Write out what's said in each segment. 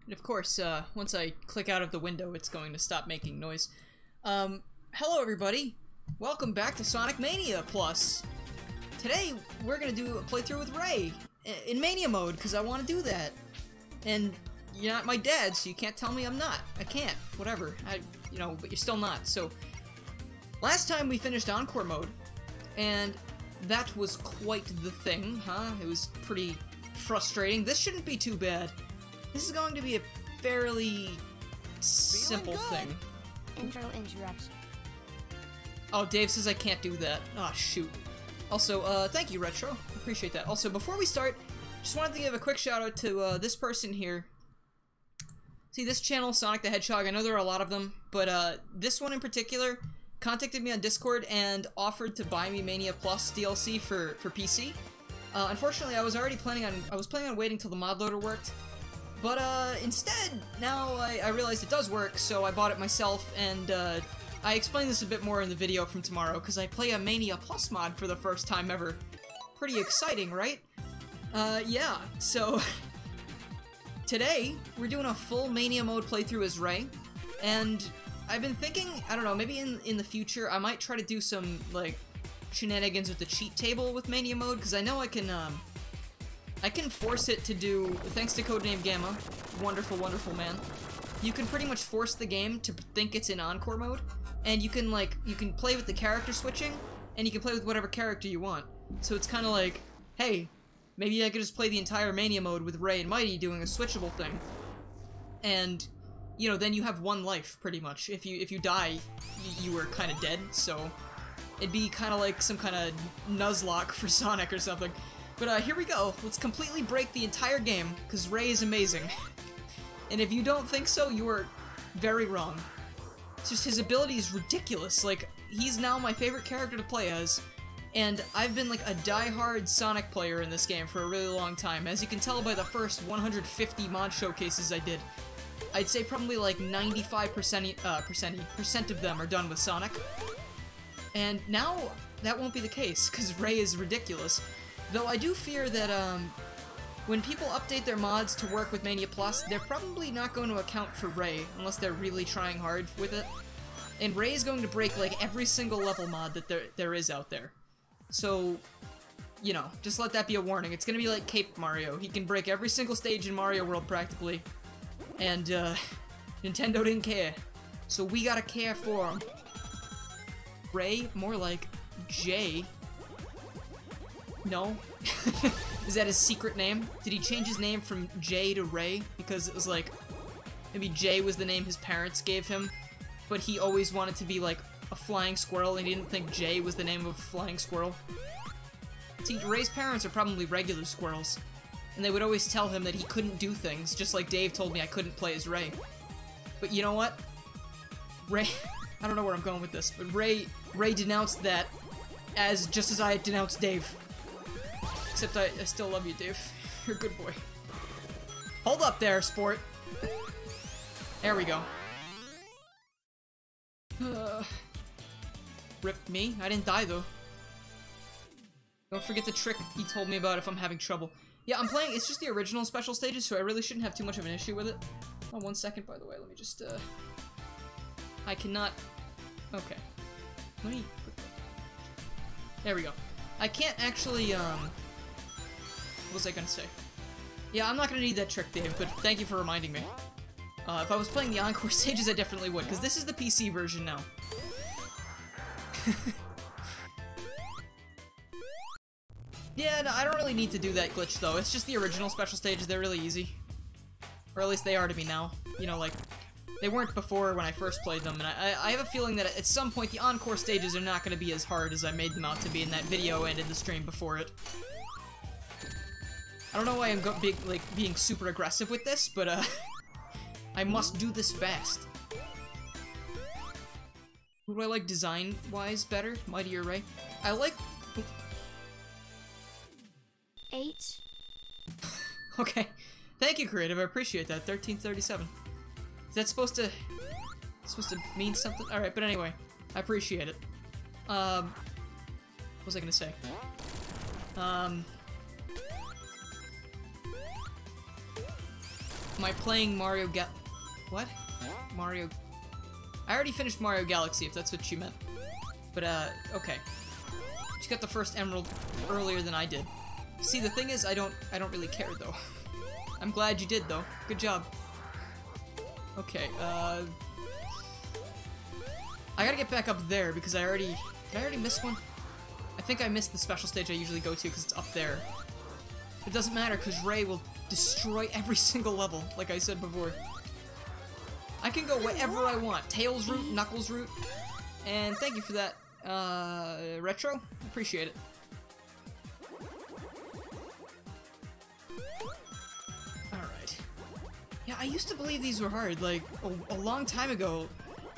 And of course, once I click out of the window, it's going to stop making noise. Hello everybody! Welcome back to Sonic Mania Plus! Today, we're gonna do a playthrough with Ray, in Mania mode, because I want to do that. And you're not my dad, so you can't tell me I'm not. I can't. Whatever. You know, but you're still not, so... Last time we finished Encore mode, and that was quite the thing, huh? It was pretty frustrating. This shouldn't be too bad. This is going to be a fairly simple thing. Intro interruption. Oh, Dave says I can't do that. Ah, shoot. Also, thank you, Retro. Appreciate that. Also, before we start, just wanted to give a quick shout out to this person here. See, this channel, Sonic the Hedgehog, I know there are a lot of them, but this one in particular contacted me on Discord and offered to buy me Mania Plus DLC for PC. Unfortunately, I was planning on waiting till the mod loader worked, but instead, now I realized it does work, so I bought it myself, and I explain this a bit more in the video from tomorrow, because I play a Mania Plus mod for the first time ever. Pretty exciting, right? Yeah, so... Today, we're doing a full Mania mode playthrough as Ray, and I've been thinking, I don't know, maybe in the future I might try to do some, like, shenanigans with the cheat table with Mania mode, because I know I can force it to do, thanks to Codename Gamma, wonderful, wonderful man, you can pretty much force the game to think it's in Encore mode, and you can, like, you can play with the character switching, and you can play with whatever character you want. So it's kind of like, hey, maybe I could just play the entire Mania mode with Ray and Mighty doing a switchable thing. And, you know, then you have one life, pretty much. If you die, you were kind of dead, so it'd be kind of like some kind of Nuzlocke for Sonic or something. But here we go. Let's completely break the entire game, because Ray is amazing. And if you don't think so, you are very wrong. It's just his ability is ridiculous. Like, he's now my favorite character to play as. And I've been like a die-hard Sonic player in this game for a really long time. As you can tell by the first 150 mod showcases I did, I'd say probably like 95% of them are done with Sonic. And now that won't be the case, because Ray is ridiculous. Though I do fear that when people update their mods to work with Mania Plus, they're probably not going to account for Ray, unless they're really trying hard with it. And Ray is going to break like every single level mod that there is out there. So, you know, just let that be a warning. It's gonna be like Cape Mario. He can break every single stage in Mario World, practically. And, Nintendo didn't care. So we gotta care for him. Ray? More like Jay. No? Is that his secret name? Did he change his name from Jay to Ray? Because it was like, maybe Jay was the name his parents gave him, but he always wanted to be like a flying squirrel, and he didn't think Jay was the name of a flying squirrel. See, Ray's parents are probably regular squirrels, and they would always tell him that he couldn't do things, just like Dave told me I couldn't play as Ray. But you know what? Ray... I don't know where I'm going with this, but Ray denounced that just as I denounced Dave. Except I still love you, Dave. You're a good boy. Hold up there, sport. There we go. Rip me. I didn't die, though. Don't forget the trick he told me about if I'm having trouble. Yeah, I'm playing, it's just the original special stages, so I really shouldn't have too much of an issue with it. Oh, 1 second, by the way, let me just, I cannot... Okay. Let me... There we go. I can't actually, What was I gonna say? Yeah, I'm not gonna need that trick, Dave, but thank you for reminding me. If I was playing the Encore stages, I definitely would, because this is the PC version now. Yeah, no, I don't really need to do that glitch, though. It's just the original special stages, they're really easy. Or at least they are to me now. You know, like, they weren't before when I first played them, and I have a feeling that at some point the Encore stages are not going to be as hard as I made them out to be in that video and in the stream before it. I don't know why I'm being super aggressive with this, but, I must do this fast. Who do I like design-wise better? Mighty or Ray? I like... 8. Okay. Thank you, Creative. I appreciate that. 1337. Is that supposed to mean something? Alright, but anyway. I appreciate it. What was I gonna say? Am I playing Mario What? Mario... I already finished Mario Galaxy, if that's what you meant. But, okay. She got the first emerald earlier than I did. See, the thing is, I don't really care, though. I'm glad you did, though. Good job. Okay, I gotta get back up there, because did I already miss one? I think I missed the special stage I usually go to, because it's up there. It doesn't matter, because Ray will destroy every single level, like I said before. I can go wherever I want. Tails route, Knuckles route, and thank you for that, Retro. Appreciate it. Alright. Yeah, I used to believe these were hard, like, a long time ago.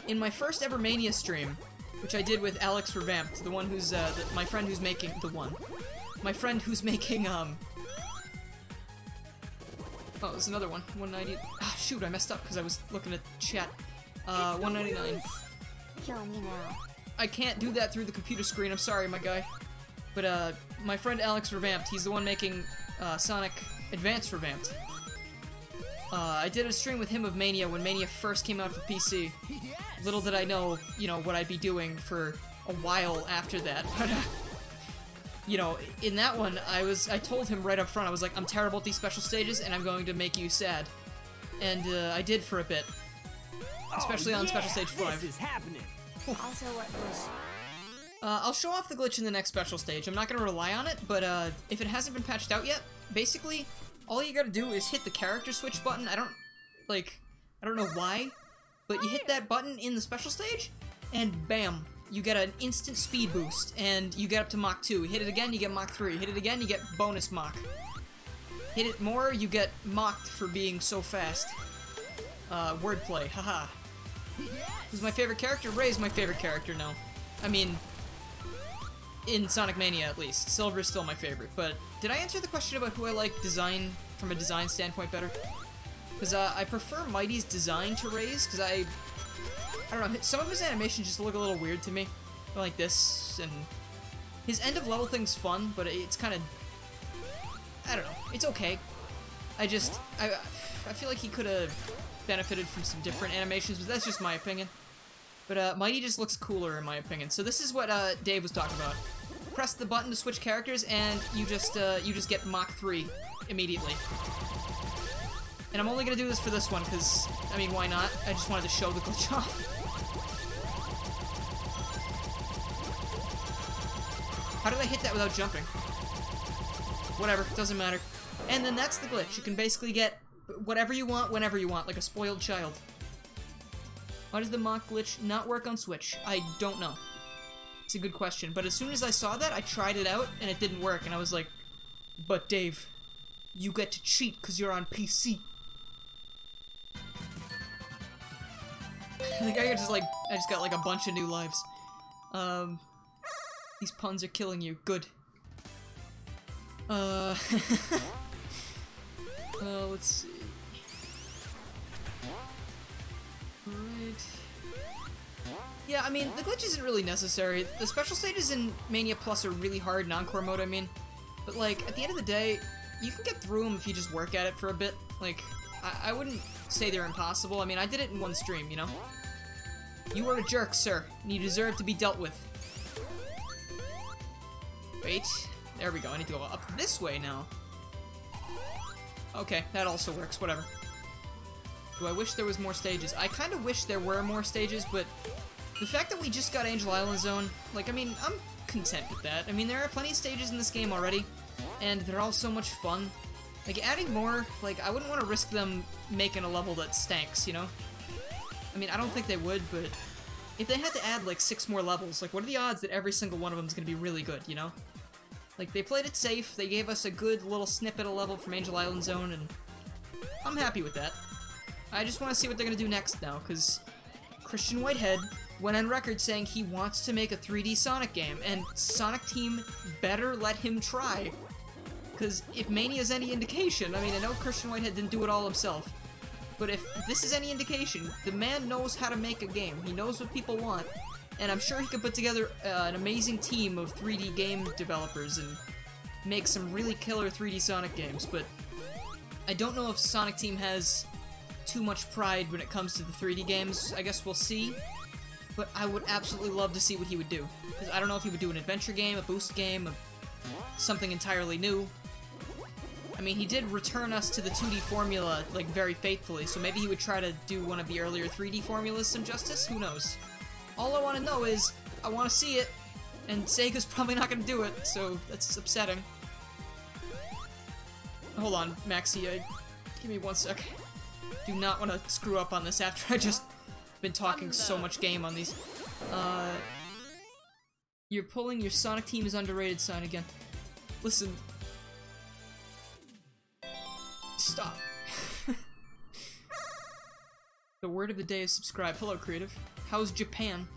In my first ever Mania stream, which I did with Alex Revamped, the one who's, my friend who's making, my friend who's making, oh, there's another one, 190, ah, shoot, I messed up because I was looking at chat, 199. Kill me now. I can't do that through the computer screen, I'm sorry, my guy. But, my friend Alex Revamped, he's the one making, Sonic Advance Revamped. I did a stream with him of Mania when Mania first came out for PC. Little did I know, you know, what I'd be doing for a while after that. But, you know, in that one, I told him right up front, I was like, I'm terrible at these special stages, and I'm going to make you sad. And, I did for a bit. Especially on Special Stage 5. This is happening. Also, what was... I'll show off the glitch in the next special stage. I'm not gonna rely on it, but, if it hasn't been patched out yet, basically, all you gotta do is hit the character switch button. I don't know why, but you hit that button in the special stage, and bam, you get an instant speed boost, and you get up to Mach 2. Hit it again, you get Mach 3. Hit it again, you get bonus Mach. Hit it more, you get mocked for being so fast. Wordplay, haha. Who's my favorite character? Ray's my favorite character now. I mean, in Sonic Mania at least. Silver's still my favorite, but did I answer the question about who I like from a design standpoint better? Because I prefer Mighty's design to Ray's, because I don't know, some of his animations just look a little weird to me. Like this, and his end of level thing's fun, but it's kind of, I don't know, it's okay. I feel like he could have benefited from some different animations, but that's just my opinion. But Mighty just looks cooler in my opinion. So this is what Dave was talking about. Press the button to switch characters, and you just get Mach 3 immediately. And I'm only gonna do this for this one, because, I mean, why not? I just wanted to show the glitch off. How did I hit that without jumping? Whatever, doesn't matter. And then that's the glitch. You can basically get whatever you want, whenever you want, like a spoiled child. Why does the Mach glitch not work on Switch? I don't know. It's a good question, but as soon as I saw that, I tried it out, and it didn't work, and I was like, but Dave, you get to cheat because you're on PC. I think I just got like a bunch of new lives. These puns are killing you. Good. Let's see. Right. Yeah, I mean, the glitch isn't really necessary. The special stages in Mania Plus are really hard in Encore mode, I mean. But, like, at the end of the day, you can get through them if you just work at it for a bit. Like, I wouldn't say they're impossible. I mean, I did it in one stream, you know? You are a jerk, sir, and you deserve to be dealt with. Wait. There we go. I need to go up this way now. Okay, that also works. Whatever. Do I wish there was more stages? I kind of wish there were more stages, but the fact that we just got Angel Island Zone, like, I mean, I'm content with that. I mean, there are plenty of stages in this game already, and they're all so much fun. Like, adding more, like, I wouldn't want to risk them making a level that stanks, you know? I mean, I don't think they would, but if they had to add, like, 6 more levels, like, what are the odds that every single one of them is going to be really good, you know? Like, they played it safe, they gave us a good little snippet of level from Angel Island Zone, and I'm happy with that. I just want to see what they're going to do next now, because Christian Whitehead went on record saying he wants to make a 3D Sonic game, and Sonic Team better let him try. Because if Mania's any indication, I mean, I know Christian Whitehead didn't do it all himself, but if this is any indication, the man knows how to make a game. He knows what people want, and I'm sure he could put together an amazing team of 3D game developers and make some really killer 3D Sonic games, but I don't know if Sonic Team has too much pride when it comes to the 3D games. I guess we'll see. But I would absolutely love to see what he would do. Because I don't know if he would do an adventure game, a boost game, something entirely new. I mean, he did return us to the 2D formula, like, very faithfully, so maybe he would try to do one of the earlier 3D formulas some justice? Who knows? All I want to know is, I want to see it, and Sega's probably not going to do it, so that's upsetting. Hold on, Maxie, give me 1 sec. Do not want to screw up on this after I just been talking so much game on these. You're pulling your Sonic Team is underrated sign again. Listen. Stop. The word of the day is subscribe. Hello, Creative. How's Japan?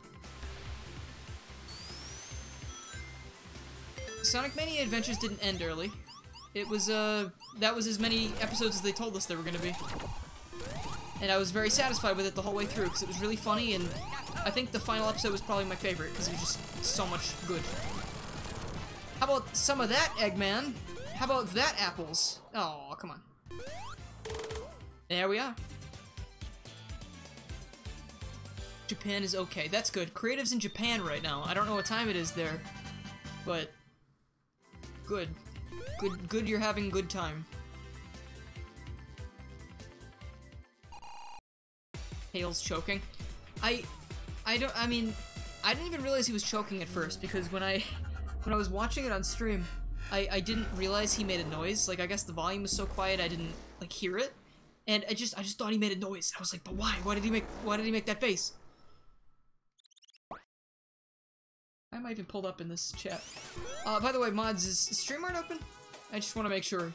Sonic Mania Adventures didn't end early. It was, that was as many episodes as they told us they were gonna be. And I was very satisfied with it the whole way through, because it was really funny, and I think the final episode was probably my favorite, because it was just so much good. How about some of that, Eggman? How about that, apples? Oh, come on. There we are. Japan is okay. That's good. Creative's in Japan right now. I don't know what time it is there, but good. Good you're having a good time. Tails choking. I mean, I didn't even realize he was choking at first, because when I was watching it on stream, I didn't realize he made a noise. Like, I guess the volume was so quiet I didn't, like, hear it. And I just thought he made a noise. I was like, but why? Why did he make that face? Why am I even pulled up in this chat? By the way, mods, is StreamYard open? I just want to make sure.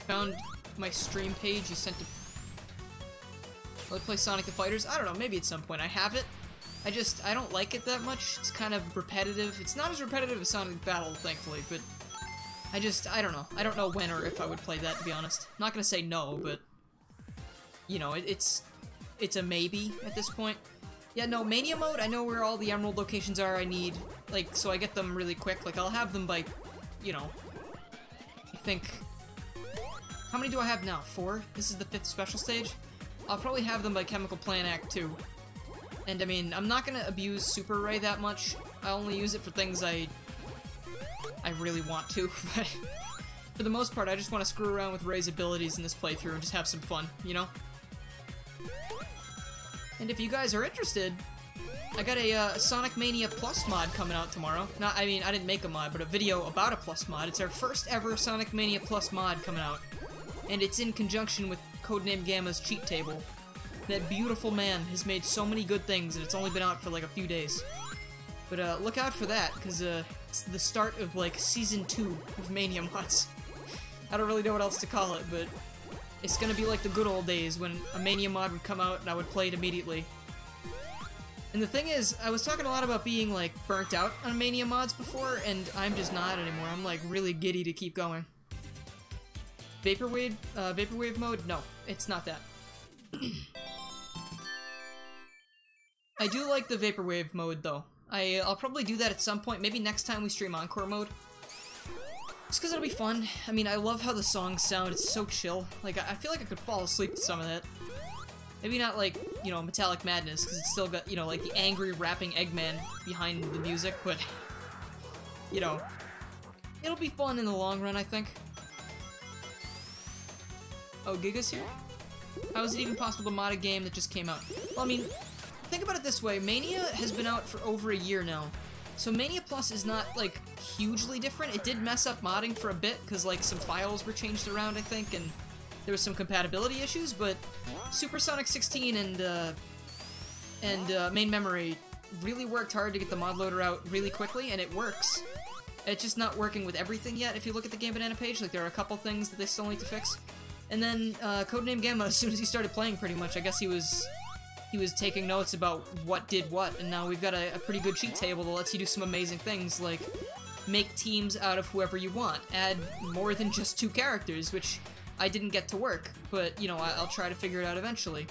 Found my stream page you sent to... Let's play Sonic the Fighters? I don't know, maybe at some point. I have it. I don't like it that much. It's kind of repetitive. It's not as repetitive as Sonic Battle, thankfully, but I don't know. I don't know when or if I would play that, to be honest. I'm not gonna say no, but you know, it's a maybe at this point. Yeah, no, Mania mode, I know where all the emerald locations are I need, like, so I get them really quick. Like, I'll have them by, you know, I think... How many do I have now? 4? This is the 5th special stage? I'll probably have them by Chemical Plant Act 2. And, I mean, I'm not gonna abuse Super Ray that much. I only use it for things I really want to, but for the most part, I just want to screw around with Ray's abilities in this playthrough and just have some fun, you know? And if you guys are interested, I got a Sonic Mania Plus mod coming out tomorrow. I mean, I didn't make a mod, but a video about a Plus mod. It's our first ever Sonic Mania Plus mod coming out. And it's in conjunction with Codename Gamma's cheat table. That beautiful man has made so many good things, and it's only been out for like a few days. But look out for that, because it's the start of like Season 2 of Mania mods. I don't really know what else to call it, but it's gonna be like the good old days when a Mania mod would come out and I would play it immediately. And the thing is, I was talking a lot about being like burnt out on Mania mods before, and I'm just not anymore. I'm like really giddy to keep going. Vaporwave mode? No, it's not that. I do like the Vaporwave mode though. I'll probably do that at some point, maybe next time we stream Encore mode. Just because it'll be fun. I mean, I love how the songs sound, it's so chill. Like, I feel like I could fall asleep to some of that. Maybe not like, you know, Metallic Madness, because it's still got, you know, like the angry rapping Eggman behind the music, but, you know, it'll be fun in the long run, I think. Oh, Giga's here? How is it even possible to mod a game that just came out? Well, I mean, think about it this way, Mania has been out for over a year now. So Mania Plus is not, like, hugely different. It did mess up modding for a bit, because, like, some files were changed around, I think, and there was some compatibility issues, but Supersonic 16 and Main Memory really worked hard to get the mod loader out really quickly, and it works. It's just not working with everything yet, if you look at the Game Banana page. Like, there are a couple things that they still need to fix. And then, Codename Gamma, as soon as he started playing, pretty much, I guess he was taking notes about what did what, and now we've got a pretty good cheat table that lets you do some amazing things, like make teams out of whoever you want, add more than just 2 characters, which I didn't get to work, but, you know, I'll try to figure it out eventually.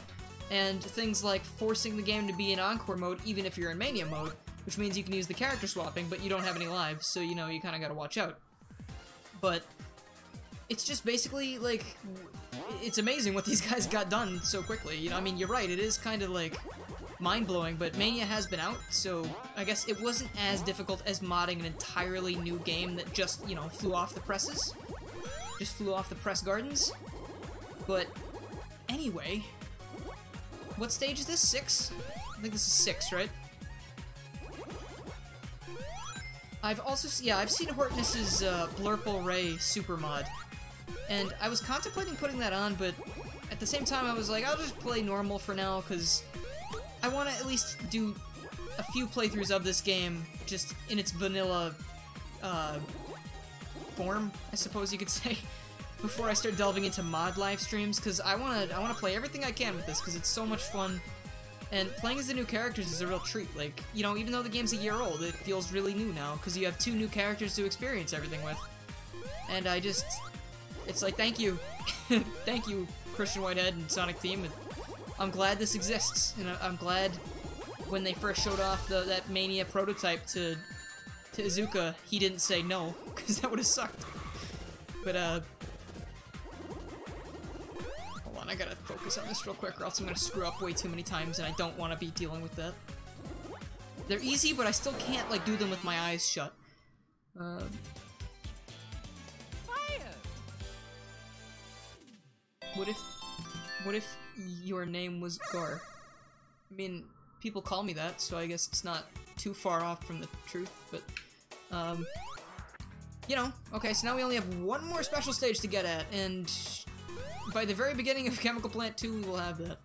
And things like forcing the game to be in Encore mode, even if you're in Mania mode, which means you can use the character swapping, but you don't have any lives, so, you know, you kind of gotta watch out. But it's just basically, like, it's amazing what these guys got done so quickly. You know, I mean, you're right, it is kind of, like, mind-blowing, but Mania has been out, so I guess it wasn't as difficult as modding an entirely new game that just, you know, flew off the presses. Just flew off the press gardens. But, anyway, what stage is this? 6? I think this is 6, right? I've also, yeah, I've seen Hortness's Blurple Ray super mod, and I was contemplating putting that on, but at the same time I was like, I'll just play normal for now, because I want to at least do a few playthroughs of this game, just in its vanilla, form, I suppose you could say, before I start delving into mod live streams, because I wanna play everything I can with this, because it's so much fun, and playing as the new characters is a real treat. Like, you know, even though the game's a year old, it feels really new now, because you have 2 new characters to experience everything with, and I just, it's like, thank you, thank you, Christian Whitehead and Sonic Theme. I'm glad this exists, and I'm glad when they first showed off that Mania prototype to Izuka, he didn't say no, because that would have sucked. But, hold on, I gotta focus on this real quick, or else I'm gonna screw up way too many times, and I don't want to be dealing with that. They're easy, but I still can't, like, do them with my eyes shut. What if your name was Gar? I mean, people call me that, so I guess it's not too far off from the truth, but, you know, okay, so now we only have 1 more special stage to get at, and by the very beginning of Chemical Plant 2, we will have that.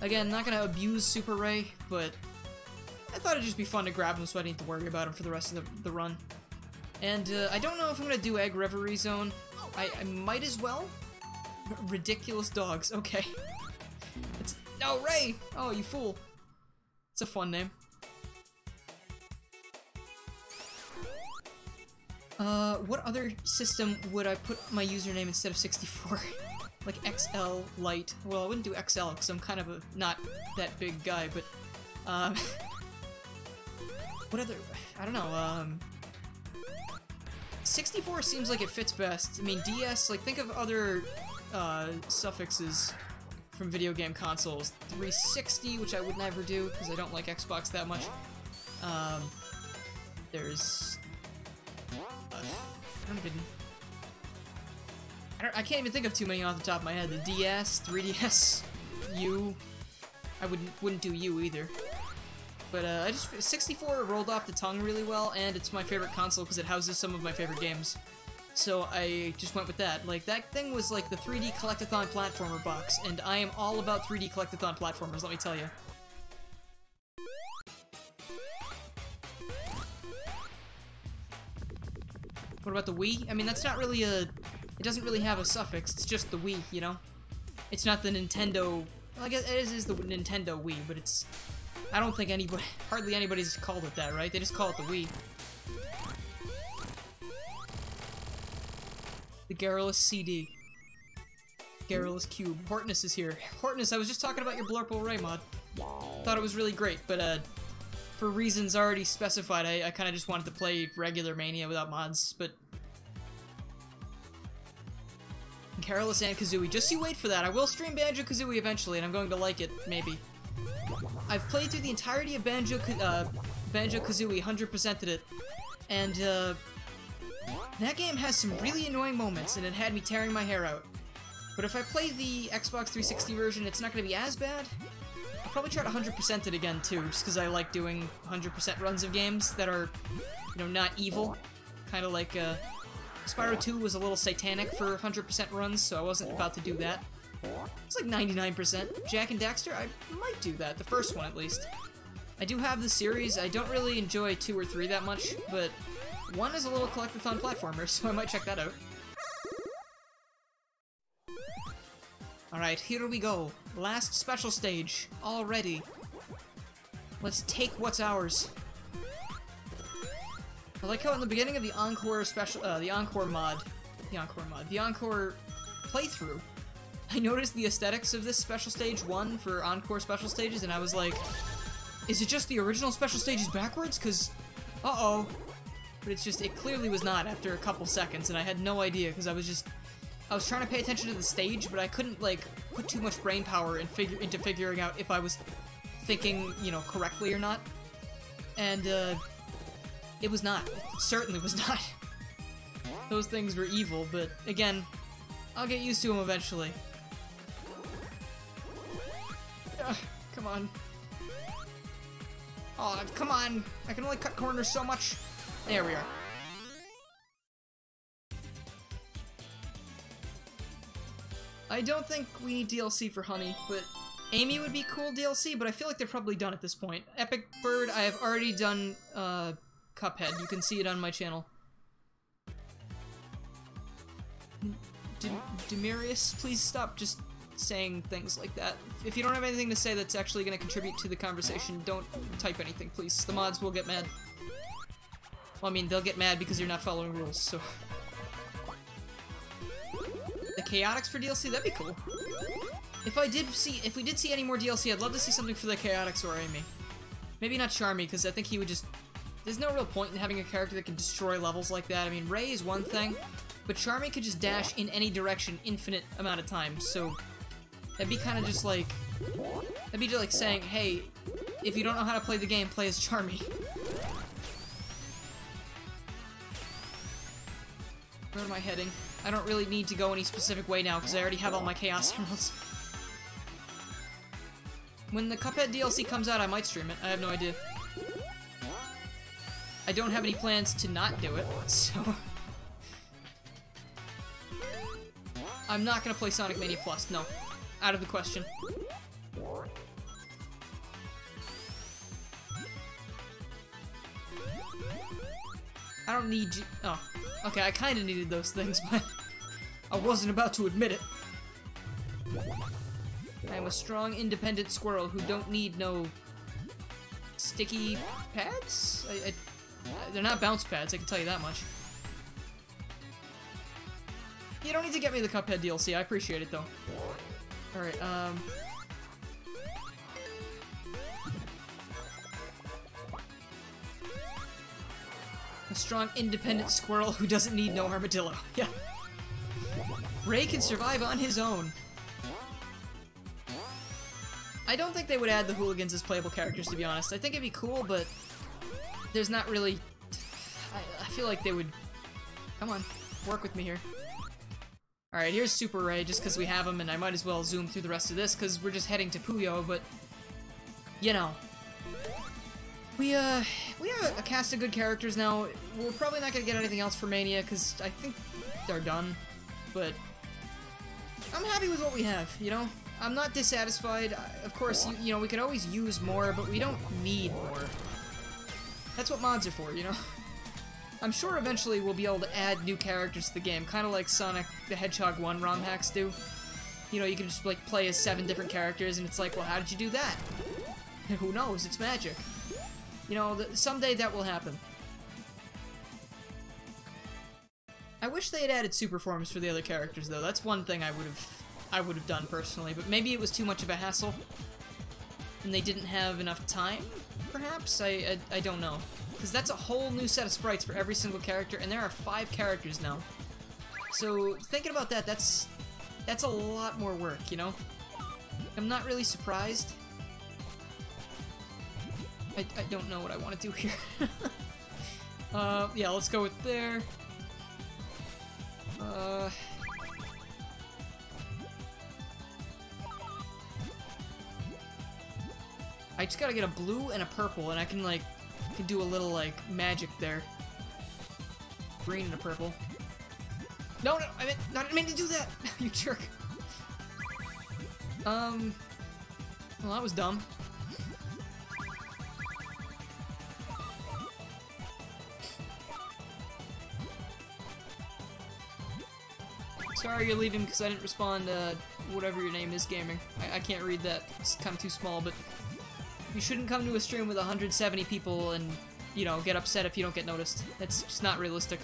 Again, not gonna abuse Super Ray, but I thought it'd just be fun to grab him so I didn't need to worry about him for the rest of the run. And, I don't know if I'm gonna do Egg Reverie Zone. I might as well. Ridiculous dogs, okay. It's, no, Ray! Oh, you fool. It's a fun name. What other system would I put my username instead of 64? Like XL Lite. Well, I wouldn't do XL because I'm kind of a not that big guy, but, what other, I don't know, 64 seems like it fits best. I mean, DS, like, think of other, suffixes from video game consoles. 360, which I would never do, because I don't like Xbox that much. There's... I can't even think of too many off the top of my head. The DS, 3DS, U. I wouldn't do U either. But, 64 rolled off the tongue really well, and it's my favorite console because it houses some of my favorite games. So I just went with that. Like, that thing was like the 3D collectathon platformer box, and I am all about 3D collectathon platformers, let me tell you. What about the Wii? I mean, that's not really a... It doesn't really have a suffix, it's just the Wii, you know? It's not the Nintendo... Well, I guess it is the Nintendo Wii, but it's... I don't think anybody... Hardly anybody's called it that, right? They just call it the Wii. The Garrulous CD. Garrulous Cube. Hortness is here. Hortness, I was just talking about your Blurple Ray mod. Thought it was really great, but, for reasons already specified, I kind of just wanted to play regular Mania without mods, but... Garrulous and Kazooie. Just you wait for that. I will stream Banjo-Kazooie eventually, and I'm going to like it, maybe. I've played through the entirety of Banjo-Kazooie, 100%ed it, and, that game has some really annoying moments, and it had me tearing my hair out. But if I play the Xbox 360 version, it's not going to be as bad. I'll probably try to 100% it again, too, just because I like doing 100% runs of games that are, you know, not evil. Kind of like, Spyro 2 was a little satanic for 100% runs, so I wasn't about to do that. It's like 99%. Jak and Daxter, I might do that, the first one at least. I do have the series. I don't really enjoy 2 or 3 that much, but 1 is a little collectathon platformer, so I might check that out. Alright, here we go. Last special stage, already. Let's take what's ours. I like how in the beginning of the Encore special, the Encore playthrough, I noticed the aesthetics of this special stage 1 for Encore special stages, and I was like, Is it just the original special stages backwards? Because, uh-oh. But it's just, it clearly was not after a couple seconds, and I had no idea, because I was trying to pay attention to the stage, but I couldn't, like, put too much brain power into figuring out if I was thinking, you know, correctly or not. And, it was not. It certainly was not. Those things were evil, but, again, I'll get used to them eventually. Ugh, come on. Oh, come on! I can only cut corners so much. There we are. I don't think we need DLC for Honey, but Amy would be cool DLC, but I feel like they're probably done at this point. Epic Bird, I have already done, Cuphead. You can see it on my channel. Demirius, please stop just saying things like that. If you don't have anything to say that's actually going to contribute to the conversation, don't type anything, please. The mods will get mad. Well, I mean, they'll get mad because you're not following rules, so... The Chaotix for DLC? That'd be cool. If we did see any more DLC, I'd love to see something for the Chaotix or Amy. Maybe not Charmy, because I think he would just... There's no real point in having a character that can destroy levels like that. I mean, Ray is one thing, but Charmy could just dash in any direction infinite amount of times, so... That'd be kind of just like... That'd be just like saying, hey, if you don't know how to play the game, play as Charmy. Where am I heading? I don't really need to go any specific way now, because I already have all my Chaos Emeralds. When the Cuphead DLC comes out, I might stream it. I have no idea. I don't have any plans to not do it, so... I'm not gonna play Sonic Mania Plus, no. Out of the question. I don't need you. Oh, okay, I kinda needed those things, but I wasn't about to admit it. I am a strong, independent squirrel who don't need no sticky pads? They're not bounce pads, I can tell you that much. You don't need to get me the Cuphead DLC, I appreciate it though. Alright, a strong, independent squirrel who doesn't need no armadillo. Yeah. Ray can survive on his own. I don't think they would add the hooligans as playable characters, to be honest. I think it'd be cool, but there's not really... I feel like they would... Come on, work with me here. Alright, here's Super Ray, just because we have him, and I might as well zoom through the rest of this, because we're just heading to Puyo, but... You know. We have a cast of good characters now. We're probably not going to get anything else for Mania, because I think they're done. But... I'm happy with what we have, you know? I'm not dissatisfied. Of course, you know, we could always use more, but we don't need more. That's what mods are for, you know? I'm sure eventually we'll be able to add new characters to the game, kind of like Sonic the Hedgehog 1 ROM hacks do. You know, you can just, like, play as 7 different characters, and it's like, well, how did you do that? Who knows? It's magic. You know, someday that will happen. I wish they had added super forms for the other characters, though. That's one thing I would have done personally, but maybe it was too much of a hassle, and they didn't have enough time, perhaps? I don't know. Because that's a whole new set of sprites for every single character, and there are 5 characters now. So, thinking about that, that's a lot more work, you know? I'm not really surprised. I don't know what I want to do here. Yeah, let's go with there. I just gotta get a blue and a purple, and I can, like, do a little, like, magic there. Green and a purple. No, I didn't mean to do that! You jerk. Well, that was dumb. Sorry you're leaving because I didn't respond to whatever your name is, gaming. I can't read that. It's kind of too small, but you shouldn't come to a stream with 170 people and, you know, get upset if you don't get noticed. That's just not realistic.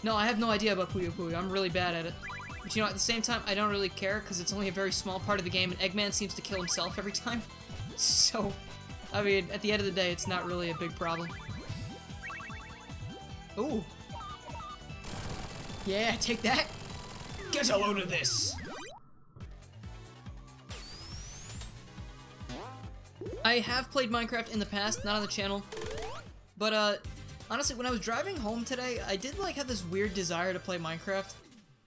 No, I have no idea about Puyo Puyo. I'm really bad at it. But, you know, at the same time, I don't really care because it's only a very small part of the game, and Eggman seems to kill himself every time. So, I mean, at the end of the day, it's not really a big problem. Ooh. Yeah, take that. Get a load of this. I have played Minecraft in the past, not on the channel. But, honestly, when I was driving home today, I did, like, have this weird desire to play Minecraft.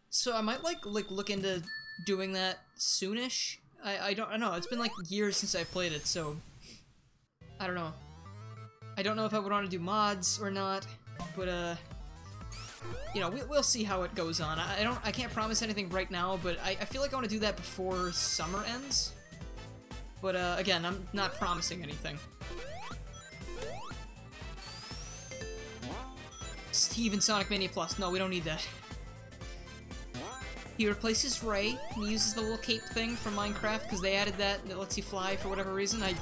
So I might, like look into doing that soonish. I don't know. It's been, like, years since I played it, so... I don't know. I don't know if I would want to do mods or not, but, you know, we'll see how it goes on. I can't promise anything right now, but I feel like I want to do that before summer ends. But, again, I'm not promising anything. Steve and Sonic Mania Plus. No, we don't need that. He replaces Ray. He uses the little cape thing from Minecraft, because they added that, and it lets you fly for whatever reason. I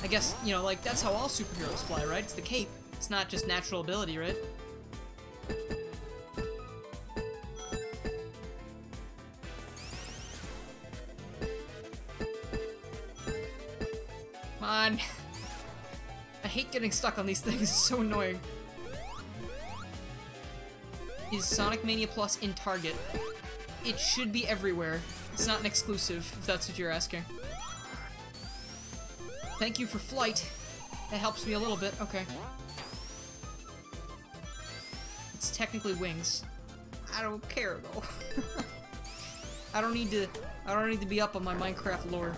guess, you know, like, that's how all superheroes fly, right? It's the cape. It's not just natural ability, right? Come on. I hate getting stuck on these things. It's so annoying. Is Sonic Mania Plus in Target? It should be everywhere. It's not an exclusive, if that's what you're asking. Thank you for flight. That helps me a little bit. Okay. It's technically wings. I don't care though. I don't need to be up on my Minecraft lore.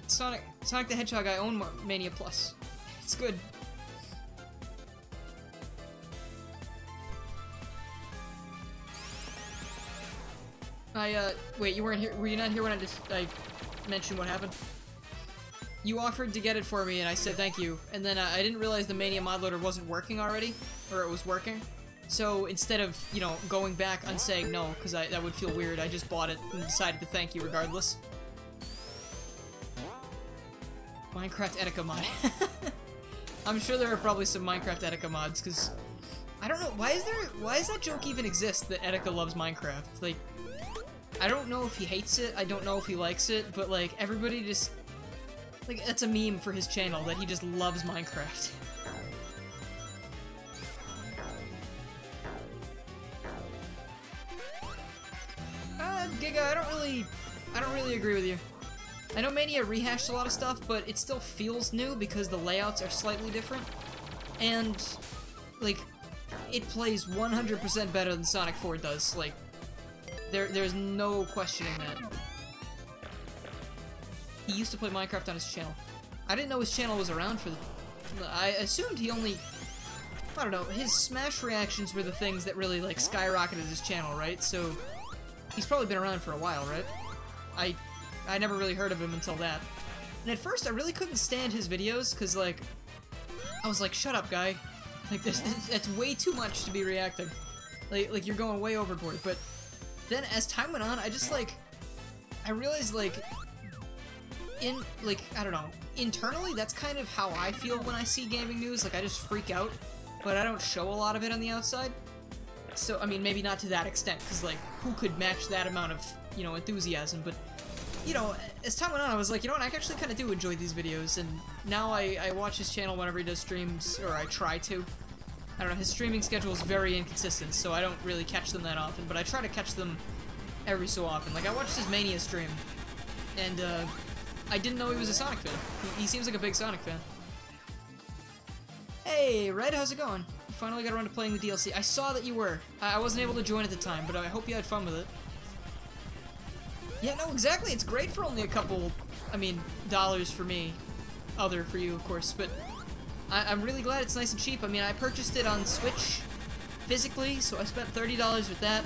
Sonic the Hedgehog, I own Mania Plus. It's good. Wait, you weren't here? Were you not here when I mentioned what happened? You offered to get it for me, and I said thank you, and then I didn't realize the Mania mod loader wasn't working already, or it was working. So instead of, you know, going back and saying no, because that would feel weird, I just bought it and decided to thank you regardless. Minecraft Etika mod. I'm sure there are probably some Minecraft Etika mods, because I don't know, why does that joke even exist that Etika loves Minecraft? Like, I don't know if he hates it, I don't know if he likes it, but like, everybody just, like, that's a meme for his channel, that he just loves Minecraft. Giga, I don't really agree with you. I know Mania rehashed a lot of stuff, but it still feels new because the layouts are slightly different. And, like, it plays 100% better than Sonic 4 does. Like, there's no questioning that. He used to play Minecraft on his channel. I didn't know his channel was around for the... I assumed he only... I don't know, his Smash reactions were the things that really, like, skyrocketed his channel, right? So, he's probably been around for a while, right? I never really heard of him until that. And at first, I really couldn't stand his videos, because, like, I was like, shut up, guy. Like, that's way too much to be reacting. Like, you're going way overboard. But then, as time went on, I just, like, I realized, like, I don't know, internally, that's kind of how I feel when I see gaming news. Like, I just freak out, but I don't show a lot of it on the outside. So, I mean, maybe not to that extent, because, like, who could match that amount of, you know, enthusiasm, but... You know, as time went on, I was like, you know what, I actually kind of do enjoy these videos, and now I watch his channel whenever he does streams, or I try to. I don't know, his streaming schedule is very inconsistent, so I don't really catch them that often, but I try to catch them every so often. Like, I watched his Mania stream, and, I didn't know he was a Sonic fan. He seems like a big Sonic fan. Hey, Red, how's it going? You finally got around to playing the DLC. I saw that you were. I wasn't able to join at the time, but I hope you had fun with it. Yeah, no, exactly. It's great for only a couple, I mean, dollars for me. Other for you, of course, but I'm really glad it's nice and cheap. I mean, I purchased it on Switch physically, so I spent $30 with that.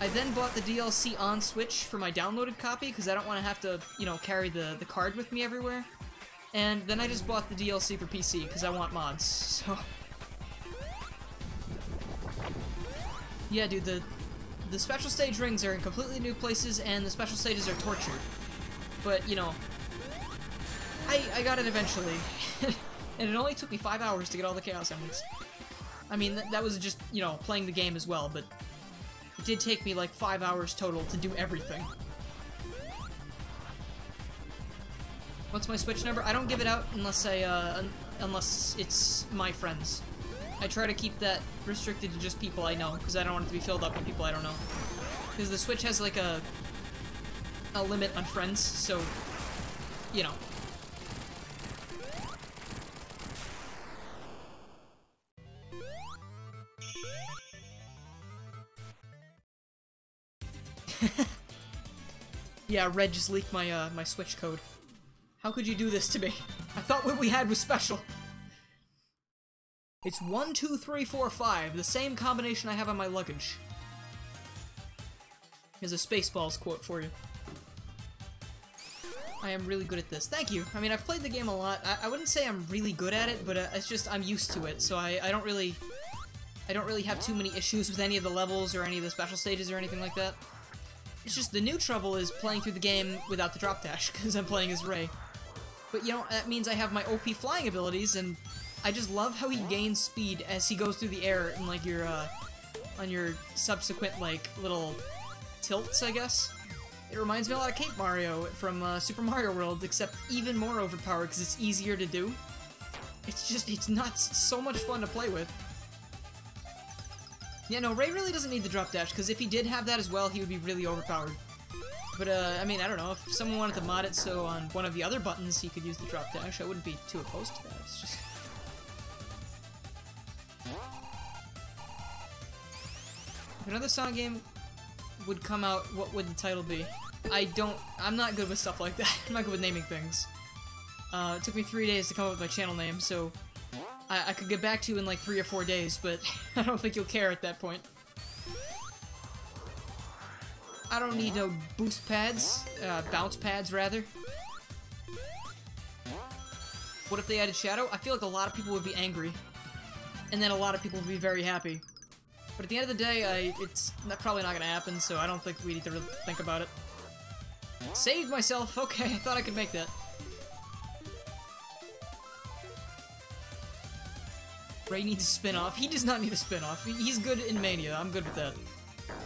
I then bought the DLC on Switch for my downloaded copy, because I don't want to have to, you know, carry the card with me everywhere. And then I just bought the DLC for PC, because I want mods, so... Yeah, dude, the special stage rings are in completely new places, and the special stages are tortured. But, you know, I got it eventually. And it only took me 5 hours to get all the Chaos Emeralds. I mean, that was just, you know, playing the game as well, but did take me like 5 hours total to do everything. What's my Switch number? I don't give it out unless unless it's my friends. I try to keep that restricted to just people I know, because I don't want it to be filled up with people I don't know. Because the Switch has like a limit on friends, so, you know. Yeah, Red just leaked my, my Switch code. How could you do this to me? I thought what we had was special. It's 1, 2, 3, 4, 5, the same combination I have on my luggage. Here's a Spaceballs quote for you. I am really good at this. Thank you. I mean, I've played the game a lot. I wouldn't say I'm really good at it, but it's just I'm used to it, so I don't really have too many issues with any of the levels or any of the special stages or anything like that. It's just the new trouble is playing through the game without the drop dash, because I'm playing as Ray. But, you know, that means I have my OP flying abilities, and I just love how he gains speed as he goes through the air in, like, your, on your subsequent, like, little tilts, I guess. It reminds me a lot of Cape Mario from, Super Mario World, except even more overpowered, because it's easier to do. It's just, it's nuts. So much fun to play with. Yeah, no, Ray really doesn't need the drop dash, because if he did have that as well, he would be really overpowered. But, I mean, I don't know, if someone wanted to mod it so on one of the other buttons he could use the drop dash, I wouldn't be too opposed to that. It's just... If another Sonic game would come out, what would the title be? I'm not good with stuff like that. I'm not good with naming things. It took me 3 days to come up with my channel name, so I could get back to you in like 3 or 4 days, but I don't think you'll care at that point. I don't need no boost pads, bounce pads rather. What if they added Shadow? I feel like a lot of people would be angry, and then a lot of people would be very happy. But at the end of the day, it's probably not gonna happen, so I don't think we need to really think about it. Saved myself! Okay, I thought I could make that. Ray needs a spin-off. He does not need a spin-off. He's good in Mania. I'm good with that.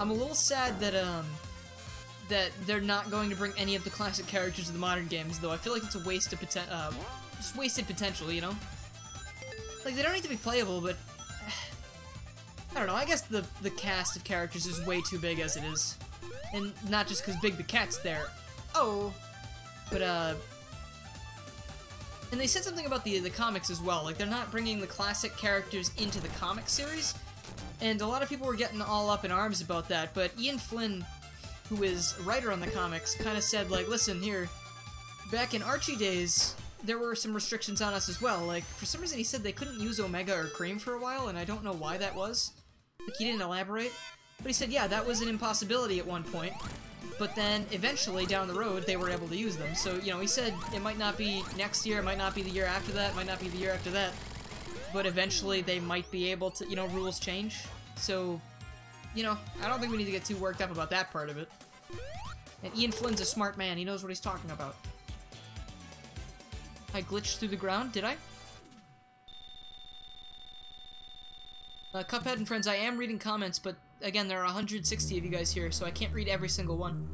I'm a little sad that, that they're not going to bring any of the classic characters to the modern games, though. I feel like it's a waste of just wasted potential, you know? Like, they don't need to be playable, but... I don't know, I guess the cast of characters is way too big as it is. And not just because Big the Cat's there. Oh! But, and they said something about the comics as well. Like, they're not bringing the classic characters into the comic series. And a lot of people were getting all up in arms about that, but Ian Flynn, who is a writer on the comics, kind of said, like, listen, here, back in Archie days, there were some restrictions on us as well. Like, for some reason he said they couldn't use Omega or Cream for a while, and I don't know why that was. Like, he didn't elaborate. But he said, yeah, that was an impossibility at one point. But then, eventually, down the road, they were able to use them. So, you know, he said it might not be next year, it might not be the year after that, it might not be the year after that. But eventually, they might be able to, you know, rules change. So, you know, I don't think we need to get too worked up about that part of it. And Ian Flynn's a smart man, he knows what he's talking about. I glitched through the ground, did I? Cuphead and friends, I am reading comments, but again, there are 160 of you guys here, so I can't read every single one.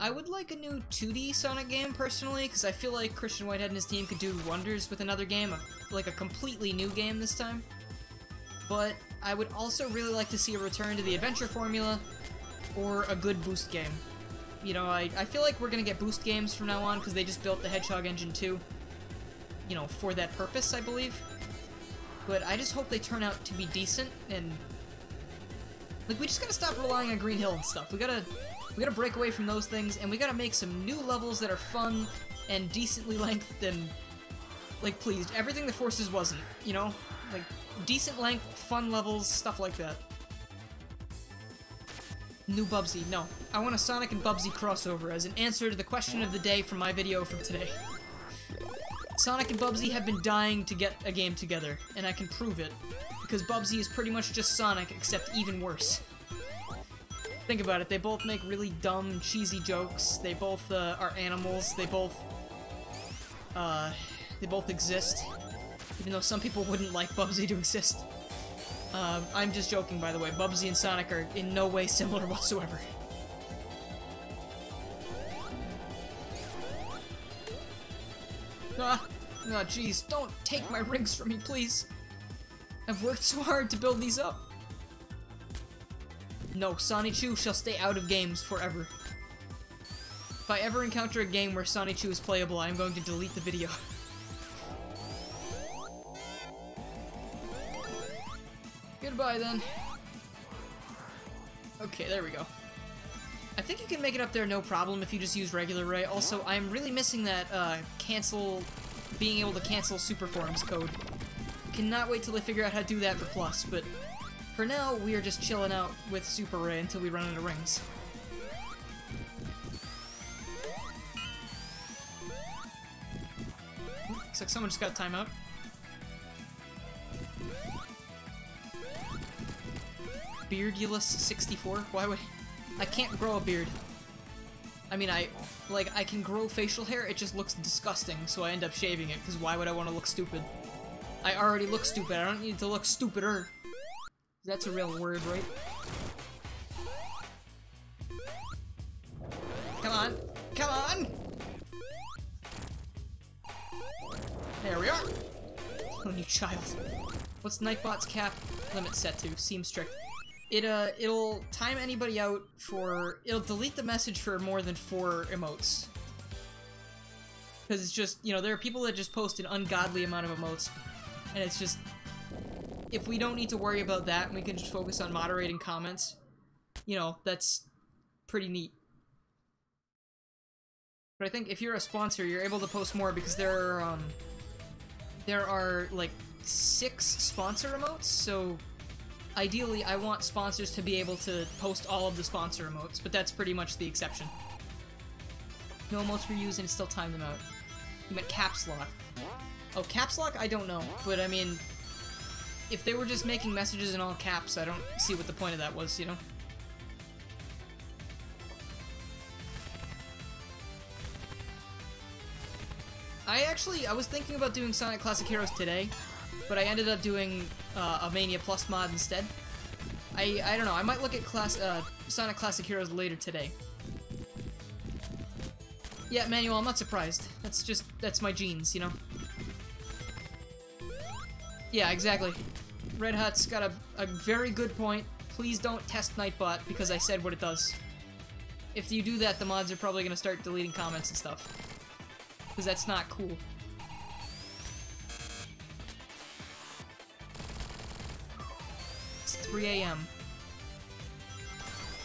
I would like a new 2D Sonic game, personally, because I feel like Christian Whitehead and his team could do wonders with another game, like a completely new game this time. But I would also really like to see a return to the adventure formula, or a good boost game. You know, I feel like we're gonna get boost games from now on, because they just built the Hedgehog Engine 2, you know, for that purpose, I believe. But I just hope they turn out to be decent, and... like, we just gotta stop relying on Green Hill and stuff. We gotta break away from those things, and we gotta make some new levels that are fun, and decently lengthed, and... like, please, everything the Forces wasn't, you know? Like, decent length, fun levels, stuff like that. New Bubsy, no. I want a Sonic and Bubsy crossover as an answer to the question of the day from my video from today. Sonic and Bubsy have been dying to get a game together, and I can prove it, because Bubsy is pretty much just Sonic, except even worse. Think about it, they both make really dumb, cheesy jokes, they both are animals, they both exist, even though some people wouldn't like Bubsy to exist. I'm just joking, by the way. Bubsy and Sonic are in no way similar whatsoever. Ah, jeez, don't take my rings from me, please. I've worked so hard to build these up. No, Sonichu shall stay out of games forever. If I ever encounter a game where Sonichu is playable, I'm going to delete the video. Goodbye, then. Okay, there we go. I think you can make it up there no problem if you just use regular Ray. Also, I'm really missing that, being able to cancel super forms code. Cannot wait till they figure out how to do that for Plus, but for now, we are just chilling out with Super Ray until we run out of rings. Looks like someone just got a timeout. Beardulous64? Why would... I can't grow a beard. I mean, I can grow facial hair, it just looks disgusting, so I end up shaving it, because why would I want to look stupid? I already look stupid, I don't need to look stupider. That's a real word, right? Come on! Come on! There we are! Oh, you child. What's Nightbot's cap limit set to? Seems strict. It'll time anybody out for... It'll delete the message for more than 4 emotes. Because it's just, you know, there are people that just post an ungodly amount of emotes. And it's just... If we don't need to worry about that, and we can just focus on moderating comments, you know, that's pretty neat. But I think if you're a sponsor, you're able to post more because there are like 6 sponsor emotes, so ideally I want sponsors to be able to post all of the sponsor emotes, but that's pretty much the exception. No emotes were used and it still timed them out. You meant caps lock. Oh, caps lock? I don't know, but I mean, if they were just making messages in all caps, I don't see what the point of that was, you know? I was thinking about doing Sonic Classic Heroes today, but I ended up doing a Mania Plus mod instead. I don't know, I might look at Sonic Classic Heroes later today. Yeah, Manuel, I'm not surprised. That's my genes, you know? Yeah, exactly. Red Hot's got a very good point. Please don't test Nightbot, because I said what it does. If you do that, the mods are probably going to start deleting comments and stuff. Because that's not cool. It's 3 AM.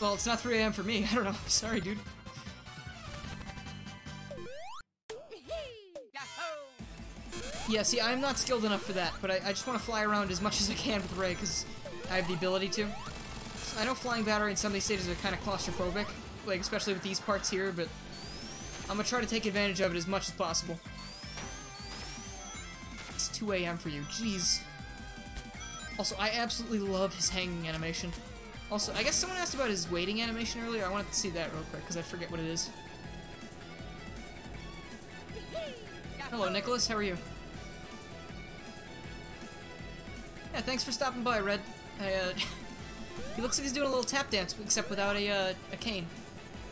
Well, it's not 3 AM for me. I don't know. Sorry, dude. Yeah, see, I'm not skilled enough for that, but I just want to fly around as much as I can with Ray, because I have the ability to. So I know flying battery in some of these stages are kind of claustrophobic, like, especially with these parts here, but I'm gonna try to take advantage of it as much as possible. It's 2 AM for you, jeez. Also, I absolutely love his hanging animation. Also, I guess someone asked about his waiting animation earlier. I wanted to see that real quick, because I forget what it is. Hello, Nicholas, how are you? Yeah, thanks for stopping by, Red. He looks like he's doing a little tap dance, except without a cane.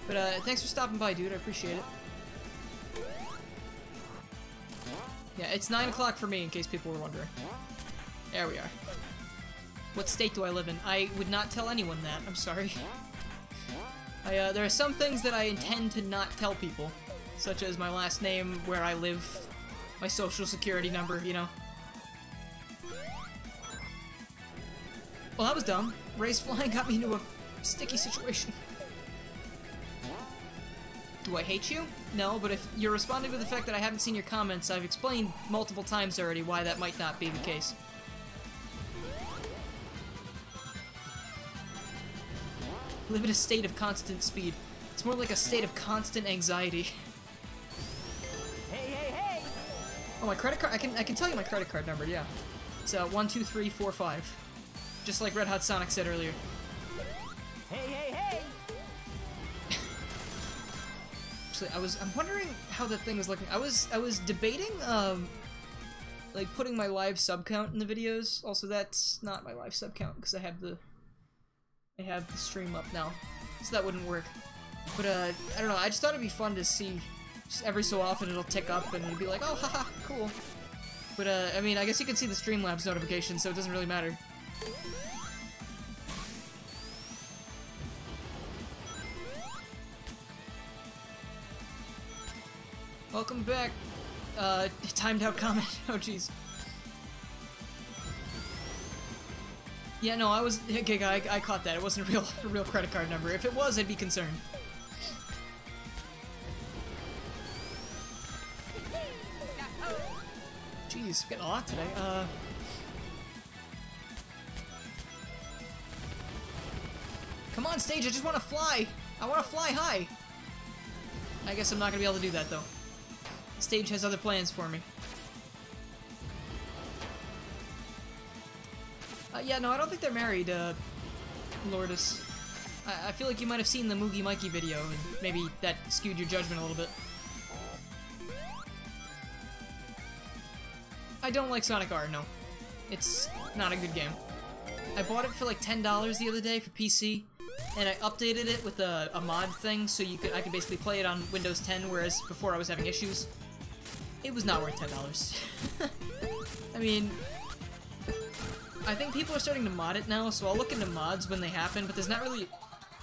But, thanks for stopping by, dude. I appreciate it. Yeah, it's 9 o'clock for me, in case people were wondering. There we are. What state do I live in? I would not tell anyone that. I'm sorry. There are some things that I intend to not tell people, such as my last name, where I live, my social security number, you know. Well, that was dumb. Ray's flying got me into a sticky situation. Do I hate you? No, but if you're responding to the fact that I haven't seen your comments, I've explained multiple times already why that might not be the case. Live in a state of constant speed. It's more like a state of constant anxiety. Hey! Oh, my credit card? I can tell you my credit card number, yeah. It's 12345. Just like Red Hot Sonic said earlier. Hey! Actually, I'm wondering how that thing was looking. I was debating like putting my live sub count in the videos. Also, that's not my live sub count because I have the stream up now, so that wouldn't work. But I don't know. I just thought it'd be fun to see. Just every so often it'll tick up and it'll be like, oh, haha, cool. But I mean, I guess you can see the Streamlabs notification, so it doesn't really matter. Welcome back. Timed out comment. Oh, jeez. Yeah, no, I caught that. It wasn't a real credit card number. If it was, I'd be concerned. Jeez, getting a lot today. Come on, stage, I just want to fly! I want to fly high! I guess I'm not gonna be able to do that, though. The stage has other plans for me. Yeah, no, I don't think they're married, Lourdes. I feel like you might have seen the Moogie Mikey video, and maybe that skewed your judgment a little bit. I don't like Sonic R, no. It's not a good game. I bought it for like $10 the other day for PC, and I updated it with a mod thing, so I could basically play it on Windows 10, whereas before I was having issues. It was not worth $10. I mean, I think people are starting to mod it now, so I'll look into mods when they happen, but there's not really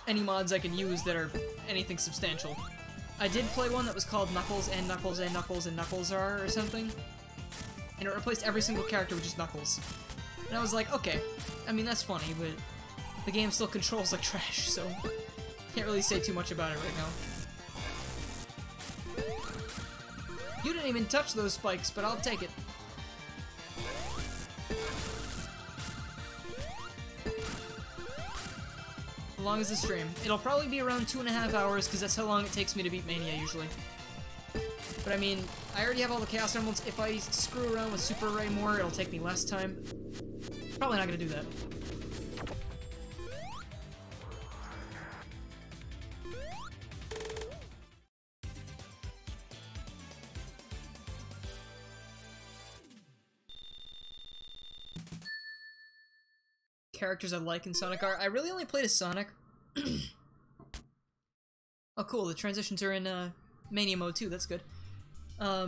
any mods I can use that are anything substantial. I did play one that was called Knuckles and Knuckles and Knuckles and Knuckles are or something, and it replaced every single character with just Knuckles. And I was like, okay, I mean, that's funny, but the game still controls like trash, so can't really say too much about it right now. You didn't even touch those spikes, but I'll take it. How long is the stream? It'll probably be around 2.5 hours, because that's how long it takes me to beat Mania, usually. But I mean, I already have all the Chaos Emeralds. If I screw around with Super Ray more, it'll take me less time. Probably not gonna do that. Characters I like in Sonic R. I really only played as Sonic. Oh cool, the transitions are in Mania mode too, that's good. I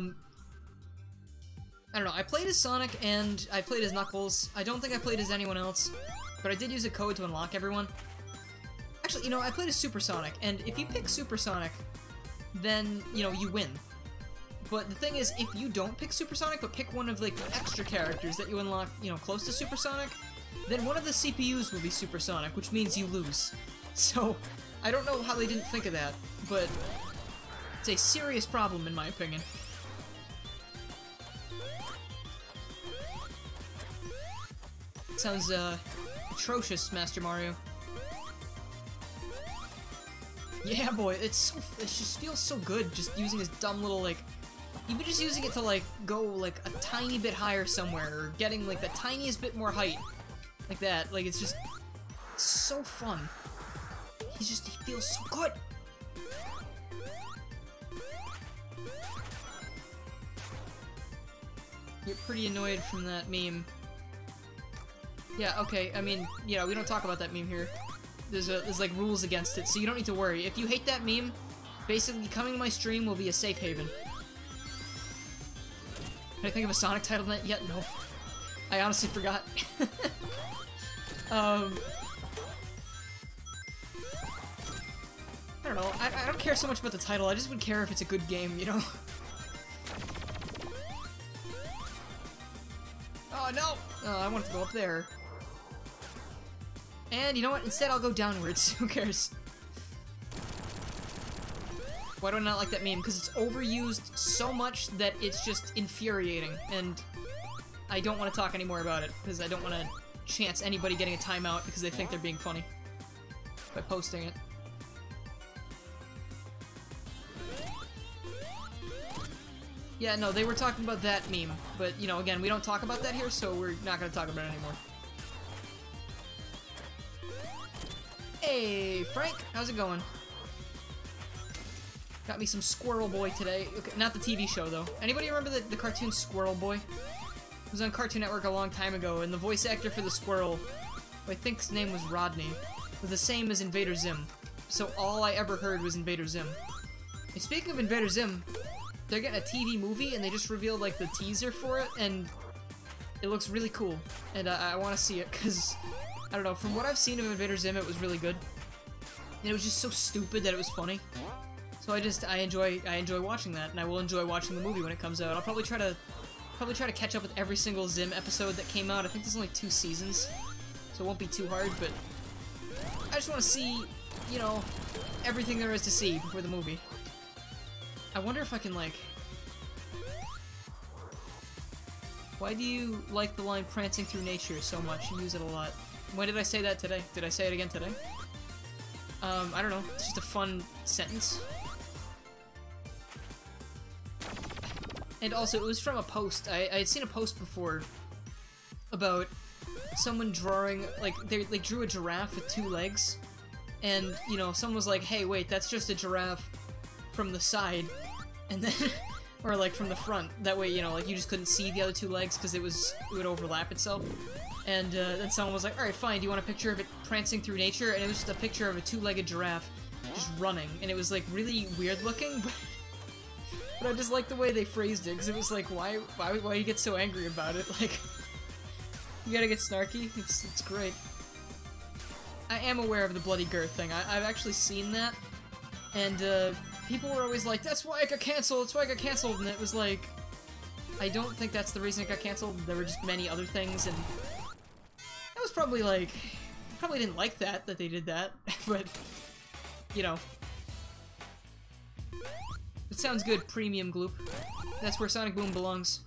don't know, I played as Sonic and I played as Knuckles. I don't think I played as anyone else, but I did use a code to unlock everyone. Actually, you know, I played as Super Sonic, and if you pick Super Sonic, then, you know, you win. But the thing is, if you don't pick Super Sonic, but pick one of, like, the extra characters that you unlock, you know, close to Super Sonic, then one of the CPUs will be Super Sonic, which means you lose. So, I don't know how they didn't think of that, but it's a serious problem in my opinion. It sounds, atrocious, Master Mario. Yeah, boy, it just feels so good, just using this dumb little, like, even just using it to, like, go, like, a tiny bit higher somewhere, or getting, like, the tiniest bit more height. Like that, like, it's just so fun. He feels so good! You're pretty annoyed from that meme. Yeah, okay, I mean, you know, we don't talk about that meme here. There's like rules against it, so you don't need to worry. If you hate that meme, basically coming to my stream will be a safe haven. Did I think of a Sonic title net yet? No. I honestly forgot. I don't know, I don't care so much about the title, I just would care if it's a good game, you know? Oh no! Oh, I want to go up there. And you know what? Instead I'll go downwards. Who cares? Why do I not like that meme? Because it's overused so much that it's just infuriating, and I don't want to talk anymore about it, because I don't want to chance anybody getting a timeout because they think they're being funny by posting it. Yeah, no, they were talking about that meme, but, you know, again, we don't talk about that here, so we're not gonna talk about it anymore. Hey, Frank, how's it going? Got me some Squirrel Boy today. Okay, not the TV show, though. Anybody remember the cartoon Squirrel Boy? It was on Cartoon Network a long time ago, and the voice actor for the squirrel, who I think his name was Rodney, was the same as Invader Zim. So all I ever heard was Invader Zim. And speaking of Invader Zim, they're getting a TV movie, and they just revealed, like, the teaser for it, and it looks really cool. And I want to see it, because, I don't know, from what I've seen of Invader Zim, it was really good. And it was just so stupid that it was funny. So I enjoy watching that, and I will enjoy watching the movie when it comes out. I'll probably try to catch up with every single Zim episode that came out. I think there's only 2 seasons, so it won't be too hard, but I just want to see, you know, everything there is to see before the movie. I wonder if I can, like... Why do you like the line prancing through nature so much? You use it a lot. When did I say that today? Did I say it again today? I don't know. It's just a fun sentence. And also, it was from a post. I had seen a post before about someone drawing, like, they drew a giraffe with 2 legs. And, you know, someone was like, hey, wait, that's just a giraffe from the side. And then, or like from the front. That way, you know, like you just couldn't see the other 2 legs because it would overlap itself. And then someone was like, alright, fine, do you want a picture of it prancing through nature? And it was just a picture of a 2-legged giraffe just running. And it was like really weird looking, but I just liked the way they phrased it, because it was like, why do you get so angry about it? Like, you gotta get snarky? It's great. I am aware of the bloody girth thing. I've actually seen that, and people were always like, that's why it got cancelled, that's why it got cancelled, and it was like, I don't think that's the reason it got cancelled. There were just many other things, and that was probably like, probably didn't like that they did that, but, you know. It sounds good, Premium Gloop. That's where Sonic Boom belongs.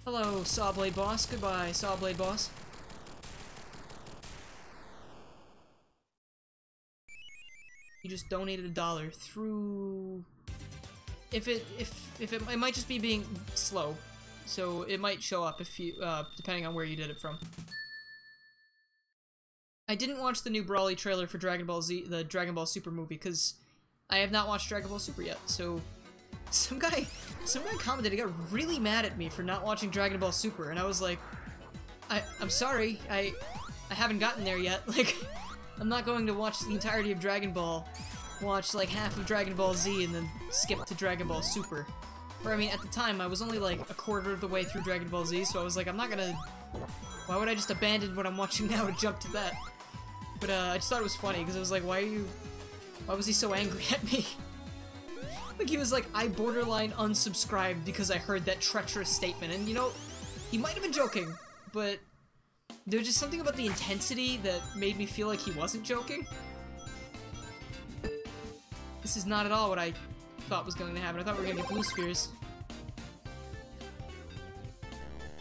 Hello, Sawblade Boss. Goodbye, Sawblade Boss. You just donated $1 through... It might just be being slow, so it might show up if you, depending on where you did it from. I didn't watch the new Brawly trailer for Dragon Ball Z, the Dragon Ball Super movie, because I have not watched Dragon Ball Super yet, so... Some guy commented, he got really mad at me for not watching Dragon Ball Super, and I was like, I'm sorry, I haven't gotten there yet, like, I'm not going to watch the entirety of Dragon Ball, watch like half of Dragon Ball Z, and then skip to Dragon Ball Super. Or, I mean, at the time, I was only like a quarter of the way through Dragon Ball Z, so I was like, I'm not gonna... Why would I just abandon what I'm watching now to jump to that? But, I just thought it was funny, because it was like, why was he so angry at me? Like, he was like, I borderline unsubscribed because I heard that treacherous statement, and you know, he might have been joking, but there was just something about the intensity that made me feel like he wasn't joking. This is not at all what I thought was going to happen. I thought we were going to get blue spheres.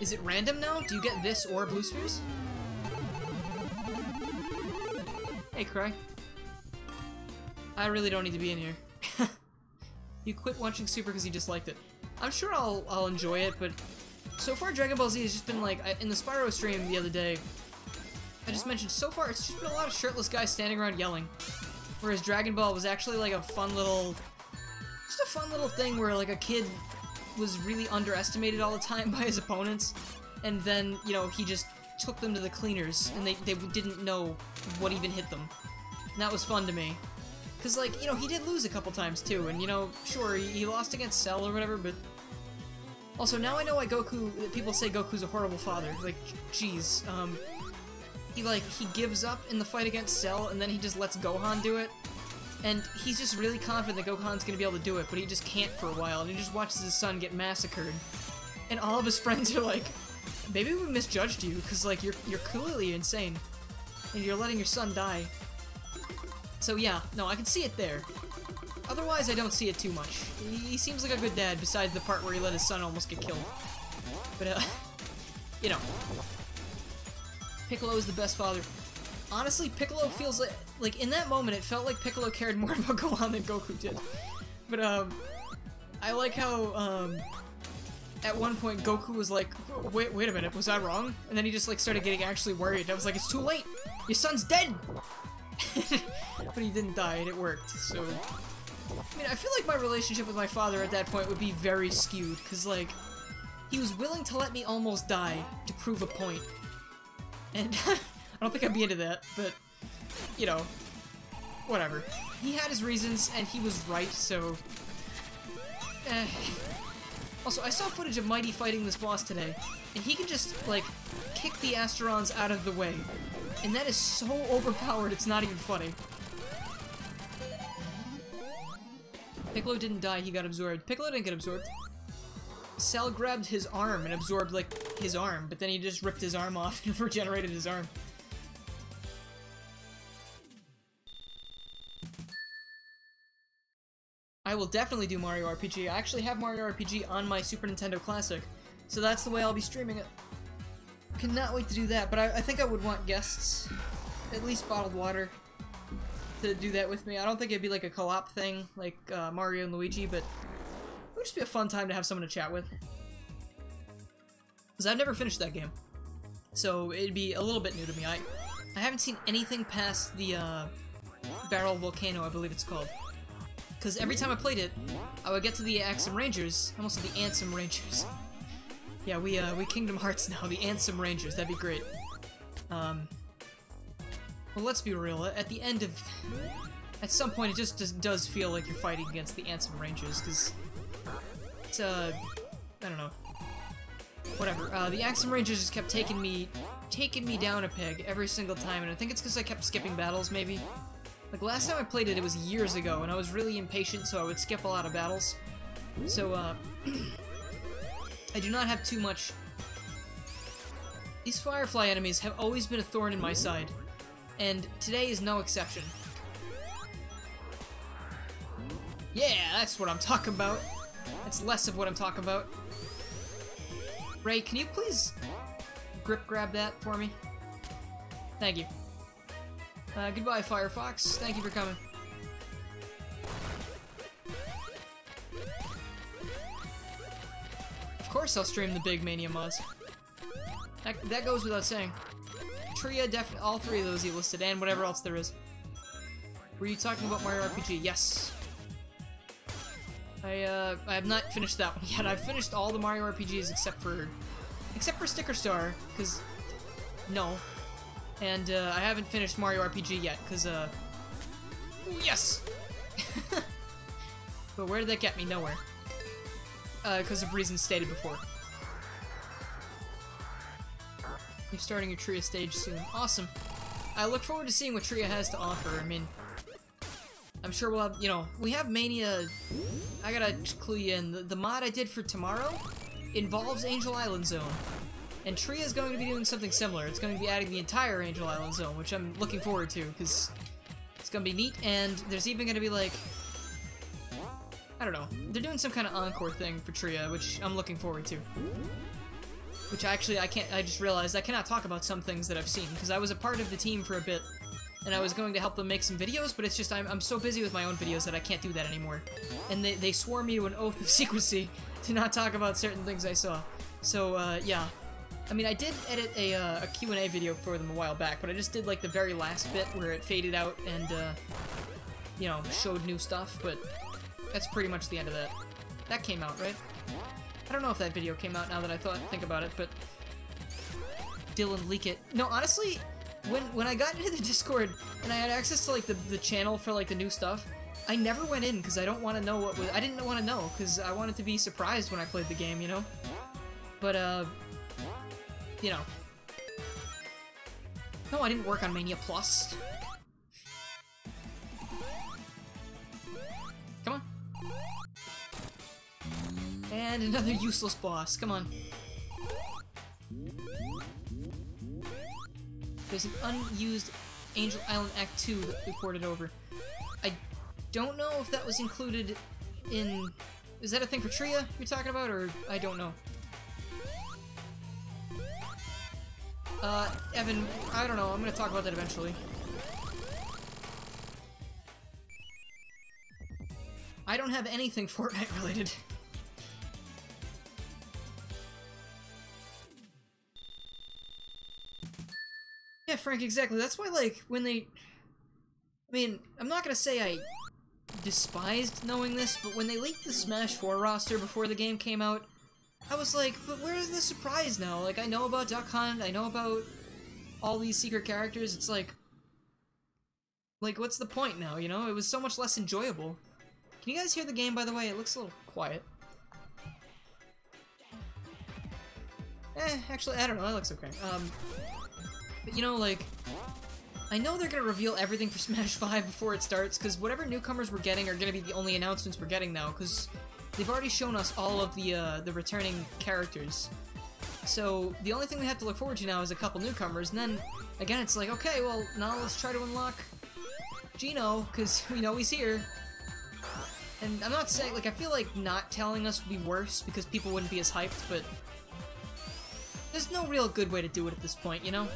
Is it random now? Do you get this or blue spheres? Hey, Cry. I really don't need to be in here. You quit watching Super because you disliked it. I'm sure I'll enjoy it, but so far Dragon Ball Z has just been like, in the Spyro stream the other day, I just mentioned, so far it's just been a lot of shirtless guys standing around yelling. Whereas Dragon Ball was actually like a fun little, just a fun little thing where like a kid was really underestimated all the time by his opponents, and then, you know, he just took them to the cleaners, and they didn't know what even hit them. And that was fun to me. Because, like, you know, he did lose a couple times, too, and, you know, sure, he lost against Cell or whatever, but... Also, now I know why people say Goku's a horrible father. Like, jeez, he gives up in the fight against Cell, and then he just lets Gohan do it. And he's just really confident that Gohan's gonna be able to do it, but he just can't for a while, and he just watches his son get massacred. And all of his friends are like, maybe we misjudged you, because, like, you're clearly insane. And you're letting your son die. So yeah, no, I can see it there. Otherwise, I don't see it too much. He seems like a good dad, besides the part where he let his son almost get killed. But, you know. Piccolo is the best father. Honestly, Piccolo feels like, in that moment, it felt like Piccolo cared more about Gohan than Goku did. But, I like how, at one point, Goku was like, wait a minute, was I wrong? And then he just, like, started getting actually worried. I was like, it's too late! Your son's dead! But he didn't die, and it worked, so... I mean, I feel like my relationship with my father at that point would be very skewed, because, like, he was willing to let me almost die to prove a point. And I don't think I'd be into that, but, you know, whatever. He had his reasons, and he was right, so... Also, I saw footage of Mighty fighting this boss today, and he can just, like, kick the Asterons out of the way. And that is so overpowered, it's not even funny. Piccolo didn't die, he got absorbed. Piccolo didn't get absorbed. Cell grabbed his arm and absorbed, like, his arm, but then he just ripped his arm off and regenerated his arm. I will definitely do Mario RPG. I actually have Mario RPG on my Super Nintendo Classic, so that's the way I'll be streaming it. Cannot wait to do that, but I think I would want guests, at least Bottled Water, to do that with me. I don't think it'd be like a co-op thing, like Mario and Luigi, but it would just be a fun time to have someone to chat with. Because I've never finished that game, so it'd be a little bit new to me. I haven't seen anything past the Barrel Volcano, I believe it's called. Because every time I played it, I would get to the Axum Rangers, almost like the Ansem Rangers. Yeah, we Kingdom Hearts now, the Ansem Rangers, that'd be great. Well, let's be real, at the end of... At some point, it just does feel like you're fighting against the Ansem Rangers, because... It's, I don't know. Whatever, the Axum Rangers just kept taking me down a peg every single time, and I think it's because I kept skipping battles, maybe? Like, last time I played it was years ago, and I was really impatient, so I would skip a lot of battles. So, I do not have too much... These Firefly enemies have always been a thorn in my side, and today is no exception. Yeah, that's what I'm talking about. That's less of what I'm talking about. Ray, can you please grip grab that for me? Thank you. Goodbye, Firefox. Thank you for coming. Of course I'll stream the big Mania mods. That goes without saying. Tria, definitely, all three of those you listed, and whatever else there is. Were you talking about Mario RPG? Yes. I have not finished that one yet. I've finished all the Mario RPGs except for Sticker Star, because... No. And, I haven't finished Mario RPG yet, because, ooh, yes! But where did that get me? Nowhere. Because of reasons stated before. You're starting your Tria stage soon. Awesome. I look forward to seeing what Tria has to offer. I mean, I'm sure we'll have, you know, we have Mania... I gotta clue you in. The mod I did for tomorrow involves Angel Island Zone. And Tria is going to be doing something similar. It's going to be adding the entire Angel Island Zone, which I'm looking forward to, because it's going to be neat, and there's even going to be, like... I don't know. They're doing some kind of encore thing for Tria, which I'm looking forward to. Which actually, I just realized I cannot talk about some things that I've seen, because I was a part of the team for a bit, and I was going to help them make some videos, but it's just, I'm so busy with my own videos that I can't do that anymore. And they swore me to an oath of secrecy to not talk about certain things I saw. So, yeah. I mean, I did edit a Q&A video for them a while back, but I just did, like, the very last bit where it faded out and, you know, showed new stuff, but that's pretty much the end of that. That came out, right? I don't know if that video came out now that I think about it, but... Dylan, leak it. No, honestly, when I got into the Discord and I had access to, like, the channel for, like, the new stuff, I never went in, because I don't want to know what was... I didn't want to know, because I wanted to be surprised when I played the game, you know? But, you know. No, I didn't work on Mania Plus. Come on. And another useless boss. Come on. There's an unused Angel Island Act 2 that we ported over. I don't know if that was included in... Is that a thing for Tria you're talking about, or I don't know? Evan, I don't know, I'm gonna talk about that eventually. I don't have anything Fortnite related. Yeah, Frank, exactly. That's why, like, when they... I mean, I'm not gonna say I despised knowing this, but when they leaked the Smash 4 roster before the game came out, I was like, but where's the surprise now? Like, I know about Duck Hunt, I know about all these secret characters, it's like, what's the point now, you know? It was so much less enjoyable. Can you guys hear the game, by the way? It looks a little quiet. Actually, I don't know, that looks okay. But you know, like, I know they're gonna reveal everything for Smash 5 before it starts, because whatever newcomers we're getting are gonna be the only announcements we're getting now, because they've already shown us all of the returning characters. So, the only thing we have to look forward to now is a couple newcomers, and then, again, it's like, okay, well, now let's try to unlock Gino, because we know he's here. And I'm not saying, like, I feel like not telling us would be worse, because people wouldn't be as hyped, but there's no real good way to do it at this point, you know?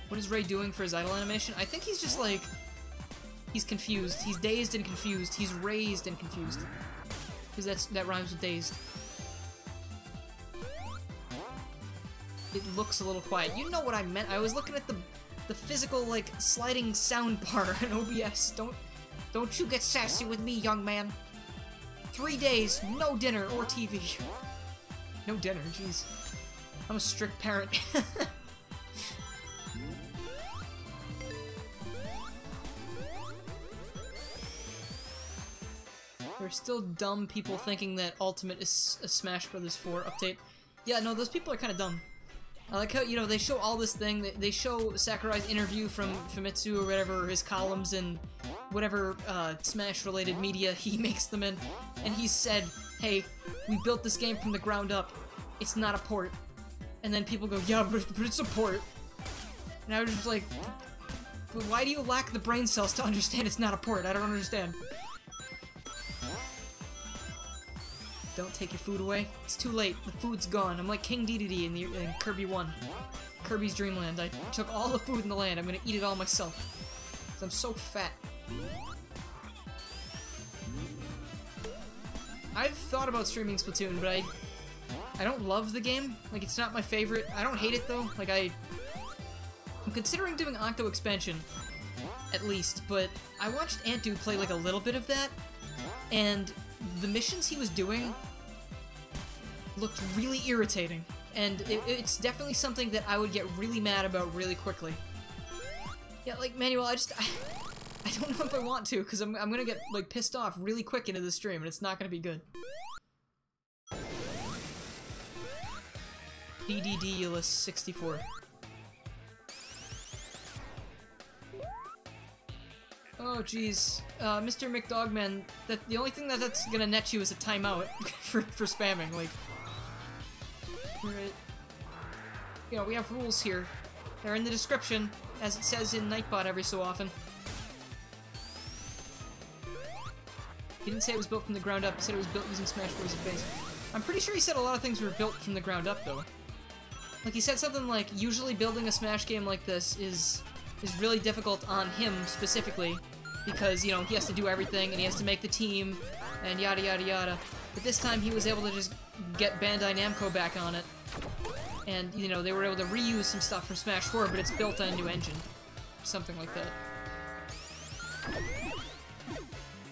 What is Ray doing for his idle animation? I think he's just like... he's confused. He's dazed and confused. He's raised and confused. Because that rhymes with dazed. It looks a little quiet. You know what I meant. I was looking at the physical, like, sliding sound bar in OBS. Don't you get sassy with me, young man. 3 days, no dinner or TV. No dinner, jeez. I'm a strict parent. There's still dumb people thinking that Ultimate is a Smash Bros. 4 update. Yeah, no, those people are kind of dumb. I like how, you know, they show all this thing, they show Sakurai's interview from Famitsu or whatever, or his columns and whatever Smash-related media he makes them in, and he said, hey, we built this game from the ground up, it's not a port. And then people go, yeah, but it's a port. And I was just like, but why do you lack the brain cells to understand it's not a port? I don't understand. Don't take your food away. It's too late. The food's gone. I'm like King Dedede in Kirby 1. Kirby's Dream Land. I took all the food in the land. I'm gonna eat it all myself. 'Cause I'm so fat. I've thought about streaming Splatoon, but I don't love the game. Like, it's not my favorite. I don't hate it, though. Like, I'm considering doing Octo Expansion, at least, but I watched Antu play, like, a little bit of that, and the missions he was doing looked really irritating, and it's definitely something that I would get really mad about really quickly. Yeah, like, Manuel, I don't know if I want to, because I'm gonna get, like, pissed off really quick into the stream, and it's not gonna be good. DDDulus64. Oh, jeez. Mr. McDogman, the only thing that's gonna net you is a timeout for spamming, like... Right. You know, we have rules here. They're in the description, as it says in Nightbot every so often. He didn't say it was built from the ground up, he said it was built using Smash Bros. As a base. I'm pretty sure he said a lot of things were built from the ground up, though. Like, he said something like, usually building a Smash game like this is really difficult on him, specifically, because, you know, he has to do everything, and he has to make the team, and yada yada yada. But this time, he was able to just get Bandai Namco back on it, and, you know, they were able to reuse some stuff from Smash 4, but it's built on a new engine. Something like that.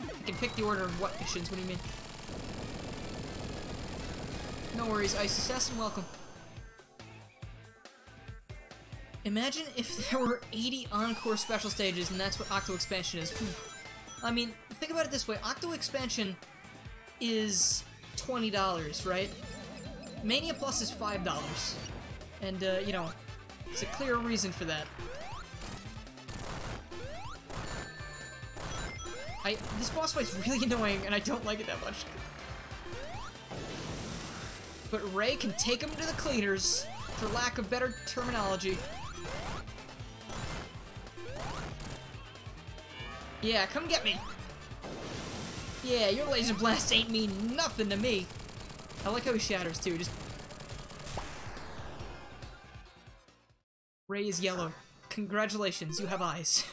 I can pick the order of what missions, what do you mean? No worries, Isis, and welcome. Imagine if there were 80 Encore special stages and that's what Octo Expansion is. I mean, think about it this way, Octo Expansion is $20, right? Mania Plus is $5. And, you know, there's a clear reason for that. This boss fight's really annoying and I don't like it that much. But Ray can take him to the cleaners, for lack of better terminology. Yeah, come get me! Yeah, your laser blast ain't mean nothing to me! I like how he shatters, too, just... Ray is yellow. Congratulations, you have eyes.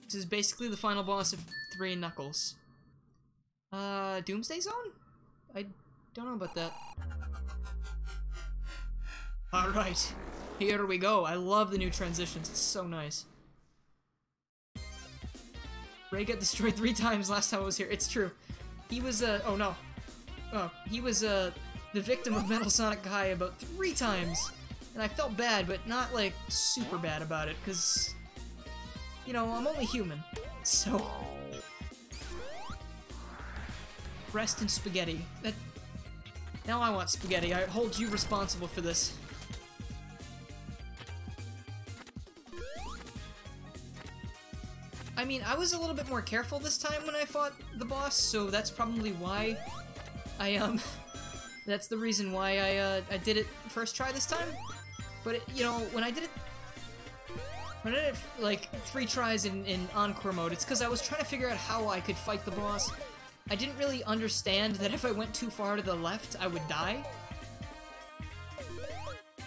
This is basically the final boss of 3 Knuckles. Doomsday Zone? I don't know about that. Alright, here we go. I love the new transitions, it's so nice. Ray got destroyed 3 times last time I was here. It's true. He was, oh no. Oh, he was, the victim of Metal Sonic Kai about 3 times. And I felt bad, but not, like, super bad about it, because, you know, I'm only human. So... Rest in spaghetti. That... Now I want spaghetti. I hold you responsible for this. I mean, I was a little bit more careful this time when I fought the boss, so that's probably why I, that's the reason why I did it first try this time. But, you know, when I did it, like, 3 tries in Encore mode, it's because I was trying to figure out how I could fight the boss. I didn't really understand that if I went too far to the left, I would die.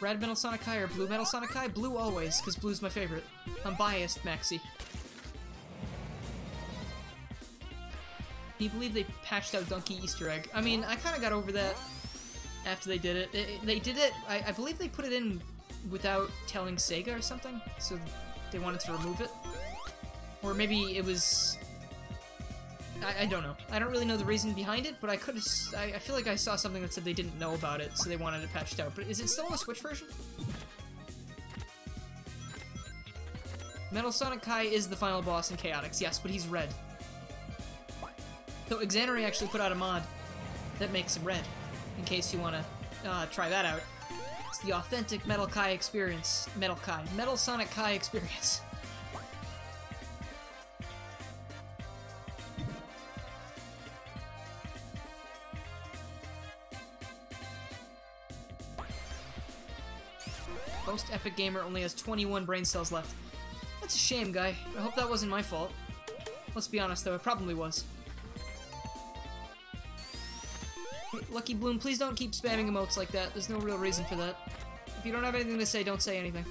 Red Metal Sonic Kai or Blue Metal Sonic Kai? Blue always, because Blue's my favorite. I'm biased, Maxi. Do you believe they patched out Donkey Easter egg? I mean, I kind of got over that after they did it. They did it, I believe they put it in without telling Sega or something, so they wanted to remove it. Or maybe it was... I don't know. I don't really know the reason behind it, but I could have... I feel like I saw something that said they didn't know about it, so they wanted it patched out. But is it still in the Switch version? Metal Sonic Kai is the final boss in Chaotix, yes, but he's red. So Xanary actually put out a mod that makes him red, in case you want to try that out. It's the authentic Metal Kai experience. Metal Sonic Kai experience. Most epic gamer only has 21 brain cells left. That's a shame, guy. I hope that wasn't my fault. Let's be honest, though, it probably was. Hey, Lucky Bloom, please don't keep spamming emotes like that. There's no real reason for that. If you don't have anything to say, don't say anything.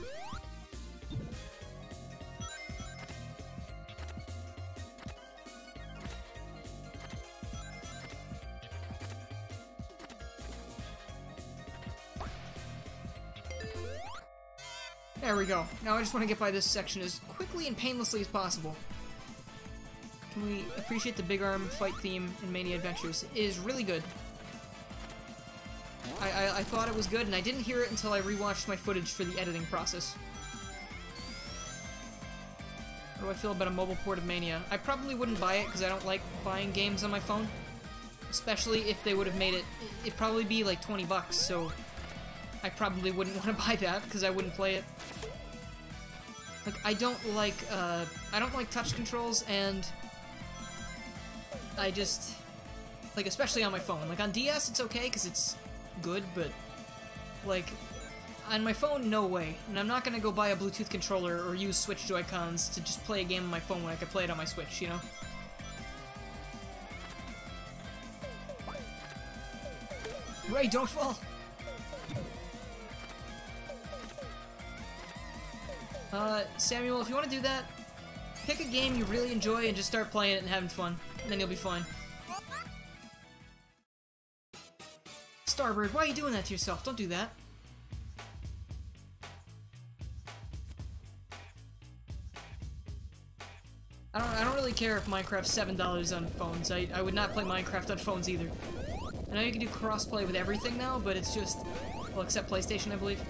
There we go. Now I just want to get by this section as quickly and painlessly as possible. Can we appreciate the big arm fight theme in Mania Adventures? It is really good. I thought it was good, and I didn't hear it until I rewatched my footage for the editing process. How do I feel about a mobile port of Mania? I probably wouldn't buy it, because I don't like buying games on my phone. Especially if they would have made it... It'd probably be like 20 bucks, so... I probably wouldn't want to buy that, because I wouldn't play it. Like, I don't like touch controls, and... I just... Like, especially on my phone. Like, on DS, it's okay, because it's good, but... Like, on my phone, no way. And I'm not gonna go buy a Bluetooth controller or use Switch Joy-Cons to just play a game on my phone when I could play it on my Switch, you know? Ray, don't fall! Samuel, if you want to do that, pick a game you really enjoy and just start playing it and having fun. And then you'll be fine. Starbird, why are you doing that to yourself? Don't do that. I don't really care if Minecraft's $7 on phones. I would not play Minecraft on phones either. I know you can do crossplay with everything now, but it's just... Well, except PlayStation, I believe.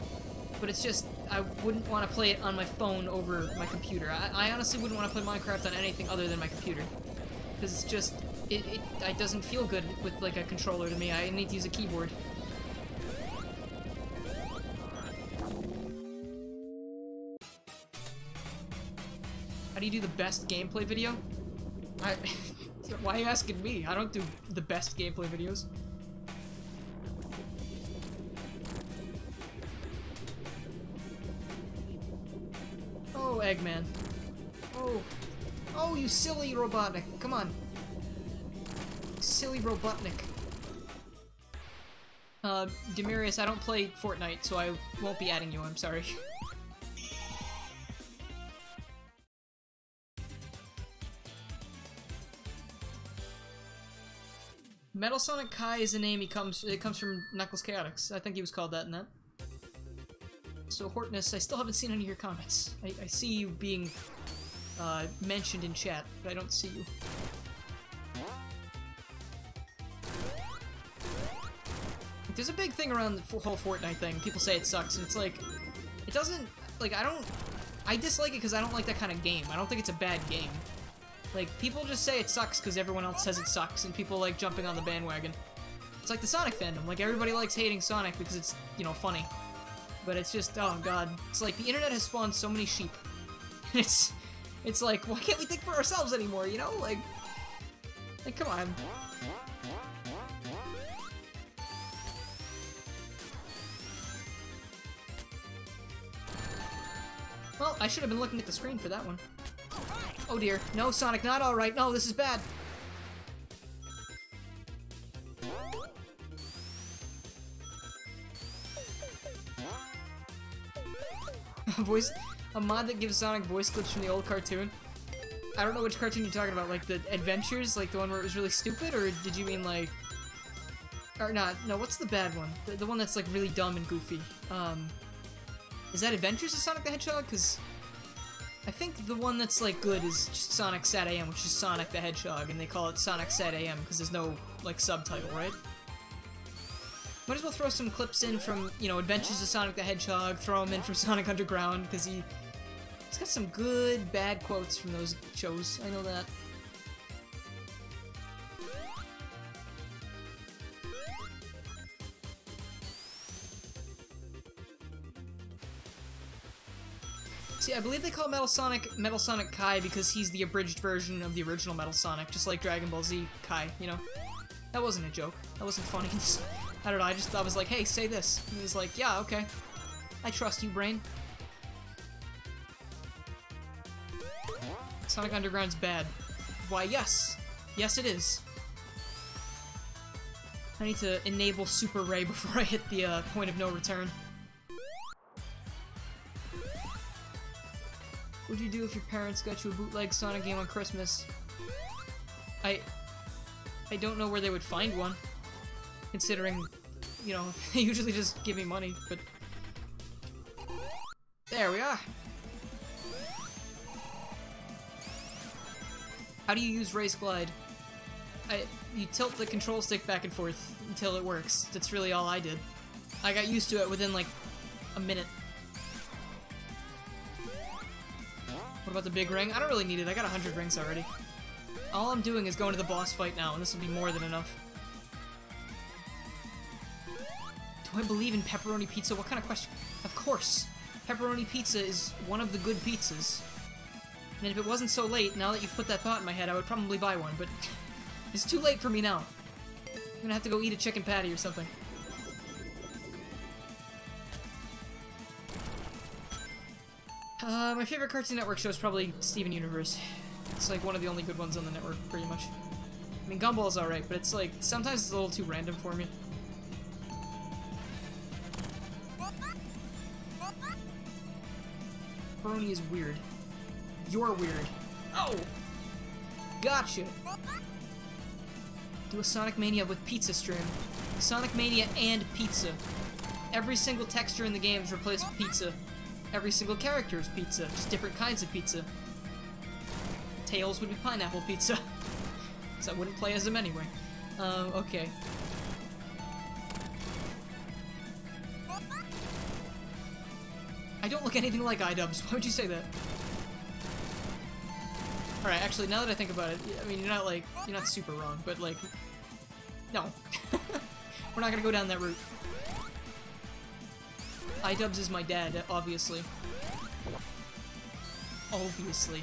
But it's just, I wouldn't want to play it on my phone over my computer. I honestly wouldn't want to play Minecraft on anything other than my computer. Because it's just, it doesn't feel good with, like, a controller to me. I need to use a keyboard. How do you do the best gameplay video? Why are you asking me? I don't do the best gameplay videos. Oh, Eggman. Oh. Oh, you silly Robotnik. Come on. Silly Robotnik. Demirius, I don't play Fortnite, so I won't be adding you, I'm sorry. Metal Sonic Kai is a name it comes from Knuckles Chaotix. I think he was called that in that. So, Hortness, I still haven't seen any of your comments. I see you being mentioned in chat, but I don't see you. There's a big thing around the whole Fortnite thing. People say it sucks, and it's like, it doesn't, like, I dislike it because I don't like that kind of game. I don't think it's a bad game. Like, people just say it sucks because everyone else says it sucks, and people like jumping on the bandwagon. It's like the Sonic fandom. Like, everybody likes hating Sonic because it's, you know, funny. But it's just, oh god. It's like, the internet has spawned so many sheep. It's like, why can't we think for ourselves anymore, you know? Like, come on. Well, I should have been looking at the screen for that one. Oh dear. No, Sonic, not alright. No, this is bad. A mod that gives Sonic voice clips from the old cartoon. I don't know which cartoon you're talking about, like the Adventures, like the one where it was really stupid, or did you mean like... Or not, no, what's the bad one? The one that's like really dumb and goofy. Is that Adventures of Sonic the Hedgehog? Because I think the one that's like good is just Sonic Sat AM, which is Sonic the Hedgehog, and they call it Sonic Sat AM because there's no like subtitle, right? Might as well throw some clips in from, you know, Adventures of Sonic the Hedgehog, throw them in from Sonic Underground, because he's got some good, bad quotes from those shows, I know that. See, I believe they call Metal Sonic Kai because he's the abridged version of the original Metal Sonic, just like Dragon Ball Z Kai, you know? That wasn't a joke. That wasn't funny. I don't know, I was like, hey, say this. And he was like, yeah, okay. I trust you, brain. Sonic Underground's bad. Why, yes. Yes, it is. I need to enable Super Ray before I hit the point of no return. What'd you do if your parents got you a bootleg Sonic game on Christmas? I don't know where they would find one. Considering, you know, they usually just give me money, but... There we are! How do you use Race Glide? You tilt the control stick back and forth until it works. That's really all I did. I got used to it within, like, a minute. What about the big ring? I don't really need it. I got 100 rings already. All I'm doing is going to the boss fight now, and this will be more than enough. Do I believe in pepperoni pizza? What kind of question? Of course! Pepperoni pizza is one of the good pizzas. And if it wasn't so late, now that you've put that thought in my head, I would probably buy one, but it's too late for me now. I'm gonna have to go eat a chicken patty or something. My favorite Cartoon Network show is probably Steven Universe. It's like one of the only good ones on the network, pretty much. I mean, Gumball's alright, but it's like, sometimes it's a little too random for me. Pepperoni is weird. You're weird. Oh! Gotcha! Do a Sonic Mania with pizza stream. Sonic Mania and pizza. Every single texture in the game is replaced with pizza. Every single character is pizza, just different kinds of pizza. Tails would be pineapple pizza. So I wouldn't play as them anyway. Okay. I don't look anything like iDubbbz. Why would you say that? Alright, actually, now that I think about it, I mean, you're not super wrong, but like, no. We're not gonna go down that route. iDubbbz is my dad, obviously. Obviously.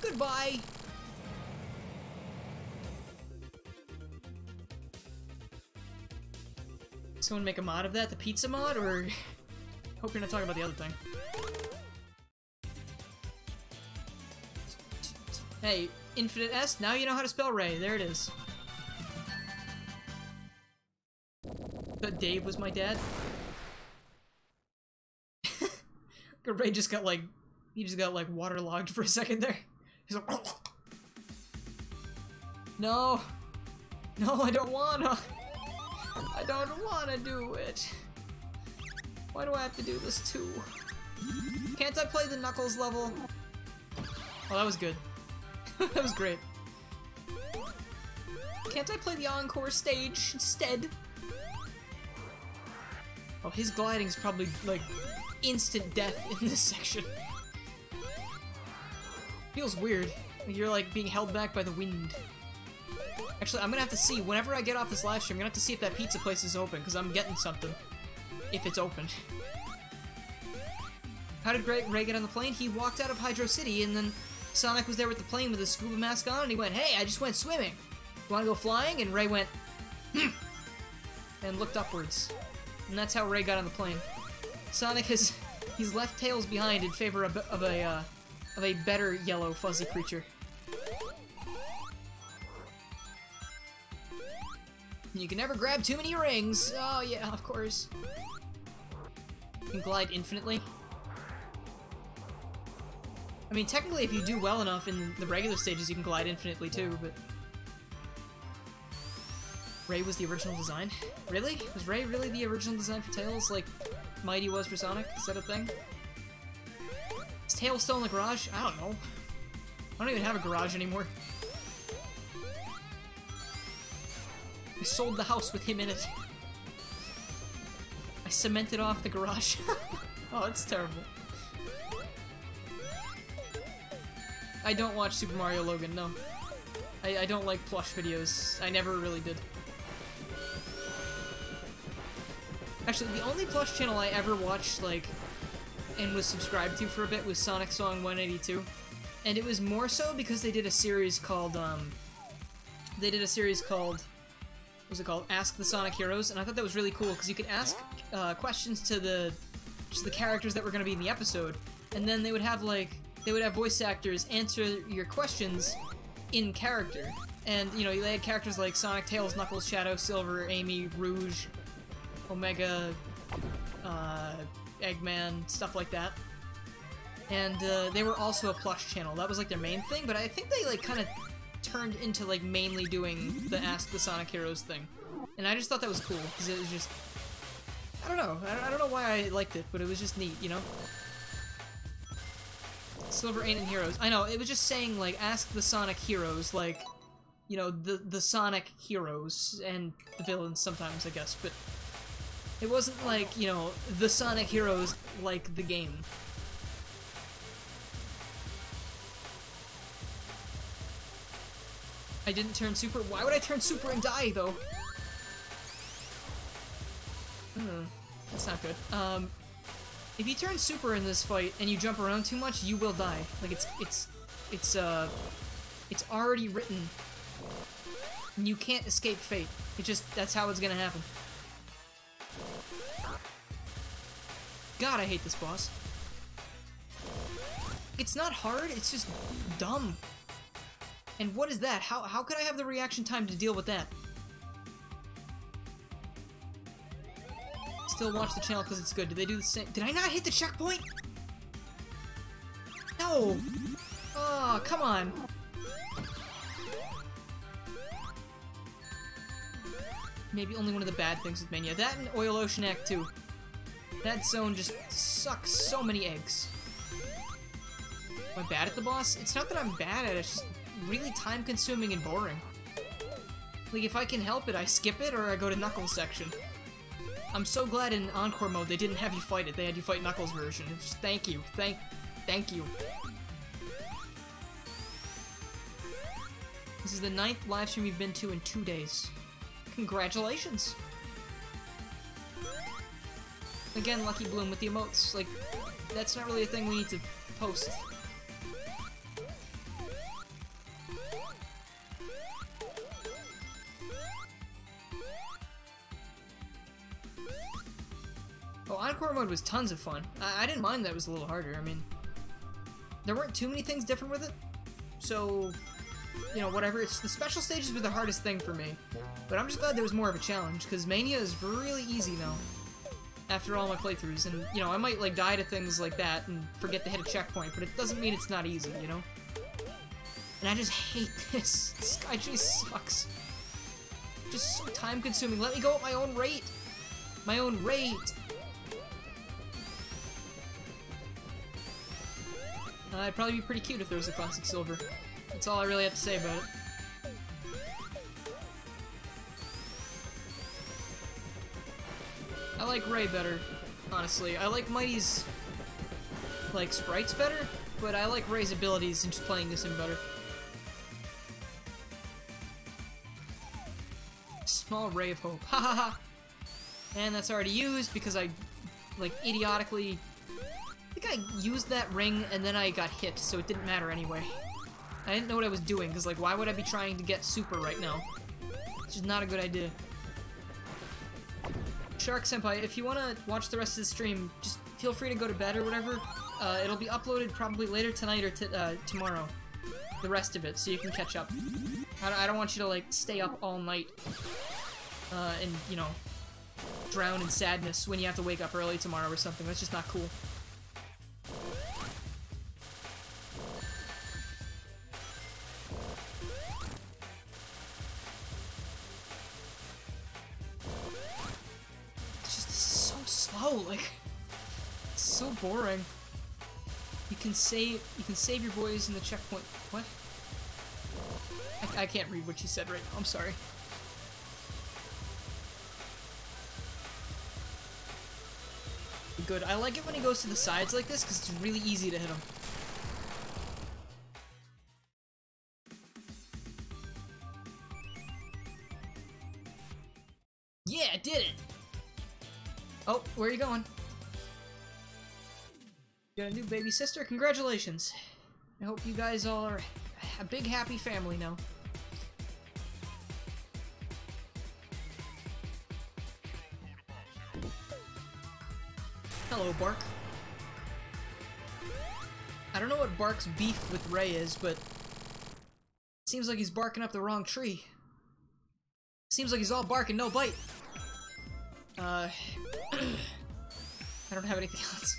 Goodbye! Someone make a mod of that? The pizza mod? Or... Hope you're not talking about the other thing. Hey, Infinite S, now you know how to spell Ray. There it is. But Dave was my dad? Ray just got like... He just got like waterlogged for a second there. He's like... No! No, I don't wanna! I don't want to do it. Why do I have to do this too? Can't I play the Knuckles level? Oh, that was good. That was great. Can't I play the encore stage instead? Oh, his gliding's probably, like, instant death in this section. Feels weird. You're, like, being held back by the wind. Actually, I'm gonna have to see, whenever I get off this live stream, I'm gonna have to see if that pizza place is open, because I'm getting something. If it's open. How did Ray get on the plane? He walked out of Hydro City, and then Sonic was there with the plane with his scuba mask on, and he went, "Hey, I just went swimming. You wanna go flying?" And Ray went, "Hmm," and looked upwards. And that's how Ray got on the plane. Sonic he's left Tails behind in favor of a better yellow fuzzy creature. You can never grab too many rings. Oh yeah, of course. You can glide infinitely. I mean, technically, if you do well enough in the regular stages, you can glide infinitely too, but... Ray was the original design? Really? Was Ray really the original design for Tails, like Mighty was for Sonic? Is that a thing? Is Tails still in the garage? I don't know. I don't even have a garage anymore. I sold the house with him in it. I cemented off the garage. Oh, that's terrible. I don't watch Super Mario Logan, no. I don't like plush videos. I never really did. Actually, the only plush channel I ever watched, like, and was subscribed to for a bit was Sonic Song 182. And it was more so because they did a series called, what was it called? Ask the Sonic Heroes, and I thought that was really cool, because you could ask questions to just the characters that were going to be in the episode, and then they would have, like, voice actors answer your questions in character. And, you know, they had characters like Sonic, Tails, Knuckles, Shadow, Silver, Amy, Rouge, Omega, Eggman, stuff like that. And they were also a plush channel. That was like their main thing, but I think they like kind of turned into like mainly doing the Ask the Sonic Heroes thing. And I just thought that was cool, because it was just... I don't know. I don't know why I liked it, but it was just neat, you know? Silver ain't in Heroes. I know, it was just saying, like, ask the Sonic Heroes, like, you know, the Sonic Heroes, and the villains sometimes, I guess, but it wasn't like, you know, the Sonic Heroes like the game. I didn't turn super. Why would I turn super and die, though? That's not good. If you turn super in this fight and you jump around too much, you will die. Like, it's already written. And you can't escape fate. That's how it's gonna happen. God, I hate this boss. It's not hard, it's just dumb. And what is that? How could I have the reaction time to deal with that? Still watch the channel because it's good. Did they do the same? Did I not hit the checkpoint? No! Oh, come on. Maybe only one of the bad things with Mania. That and Oil Ocean Act 2. That zone just sucks so many eggs. Am I bad at the boss? It's not that I'm bad at it, it's just really time-consuming and boring. Like, if I can help it, I skip it, or I go to Knuckles section. I'm so glad in Encore mode they didn't have you fight it, they had you fight Knuckles version. It's just, thank you. Thank you. This is the 9th livestream we've been to in 2 days. Congratulations! Again, Lucky Bloom with the emotes. Like, that's not really a thing we need to post. Oh, Encore mode was tons of fun. I didn't mind that it was a little harder. I mean, there weren't too many things different with it. So, you know, whatever. It's the special stages were the hardest thing for me. But I'm just glad there was more of a challenge, because Mania is really easy now. After all my playthroughs, and, you know, I might, like, die to things like that and forget to hit a checkpoint, but it doesn't mean it's not easy, you know? And I just hate this. This guy just sucks. just so time consuming. Let me go at my own rate. My own rate. It'd probably be pretty cute if there was a classic silver. That's all I really have to say about it. I like Ray better, honestly. I like Mighty's, like, sprites better, but I like Ray's abilities and just playing this in better. Small ray of hope. Ha ha ha! And that's already used because I, like, idiotically... I think I used that ring and then I got hit, so it didn't matter anyway. I didn't know what I was doing, because, like, why would I be trying to get super right now? It's just not a good idea. Shark Senpai, if you want to watch the rest of the stream, just feel free to go to bed or whatever. It'll be uploaded probably later tonight or tomorrow. The rest of it, so you can catch up. I don't want you to, like, stay up all night. And, you know, drown in sadness when you have to wake up early tomorrow or something. That's just not cool. Like, it's so boring. You can save your boys in the checkpoint. What? I can't read what you said right now. I'm sorry. Good. I like it when he goes to the sides like this because it's really easy to hit him. Yeah, I did it! Oh, where are you going? You got a new baby sister? Congratulations. I hope you guys all are a big happy family now. Hello, Bark. I don't know what Bark's beef with Ray is, but it seems like he's barking up the wrong tree. Seems like he's all bark and no bite. I don't have anything else.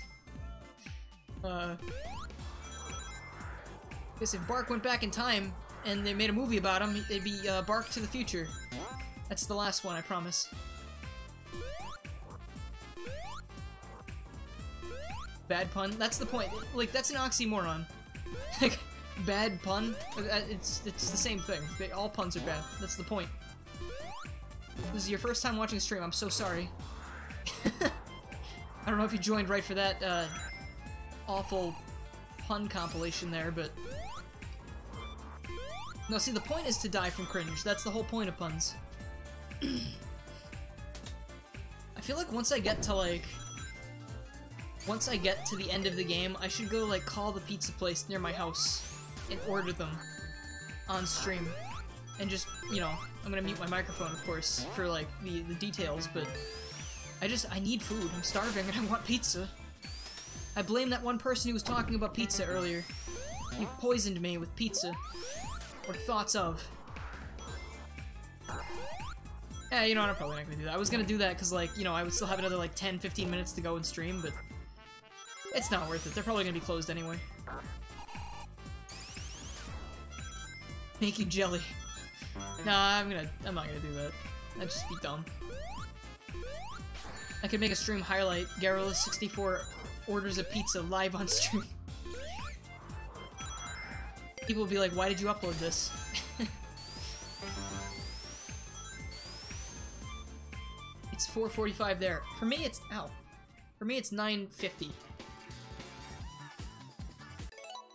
Guess if Bark went back in time and they made a movie about him, it'd be Bark to the Future. That's the last one, I promise. Bad pun? That's the point. Like, that's an oxymoron. Like, bad pun? It's the same thing. All puns are bad. That's the point. This is your first time watching the stream, I'm so sorry. I don't know if you joined right for that, awful pun compilation there, but... No, see, the point is to die from cringe. That's the whole point of puns. I feel like once I get to, like... Once I get to the end of the game, I should go, like, call the pizza place near my house and order them on stream. And just, you know, I'm gonna mute my microphone, of course, for, like, the details, but I need food. I'm starving and I want pizza. I blame that one person who was talking about pizza earlier. He poisoned me with pizza. Or thoughts of. Yeah, you know what, I'm probably not gonna do that. I was gonna do that because, like, you know, I would still have another, like, 10-15 minutes to go in stream, but it's not worth it. They're probably gonna be closed anyway. Make you jelly. Nah, I'm not gonna do that. That'd just be dumb. I could make a stream highlight. Garrulous64 orders a pizza live on stream. People will be like, why did you upload this? It's 4:45 there. For me, it's... Ow. For me, it's 9:50.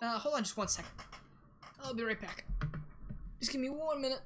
Hold on just one second. I'll be right back. Just give me 1 minute.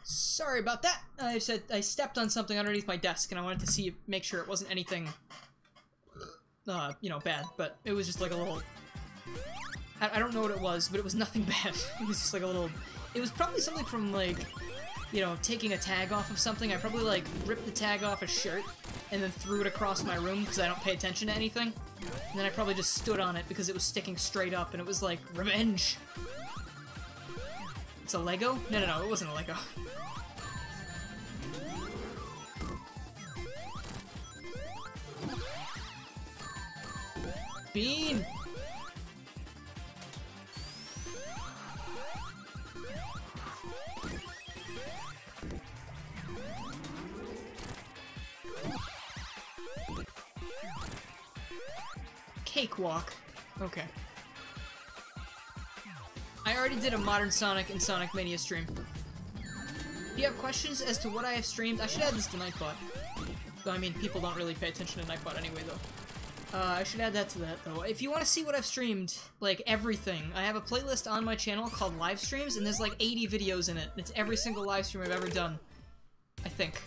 Sorry about that. I stepped on something underneath my desk, and I wanted to make sure it wasn't anything, you know, bad. But it was just like a little. I don't know what it was, but it was nothing bad. It was just like a little It was probably something from, like, you know, taking a tag off of something. I probably, like, ripped the tag off a shirt and then threw it across my room because I don't pay attention to anything. And then I probably just stood on it because it was sticking straight up and it was like, revenge! It's a Lego? No, it wasn't a Lego. Bean! Cakewalk. Okay. I already did a Modern Sonic and Sonic Mania stream. If you have questions as to what I have streamed, I should add this to Nightbot. Though, I mean, people don't really pay attention to Nightbot anyway, though. I should add that to that, though. If you want to see what I've streamed, like, everything, I have a playlist on my channel called Livestreams, and there's like 80 videos in it. It's every single livestream I've ever done. I think.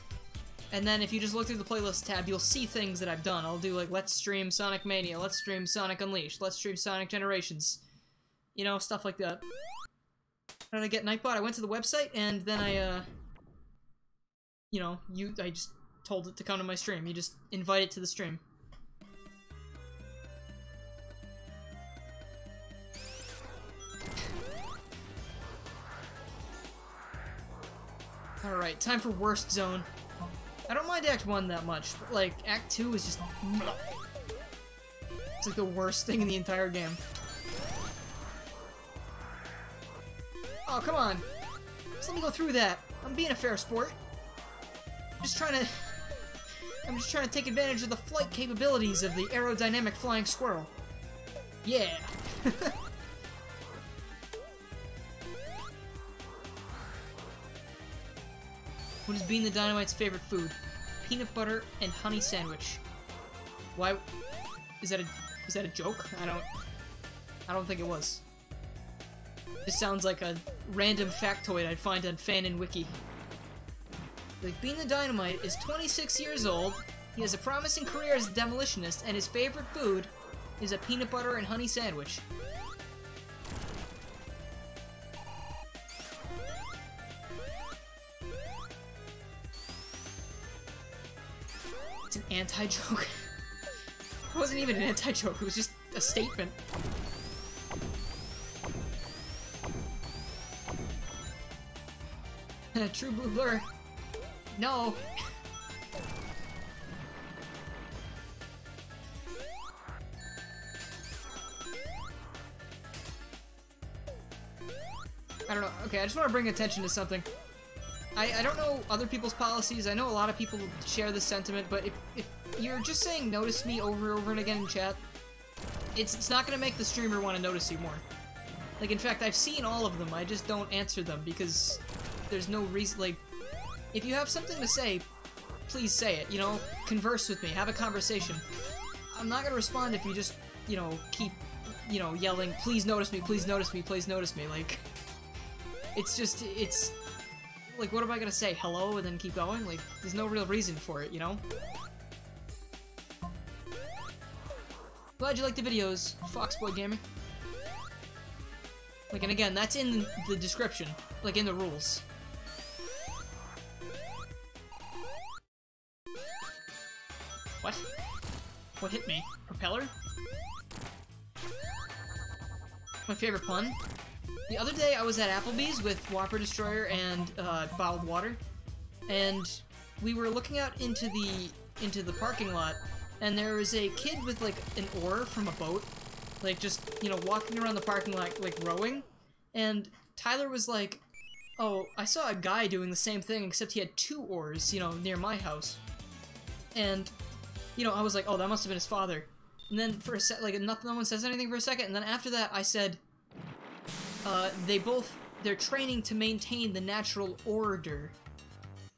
And then if you just look through the playlist tab, you'll see things that I've done. I'll do, like, let's stream Sonic Mania, let's stream Sonic Unleashed, let's stream Sonic Generations. You know, stuff like that. How did I get Nightbot? I went to the website, and then I, you know, I just told it to come to my stream. You just invite it to the stream. Alright, time for Worst Zone. I don't mind Act 1 that much, but, like, Act 2 is just... It's like the worst thing in the entire game. Oh, come on. Just let me go through that. I'm being a fair sport. I'm just trying to take advantage of the flight capabilities of the aerodynamic flying squirrel. Yeah. What is Bean the Dynamite's favorite food? Peanut butter and honey sandwich. Why? Is that a joke? I don't think it was. This sounds like a random factoid I'd find on Fan and Wiki. Like, Bean the Dynamite is 26 years old, he has a promising career as a demolitionist, and his favorite food is a peanut butter and honey sandwich. It's an anti-joke. It wasn't even an anti-joke, it was just a statement. True Blue Blur. No. I don't know. Okay, I just want to bring attention to something. I don't know other people's policies. I know a lot of people share this sentiment, but if you're just saying notice me over and over and again in chat, it's not going to make the streamer want to notice you more. Like, in fact, I've seen all of them. I just don't answer them because there's no reason. Like, if you have something to say, please say it, you know? Converse with me, have a conversation. I'm not gonna respond if you just, you know, keep, you know, yelling, please notice me, please notice me, please notice me. Like, it's, like, what am I gonna say? Hello, and then keep going? Like, there's no real reason for it, you know? Glad you liked the videos, Foxboy Gaming. Like, and again, that's in the description, like, in the rules. What? What hit me? Propeller? My favorite pun? The other day I was at Applebee's with Whopper Destroyer and bottled water, and we were looking out into the parking lot, and there was a kid with like an oar from a boat, like just, you know, walking around the parking lot like rowing, and Tyler was like, "Oh, I saw a guy doing the same thing except he had 2 oars, you know, near my house." And you know, I was like, "Oh, that must have been his father." And then for a sec, like, no one says anything for a second, and then after that, I said, they're training to maintain the natural order.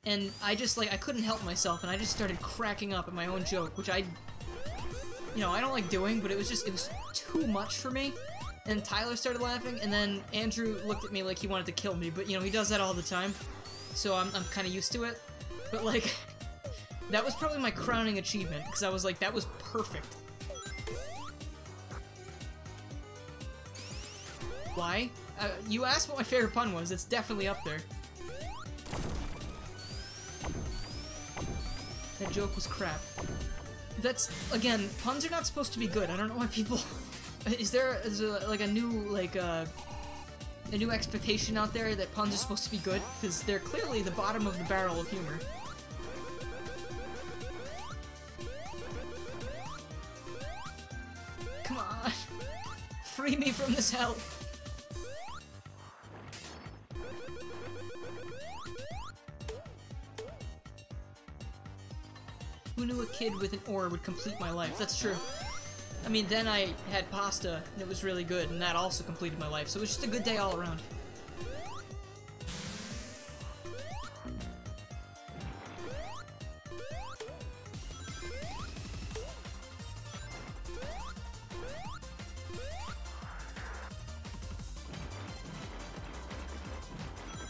And I just, like, I couldn't help myself, and I just started cracking up at my own joke, which I don't like doing, but it was too much for me. And Tyler started laughing, and then Andrew looked at me like he wanted to kill me, but, you know, he does that all the time, so I'm kind of used to it. But, like, that was probably my crowning achievement, because I was like, that was perfect. Why? You asked what my favorite pun was. It's definitely up there. That joke was crap. That's, again, puns are not supposed to be good. I don't know why people... Is there like a new expectation out there that puns are supposed to be good? Because they're clearly the bottom of the barrel of humor. Come on. Free me from this hell. Who knew a kid with an ore would complete my life? That's true. I mean, then I had pasta, and it was really good, and that also completed my life, so it was just a good day all around.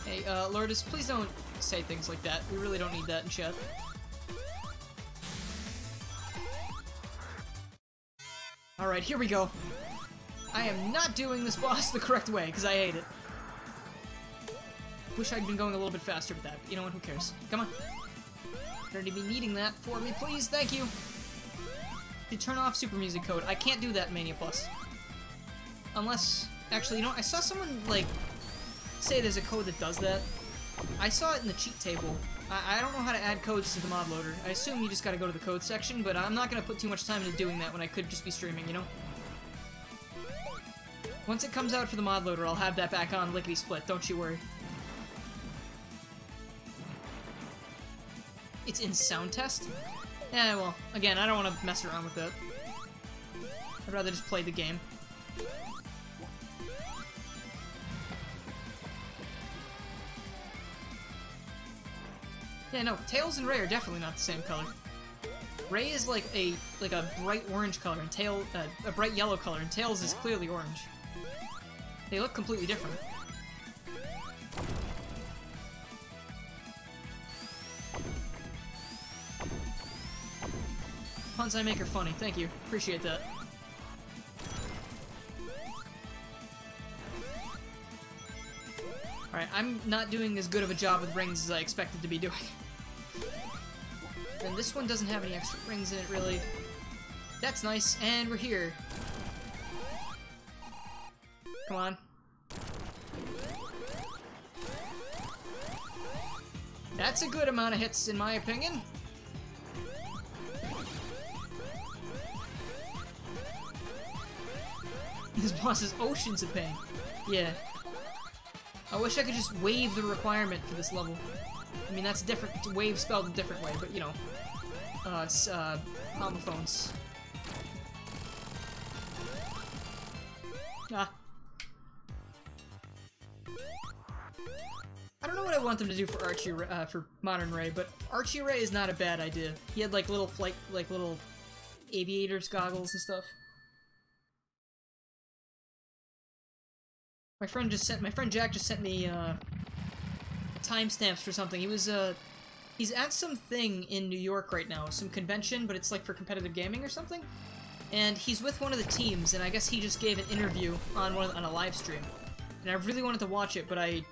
Hey, Lourdes, please don't say things like that. We really don't need that in chat. Alright, here we go. I am not doing this boss the correct way, because I hate it. Wish I'd been going a little bit faster with that, but you know what, who cares? Come on. Going to be needing that for me, please, thank you! You turn off Super Music Code. I can't do that in Mania Plus. Unless... Actually, you know, I saw someone, like, say there's a code that does that. I saw it in the cheat table. I don't know how to add codes to the mod loader. I assume you just gotta go to the code section, but I'm not gonna put too much time into doing that when I could just be streaming, you know? Once it comes out for the mod loader, I'll have that back on lickety-split, don't you worry. It's in sound test? Yeah, well, again, I don't want to mess around with that. I'd rather just play the game. Yeah, no, Tails and Ray are definitely not the same color. Ray is like a bright orange color, and a bright yellow color, and Tails is clearly orange. They look completely different. Puns I make are funny. Thank you. Appreciate that. Alright, I'm not doing as good of a job with rings as I expected to be doing. And this one doesn't have any extra rings in it, really. That's nice, and we're here. Come on. That's a good amount of hits, in my opinion. This boss is oceans of pain. Yeah. I wish I could just waive the requirement for this level. I mean, that's different. It's wave spelled a different way, but you know. It's, homophones. Ah. I don't know what I want them to do for Archie, for Modern Ray, but Archie Ray is not a bad idea. He had, like, little flight, like, little aviator's goggles and stuff. My friend Jack just sent me, timestamps for something. He was, he's at some thing in New York right now, some convention, but it's like for competitive gaming or something. And he's with one of the teams, and I guess he just gave an interview on on a live stream. And I really wanted to watch it, but I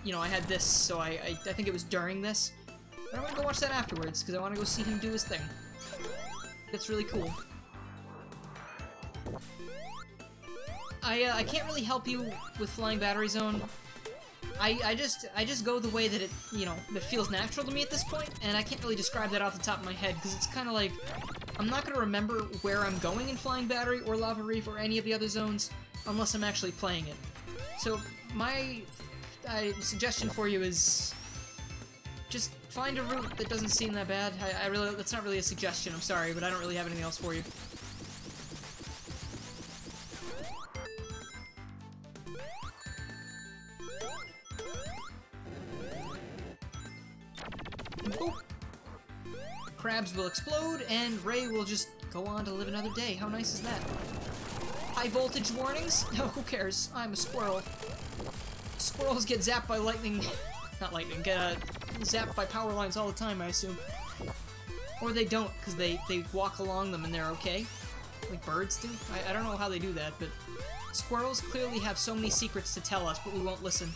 had this, so I think it was during this. But I want to go watch that afterwards, because I want to go see him do his thing. That's really cool. I can't really help you with Flying Battery Zone. I just go the way that it, that feels natural to me at this point, and I can't really describe that off the top of my head, because it's kind of like, I'm not going to remember where I'm going in Flying Battery, or Lava Reef, or any of the other zones, unless I'm actually playing it. So, my suggestion for you is, just find a route that doesn't seem that bad. That's not really a suggestion, I'm sorry, but I don't really have anything else for you. Boop. Crabs will explode, and Ray will just go on to live another day. How nice is that? High voltage warnings? No, who cares? I'm a squirrel. Squirrels get zapped by lightning. Not lightning, get zapped by power lines all the time, I assume. Or they don't, because they walk along them and they're okay. Like birds do? I don't know how they do that, but Squirrels clearly have so many secrets to tell us, but we won't listen.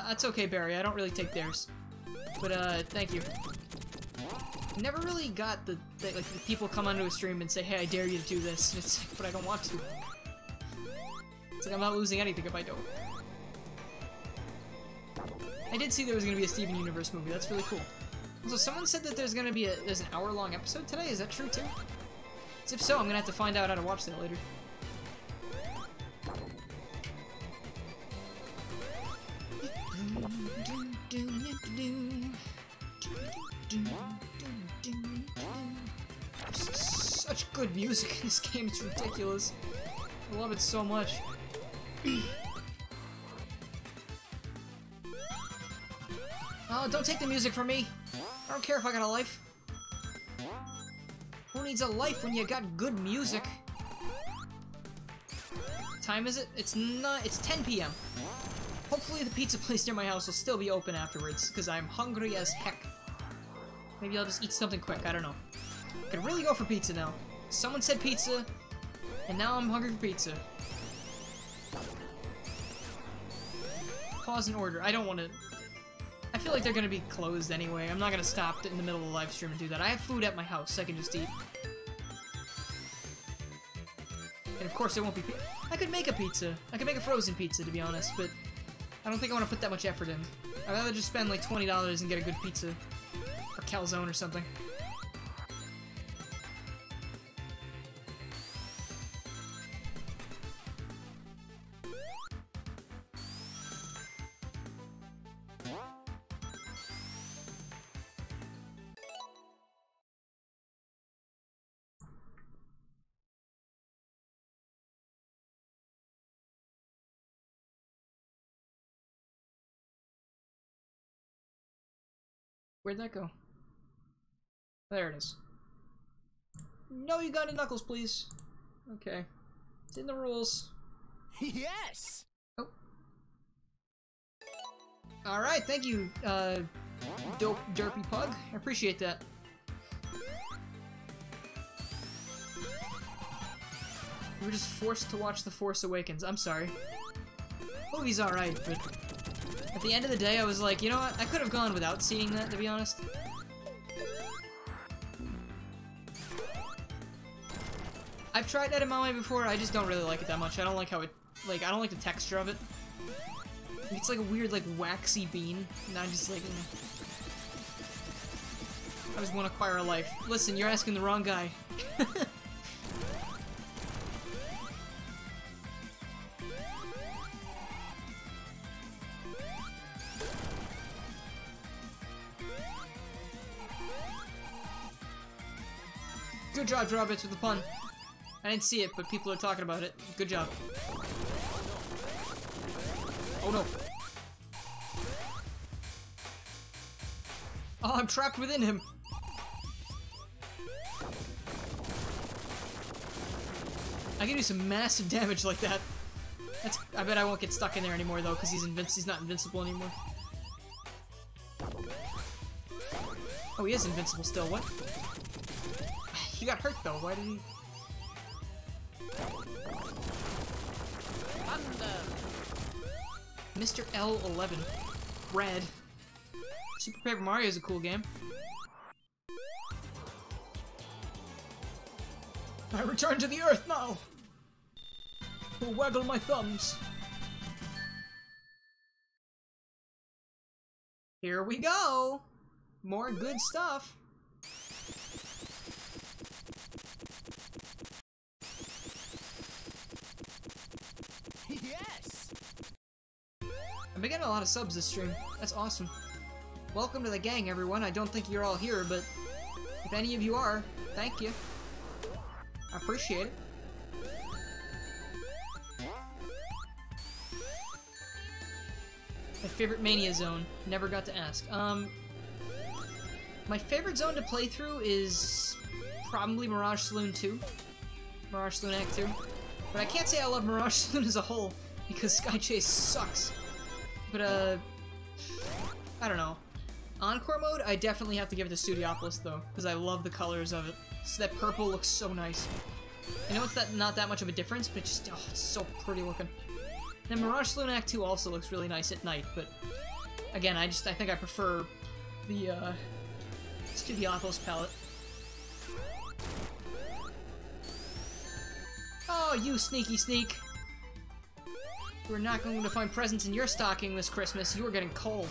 That's okay, Barry. I don't really take dares. But, thank you. Never really got the like, people come onto a stream and say, hey, I dare you to do this. And it's like, but I don't want to. It's like, I'm not losing anything if I don't. I did see there was gonna be a Steven Universe movie. That's really cool. Also, someone said that there's gonna be there's an hour-long episode today. Is that true, too? If so, I'm gonna have to find out how to watch that later. Such good music in this game, it's ridiculous. I love it so much. Oh, don't take the music from me! I don't care if I got a life. Who needs a life when you got good music? What time is it? It's 10 p.m. Hopefully the pizza place near my house will still be open afterwards, because I'm hungry as heck. Maybe I'll just eat something quick, I don't know. I could really go for pizza now. Someone said pizza, and now I'm hungry for pizza. Pause and order. I don't want to... I feel like they're gonna be closed anyway. I'm not gonna stop in the middle of the live stream and do that. I have food at my house, I can just eat. And of course it won't be pizza. I could make a pizza. I could make a frozen pizza, to be honest, but I don't think I want to put that much effort in. I'd rather just spend like $20 and get a good pizza. Or calzone or something. Where'd that go? There it is. No Ugandan Knuckles, please. Okay. It's in the rules. Yes! Oh. Alright, thank you, Dope Derpy Pug. I appreciate that. We were just forced to watch The Force Awakens. I'm sorry. Movie's alright, but at the end of the day, I was like, you know what? I could have gone without seeing that, to be honest. I've tried edamame before, I just don't really like it that much. I don't like how it, like, I don't like the texture of it. It's like a weird, like, waxy bean, and I'm just like, I just want to acquire a life. Listen, you're asking the wrong guy. Good job, Drawbits, with the pun. I didn't see it, but people are talking about it. Good job. Oh no. Oh, I'm trapped within him. I can do some massive damage like that. I bet I won't get stuck in there anymore though, because he's not invincible anymore. Oh, he is invincible still. What? He got hurt though. Why did he? Mr. L11. Red. Super Paper Mario is a cool game. I return to the Earth now! Will waggle my thumbs. Here we go! More good stuff. Yes! I've been getting a lot of subs this stream. That's awesome. Welcome to the gang, everyone. I don't think you're all here, but if any of you are, thank you. I appreciate it. My favorite Mania zone. Never got to ask. My favorite zone to play through is probably Mirage Saloon 2. Mirage Saloon Act 2. But I can't say I love Mirage Saloon as a whole, because Sky Chase sucks. But, I don't know. Encore mode, I definitely have to give it to Studiopolis though, because I love the colors of it. So that purple looks so nice. I know it's not that much of a difference, but just, oh, it's so pretty looking. Then Mirage Saloon Act 2 also looks really nice at night, but again, I think I prefer the Studiopolis palette. Oh, you sneaky sneak! You are not going to find presents in your stocking this Christmas. You are getting coal.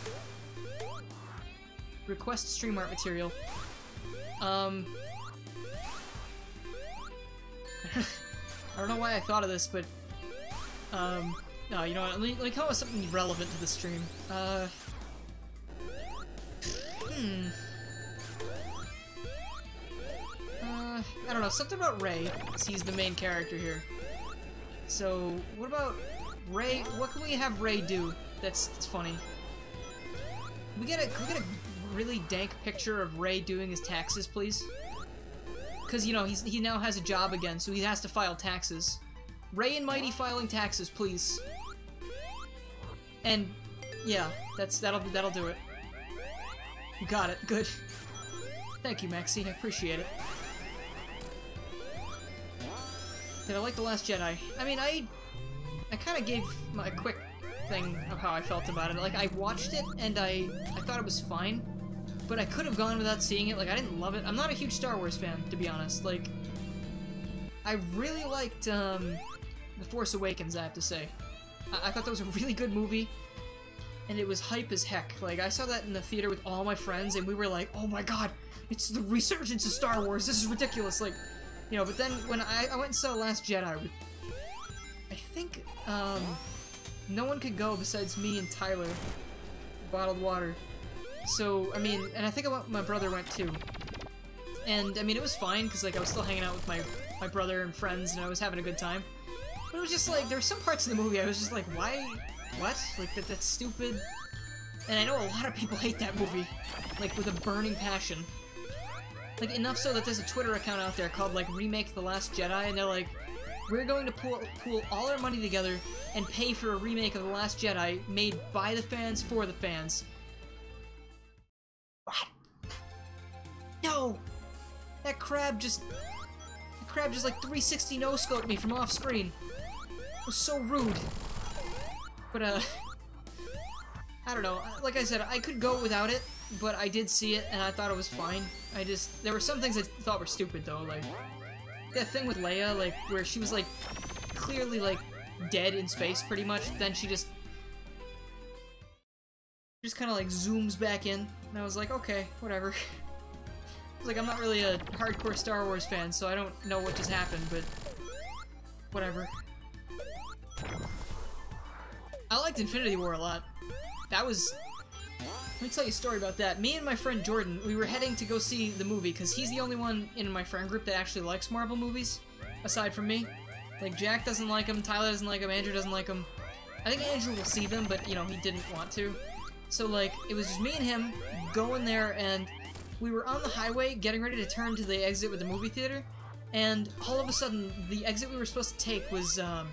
Request stream art material. I don't know why I thought of this, but no, you know what? Let me come up with something relevant to the stream. I don't know, something about Ray, because he's the main character here. So, what about Ray? What can we have Ray do that's funny? Can we get a really dank picture of Ray doing his taxes, please? Because, you know, he now has a job again, so he has to file taxes. Ray and Mighty filing taxes, please. And, yeah, that'll do it. You got it, good. Thank you, Maxie, I appreciate it. Did I like The Last Jedi? I mean, I kind of gave my quick thing of how I felt about it. Like, I watched it, and I thought it was fine, but I could have gone without seeing it. Like, I didn't love it. I'm not a huge Star Wars fan, to be honest. Like, I really liked, The Force Awakens, I have to say. I thought that was a really good movie, and it was hype as heck. Like, I saw that in the theater with all my friends, and we were like, oh my god, it's the resurgence of Star Wars, this is ridiculous, like, you know, but then when I went and saw Last Jedi, I think, no one could go besides me and Tyler, Bottled Water. So, I mean, and I think my brother went too. And, I mean, it was fine, because, like, I was still hanging out with my brother and friends, and I was having a good time. But it was just, like, there were some parts in the movie I was just like, why? What? Like, that's stupid. And I know a lot of people hate that movie, like, with a burning passion. Like, enough so that there's a Twitter account out there called, like, Remake The Last Jedi, and they're like, we're going to pool all our money together and pay for a remake of The Last Jedi made by the fans for the fans. What? No! That crab just like 360 no-scoped me from off screen. It was so rude. But, I don't know. Like I said, I could go without it, but I did see it, and I thought it was fine. There were some things I thought were stupid, though, like, that thing with Leia, like, where she was, like, clearly, like, dead in space, pretty much, then she just kind of, like, zooms back in, and I was like, okay, whatever. I was like, I'm not really a hardcore Star Wars fan, so I don't know what just happened, but whatever. I liked Infinity War a lot. That was... Let me tell you a story about that. Me and my friend Jordan, we were heading to go see the movie, because he's the only one in my friend group that actually likes Marvel movies, aside from me. Like, Jack doesn't like them, Tyler doesn't like them, Andrew doesn't like them. I think Andrew will see them, but, you know, he didn't want to. So, like, it was just me and him going there, and we were on the highway getting ready to turn to the exit with the movie theater, and all of a sudden, the exit we were supposed to take was, there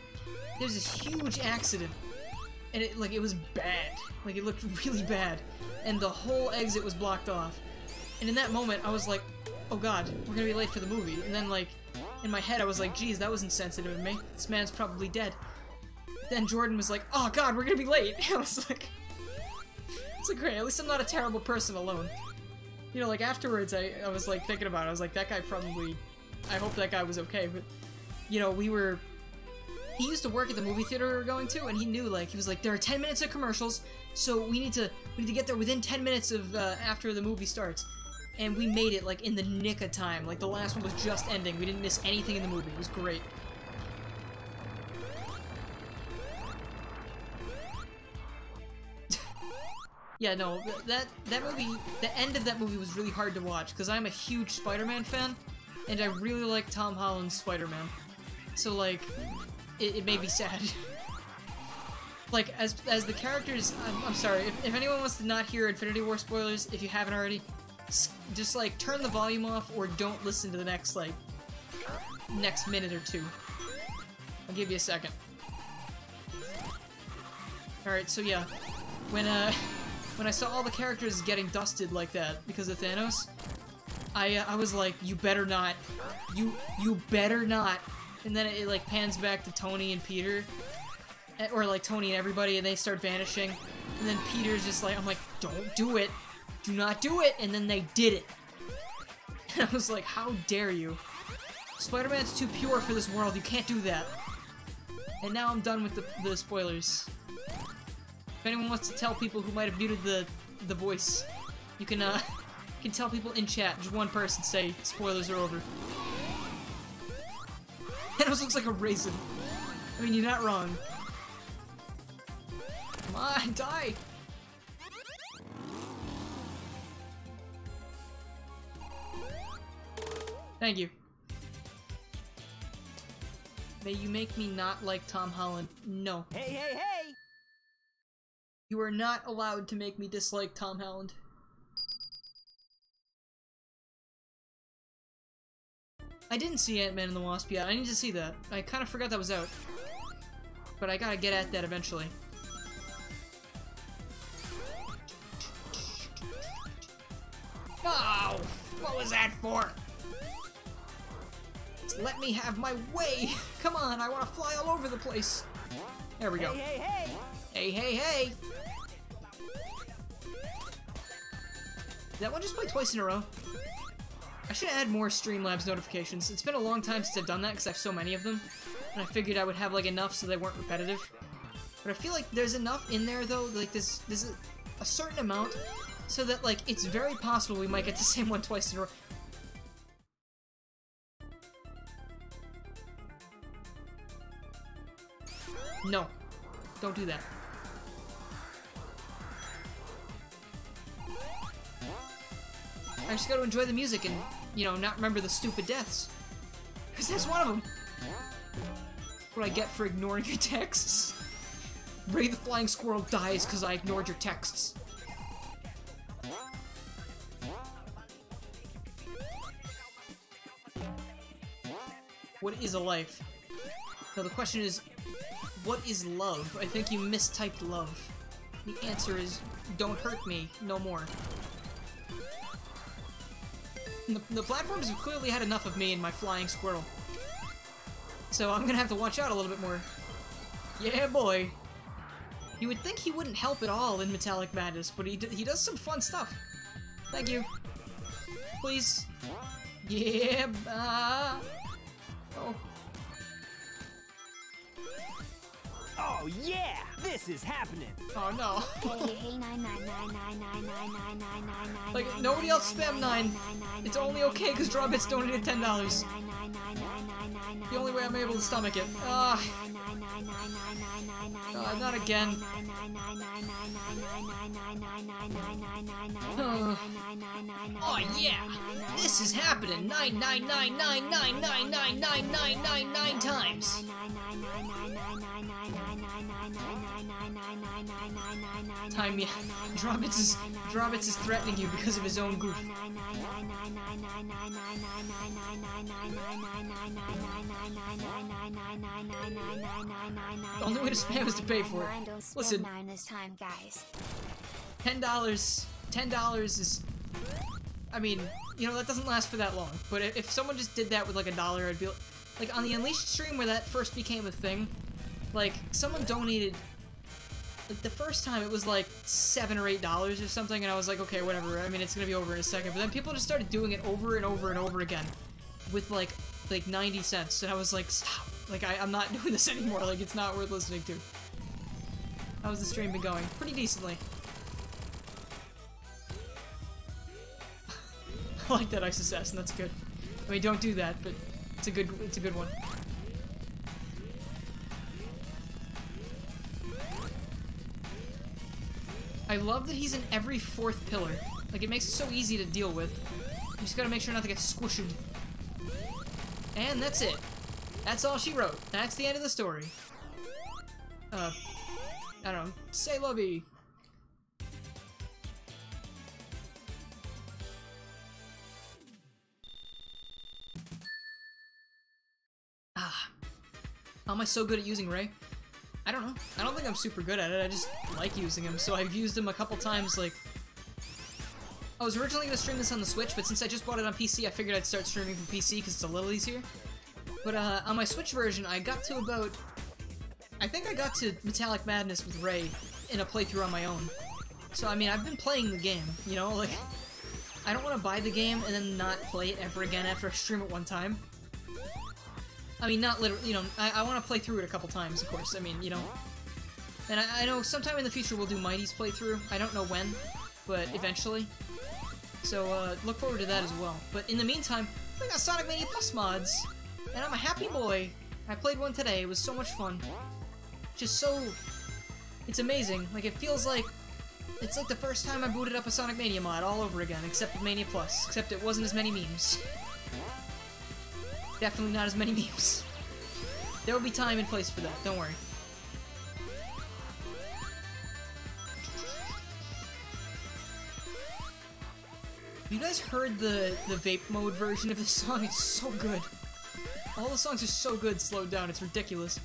was this huge accident. And it was bad. Like, it looked really bad. And the whole exit was blocked off. And in that moment, I was like, oh god, we're gonna be late for the movie. And then, like, in my head, I was like, geez, that was insensitive of me. This man's probably dead. Then Jordan was like, oh god, we're gonna be late. I was like, great, at least I'm not a terrible person alone. You know, like, afterwards, I was, like, thinking about it. I was like, that guy probably, I hope that guy was okay. But, you know, he used to work at the movie theater we were going to, and he knew, like, he was like, there are 10 minutes of commercials, so we need to get there within 10 minutes of, after the movie starts. And we made it, like, in the nick of time. Like, the last one was just ending. We didn't miss anything in the movie. It was great. Yeah, no, that movie, the end of that movie was really hard to watch, because I'm a huge Spider-Man fan, and I really like Tom Holland's Spider-Man. So, like, it made me sad. Like, as the characters, I'm sorry, if anyone wants to not hear Infinity War spoilers, if you haven't already, just, like, turn the volume off, or don't listen to the next, like, next minute or two. I'll give you a second. Alright, so yeah, when when I saw all the characters getting dusted like that because of Thanos, I was like, you better not. You better not. And then it like pans back to Tony and Peter. Or like Tony and everybody, and they start vanishing. And then Peter's just like, I'm like, don't do it. Do not do it. And then they did it. And I was like, how dare you? Spider-Man's too pure for this world. You can't do that. And now I'm done with the spoilers. If anyone wants to tell people who might have muted the voice, you can tell people in chat. Just one person say spoilers are over. Thanos looks like a raisin. I mean, you're not wrong. Come on, die! Thank you. May you make me not like Tom Holland. No. Hey, hey, hey! You are not allowed to make me dislike Tom Holland. I didn't see Ant-Man and the Wasp yet. I need to see that. I kind of forgot that was out. But I gotta get at that eventually. Oh! What was that for? Just let me have my way! Come on, I want to fly all over the place! There we go. Hey, hey, hey! Hey, hey, hey! Did that one just play twice in a row? I should add more Streamlabs notifications. It's been a long time since I've done that because I have so many of them. And I figured I would have like enough so they weren't repetitive. But I feel like there's enough in there though, like there's a certain amount so that like it's very possible we might get the same one twice in a row. No. Don't do that. I just gotta enjoy the music and, you know, not remember the stupid deaths. Because that's one of them. What I get for ignoring your texts. Ray the Flying Squirrel dies because I ignored your texts. What is a life? So the question is, what is love? I think you mistyped love. The answer is, don't hurt me no more. The platforms have clearly had enough of me and my flying squirrel. So I'm gonna have to watch out a little bit more. Yeah, boy. You would think he wouldn't help at all in Metallic Madness, but he does some fun stuff. Thank you. Please. Yeah, oh. Oh yeah! This is happening! Oh no. Hey, 99999999999. Like, nobody else spam 9. It's only okay because Drawbits donated $10. The only way I'm able to stomach it. Not again. Oh yeah! This is happening 99999999999 times. Time me. Drawbits is threatening you because of his own goof. The only way to spam is to pay for it. Listen, $10 is, I mean, you know, that doesn't last for that long, but if someone just did that with like $1, I'd be like, on the Unleashed stream where that first became a thing, like, someone donated, like, the first time it was like $7 or $8 or something, and I was like, okay, whatever, I mean, it's gonna be over in a second, but then people just started doing it over and over and over again, with like 90 cents, and I was like, stop, like, I'm not doing this anymore, like, it's not worth listening to. How's the stream been going? Pretty decently. I like that ISS, and that's good. I mean, don't do that, but it's a good one. I love that he's in every fourth pillar. Like, it makes it so easy to deal with. You just gotta make sure not to get squished. And that's it. That's all she wrote. That's the end of the story. I don't know. Say lovey. How am I so good at using Ray? I don't know. I don't think I'm super good at it. I just like using them. So I've used them a couple times, like... I was originally going to stream this on the Switch, but since I just bought it on PC, I figured I'd start streaming from PC because it's a little easier. But on my Switch version, I got to about... I think I got to Metallic Madness with Ray in a playthrough on my own. So, I mean, I've been playing the game, you know? Like, I don't want to buy the game and then not play it ever again after I stream it one time. I mean, not literally, you know, I want to play through it a couple times, of course. I mean, you know... And I know sometime in the future we'll do Mighty's playthrough. I don't know when, but eventually. So, look forward to that as well. But in the meantime, we got Sonic Mania Plus mods! And I'm a happy boy! I played one today, it was so much fun. Just so... It's amazing. Like, it feels like... It's like the first time I booted up a Sonic Mania mod all over again, except with Mania Plus. Except it wasn't as many memes. Definitely not as many memes. There will be time and place for that, don't worry. You guys heard the vape mode version of this song? It's so good. All the songs are so good slowed down, it's ridiculous.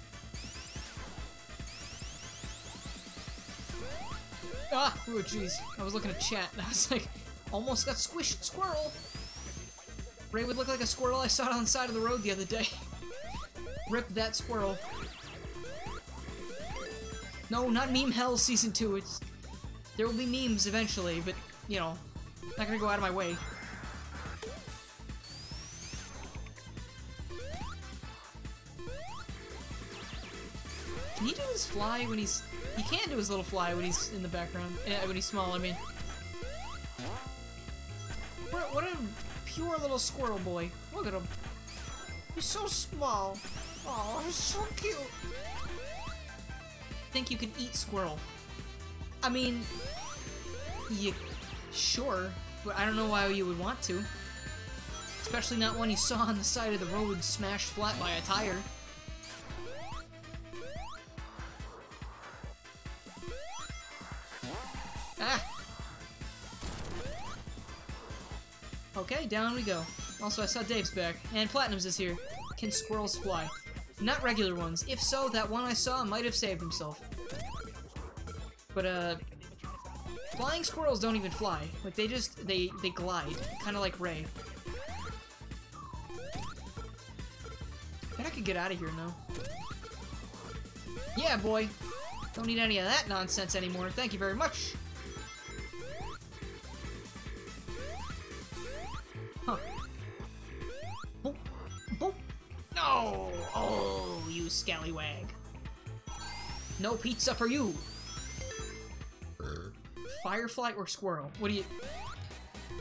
Ah! Oh jeez. I was looking at chat and I was like, almost got squished, squirrel! Ray would look like a squirrel I saw on the side of the road the other day. Rip that squirrel. No, not Meme Hell Season 2. There will be memes eventually, but, you know, not gonna go out of my way. Can he do his fly when he's... He can do his little fly when he's in the background. When he's small, I mean. What a pure little squirrel boy. Look at him. He's so small. Oh, he's so cute. Think you can eat squirrel? I mean, sure, but I don't know why you would want to. Especially not one you saw on the side of the road smashed flat by a tire. Ah! Okay, down we go. Also, I saw Dave's back, and Platinum's is here. Can squirrels fly? Not regular ones. If so, that one I saw might have saved himself. But, flying squirrels don't even fly. Like, they glide. Kinda like Ray. I bet I could get out of here now. Yeah, boy! Don't need any of that nonsense anymore. Thank you very much! Huh. Boop. Boop. No! Oh, you scallywag. No pizza for you! Firefly or squirrel? What do you...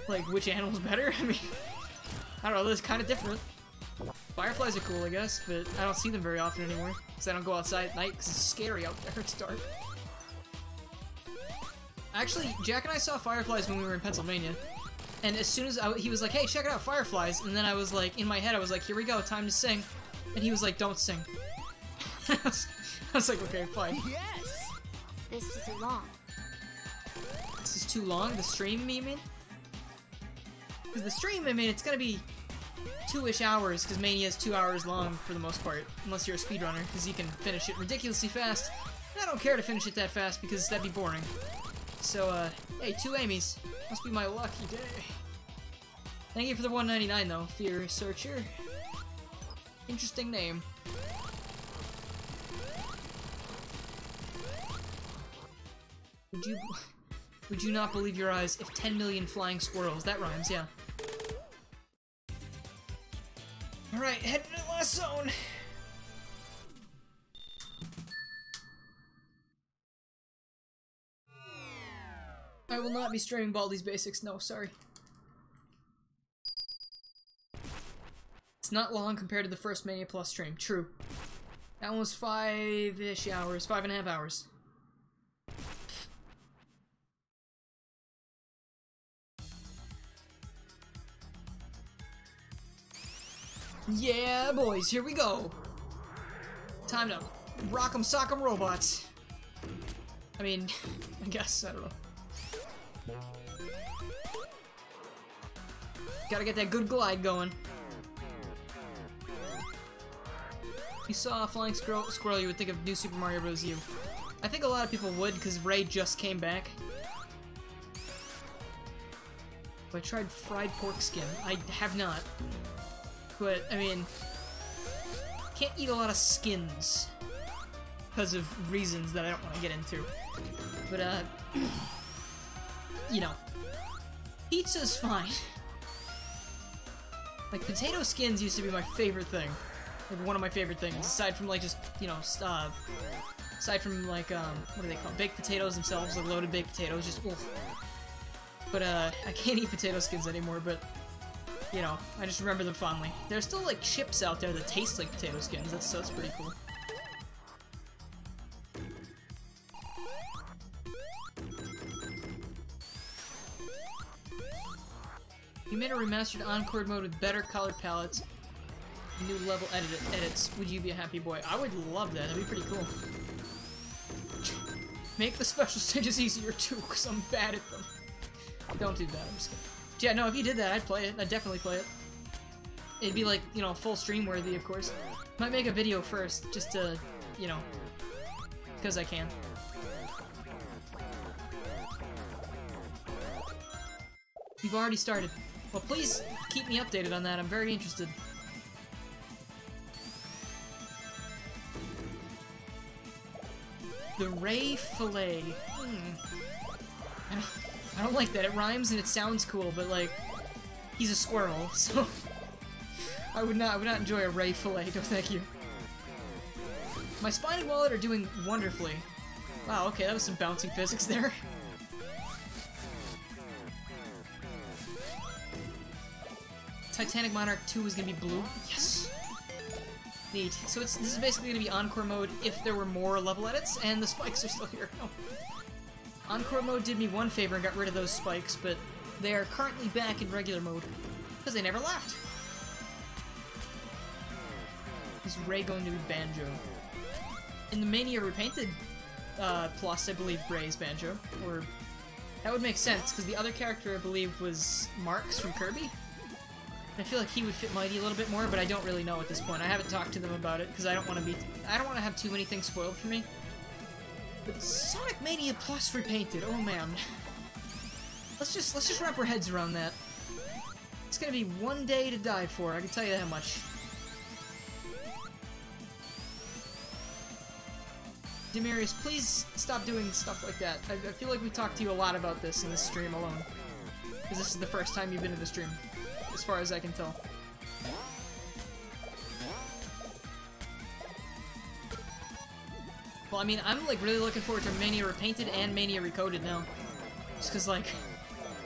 Like, which animal's better? I mean... I don't know, this is kind of different. Fireflies are cool, I guess, but I don't see them very often anymore. Because I don't go outside at night, because it's scary out there, it's dark. Actually, Jack and I saw fireflies when we were in Pennsylvania. And as soon as he was like, hey, check it out, fireflies. And then I was like, in my head, I was like, here we go, time to sing. And he was like, don't sing. I was like, okay, fine. Yes! This is too long. This is too long? The stream, you mean? Because the stream, I mean, it's gonna be 2-ish hours, because Mania is 2 hours long for the most part. Unless you're a speedrunner, because you can finish it ridiculously fast. And I don't care to finish it that fast, because that'd be boring. So, hey, 2 Amy's. Must be my lucky day. Thank you for the $1.99 though, Fear Searcher. Interesting name. Would you not believe your eyes if 10 million flying squirrels? That rhymes, yeah. Alright, heading to the last zone. I will not be streaming Baldi's Basics, no, sorry. It's not long compared to the first Mania Plus stream, true. That one was 5-ish hours, 5.5 hours. Yeah, boys, here we go. Time to rock'em sock'em robots. I mean, I guess, I don't know. Gotta get that good glide going. If you saw a flying squirrel, you would think of New Super Mario Bros. U. I think a lot of people would, because Ray just came back. I tried fried pork skin. I have not. But, I mean, can't eat a lot of skins because of reasons that I don't want to get into. But, you know, pizza's fine. Like, potato skins used to be my favorite thing. Like, one of my favorite things, aside from, like, just, you know, aside from, like, what are they called? Baked potatoes themselves, like, loaded baked potatoes, just, oof. But, I can't eat potato skins anymore, but, you know, I just remember them fondly. There's still, like, chips out there that taste like potato skins, that's pretty cool. You made a remastered Encore mode with better colored palettes, new level edits. Would you be a happy boy? I would love that. That'd be pretty cool. Make the special stages easier too, because I'm bad at them. Don't do that. I'm just kidding. Yeah, no, if you did that, I'd play it. I'd definitely play it. It'd be like, you know, full stream worthy, of course. Might make a video first, just to, you know, because I can. You've already started. Well, please keep me updated on that. I'm very interested. The Ray Fillet. I don't like that. It rhymes and it sounds cool, but like, he's a squirrel, so I would not enjoy a Ray Fillet. No, thank you. My spine and wallet are doing wonderfully. Wow. Okay, that was some bouncing physics there. Titanic Monarch 2 is gonna be blue. Yes! Neat. So this is basically gonna be Encore mode if there were more level edits, and the spikes are still here. Oh. Encore mode did me one favor and got rid of those spikes, but they are currently back in regular mode. Because they never left! Is Ray going to be Banjo? In the Mania Repainted Plus, I believe Ray is Banjo. Or that would make sense, because the other character I believe was Marks from Kirby. I feel like he would fit Mighty a little bit more, but I don't really know at this point. I haven't talked to them about it because I don't want to have too many things spoiled for me. But Sonic Mania Plus repainted. Oh man. Let's just wrap our heads around that. It's gonna be one day to die for, I can tell you that much. Demarius, please stop doing stuff like that. I feel like we talked to you a lot about this in this stream alone. Because this is the first time you've been in the stream. As far as I can tell. Well, I mean, I'm like really looking forward to Mania Repainted and Mania Recoded now. Just because, like,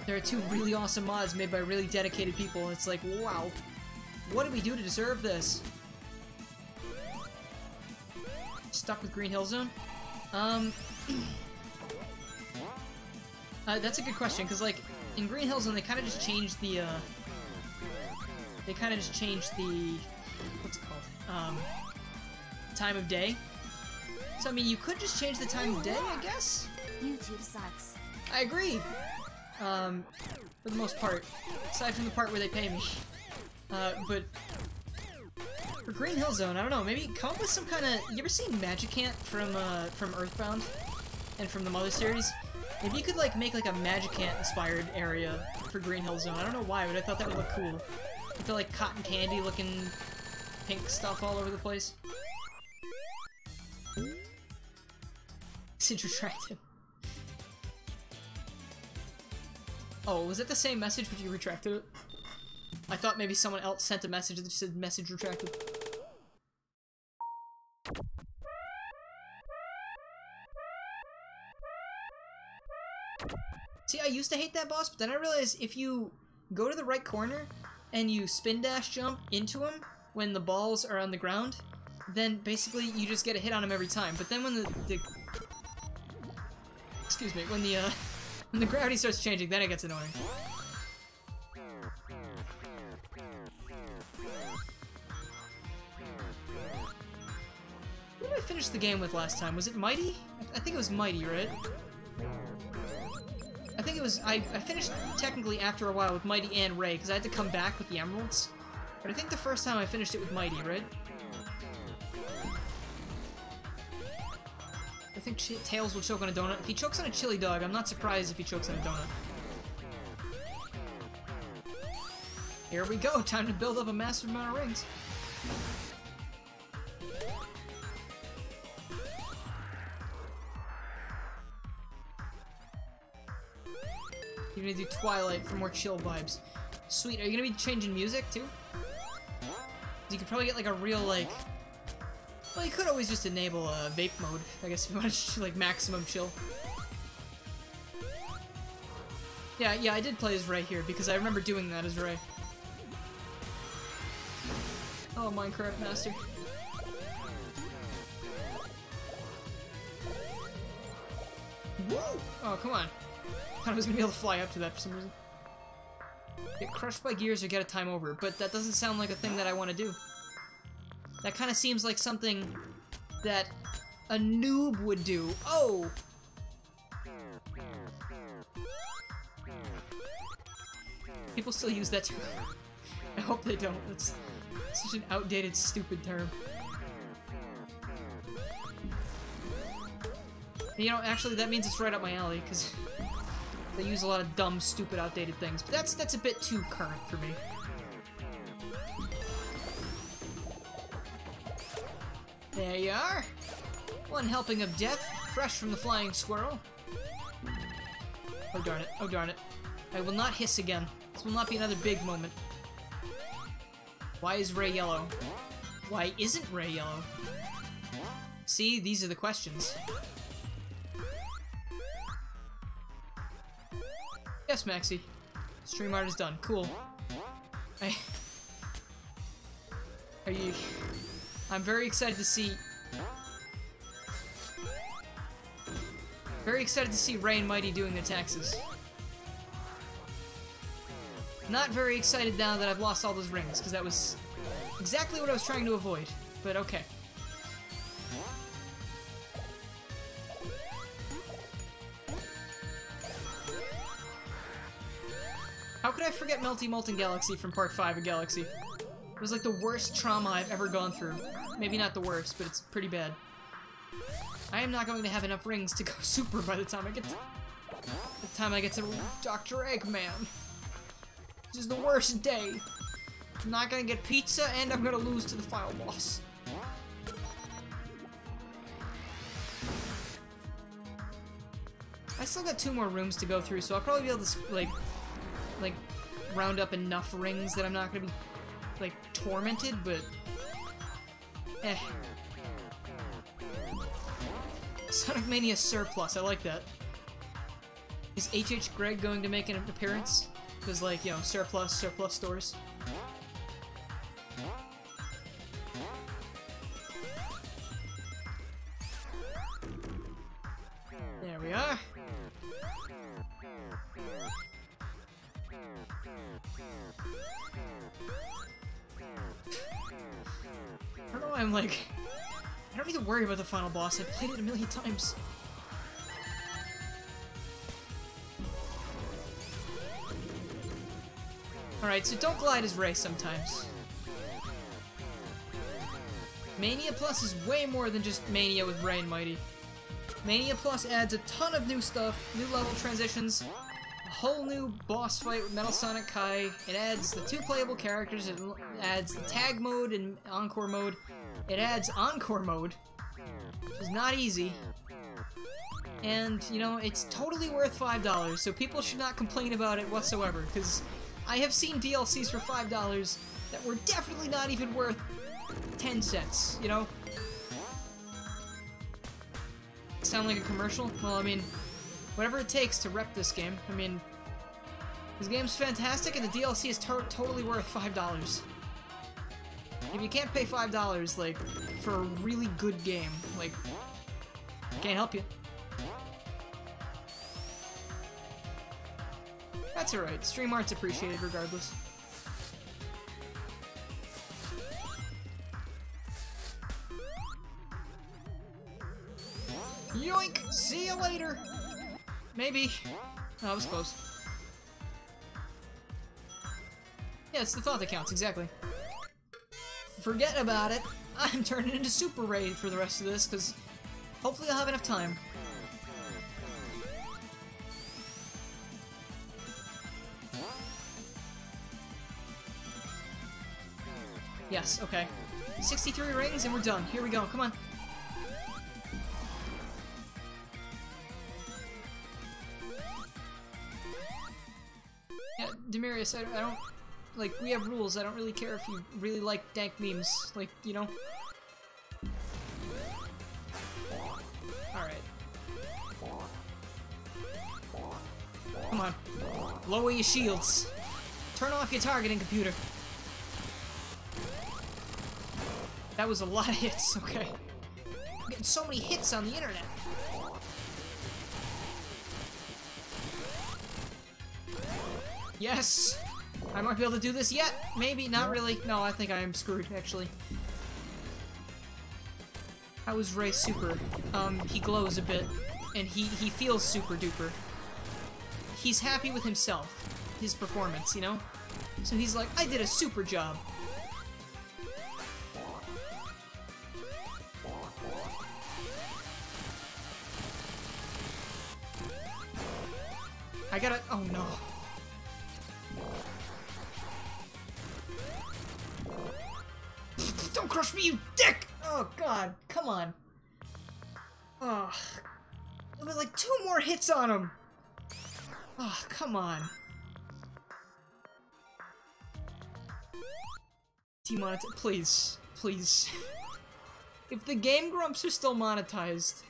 there are two really awesome mods made by really dedicated people. It's like, wow. What did we do to deserve this? Stuck with Green Hill Zone? That's a good question, because, like, in Green Hill Zone, they kind of just changed the, what's it called? Time of day. So, I mean, you could just change the time of day, I guess? YouTube sucks. I agree! For the most part. Aside from the part where they pay me. But for Green Hill Zone, I don't know, maybe come up with some kind of... You ever seen Magicant from Earthbound? And from the Mother series? Maybe you could, like, make, like, a Magicant-inspired area for Green Hill Zone. I don't know why, but I thought that would look cool. With the, like, cotton candy-looking pink stuff all over the place. Message retracted. Oh, was it the same message, but you retracted it? I thought maybe someone else sent a message that just said message retracted. See, I used to hate that boss, but then I realized if you go to the right corner and you spin dash jump into him when the balls are on the ground, then basically you just get a hit on him every time. But then when when the gravity starts changing, then it gets annoying. Who did I finish the game with last time? Was it Mighty? I think it was Mighty, right? I think it was, I finished technically after a while with Mighty and Ray, because I had to come back with the emeralds. But I think the first time I finished it with Mighty, right? think Tails will choke on a donut. If he chokes on a chili dog, I'm not surprised if he chokes on a donut. Here we go, time to build up a massive amount of rings. You're gonna do Twilight for more chill vibes. Sweet, are you gonna be changing music too? You could probably get like a real like... Well, you could always just enable vape mode, I guess, if you wanted to like maximum chill. Yeah, I did play as Ray here because I remember doing that as Ray. Oh, Minecraft Master. Woo! Oh, come on. I thought I was gonna be able to fly up to that for some reason. Get crushed by gears or get a time over, but that doesn't sound like a thing that I want to do. That kind of seems like something that a noob would do. Oh! People still use that term. I hope they don't. That's such an outdated, stupid term. You know, actually, that means it's right up my alley, because they use a lot of dumb, stupid, outdated things. But that's a bit too current for me. There you are! One helping of death, fresh from the flying squirrel. Oh darn it, oh darn it. I will not hiss again. This will not be another big moment. Why is Ray yellow? Why isn't Ray yellow? See, these are the questions. Yes, Maxie. Stream art is done. Cool. I'm very excited to see... Very excited to see Ray and Mighty doing their taxes. Not very excited now that I've lost all those rings, because that was exactly what I was trying to avoid. But okay. How could I forget Melty Molten Galaxy from Part 5 of Galaxy? It was like the worst trauma I've ever gone through. Maybe not the worst, but it's pretty bad. I am not going to have enough rings to go super by the time I get to Dr. Eggman. This is the worst day. I'm not gonna get pizza, and I'm gonna lose to the final boss. I still got 2 more rooms to go through, so I'll probably be able to like round up enough rings that I'm not gonna be like tormented, but eh. Sonic Mania Surplus, I like that. Is H.H. Gregg going to make an appearance? Because, like, you know, surplus stores. There we are. I don't know why I'm like... I don't need to worry about the final boss. I've played it a million times. Alright, so don't glide as Ray sometimes. Mania Plus is way more than just Mania with Ray and Mighty. Mania Plus adds a ton of new stuff, new level transitions, a whole new boss fight with Metal Sonic Kai. It adds the 2 playable characters, it adds the tag mode and encore mode. It adds encore mode, which is not easy. And, you know, it's totally worth $5, so people should not complain about it whatsoever, because I have seen DLCs for $5 that were definitely not even worth 10 cents, you know? Sound like a commercial? Well, I mean, whatever it takes to rep this game. I mean, this game's fantastic and the DLC is totally worth $5. If you can't pay $5, like, for a really good game, like, can't help you. That's alright, stream art's appreciated regardless. Yoink! See you later! Maybe. Oh, that was close. Yeah, it's the thought that counts, exactly. Forget about it. I'm turning into Super Ray for the rest of this, because Hopefully I'll have enough time. Yes, okay. 63 rings and we're done. Here we go, come on. Yeah, Demarius, I don't... Like, we have rules. I don't really care if you really like dank memes. Like, you know? Alright. Come on. Lower your shields. Turn off your targeting computer. That was a lot of hits, okay. I'm getting so many hits on the internet. Yes! I might be able to do this yet. Maybe, not really. No, I think I am screwed, actually. How is Ray super? He glows a bit, and he feels super duper. He's happy with himself, his performance, you know? So he's like, I did a super job. I gotta, oh no. Don't crush me, you dick! Oh god, come on. Oh, there was like 2 more hits on him. Oh, come on. Demonetize, please, please. If the Game Grumps are still monetized,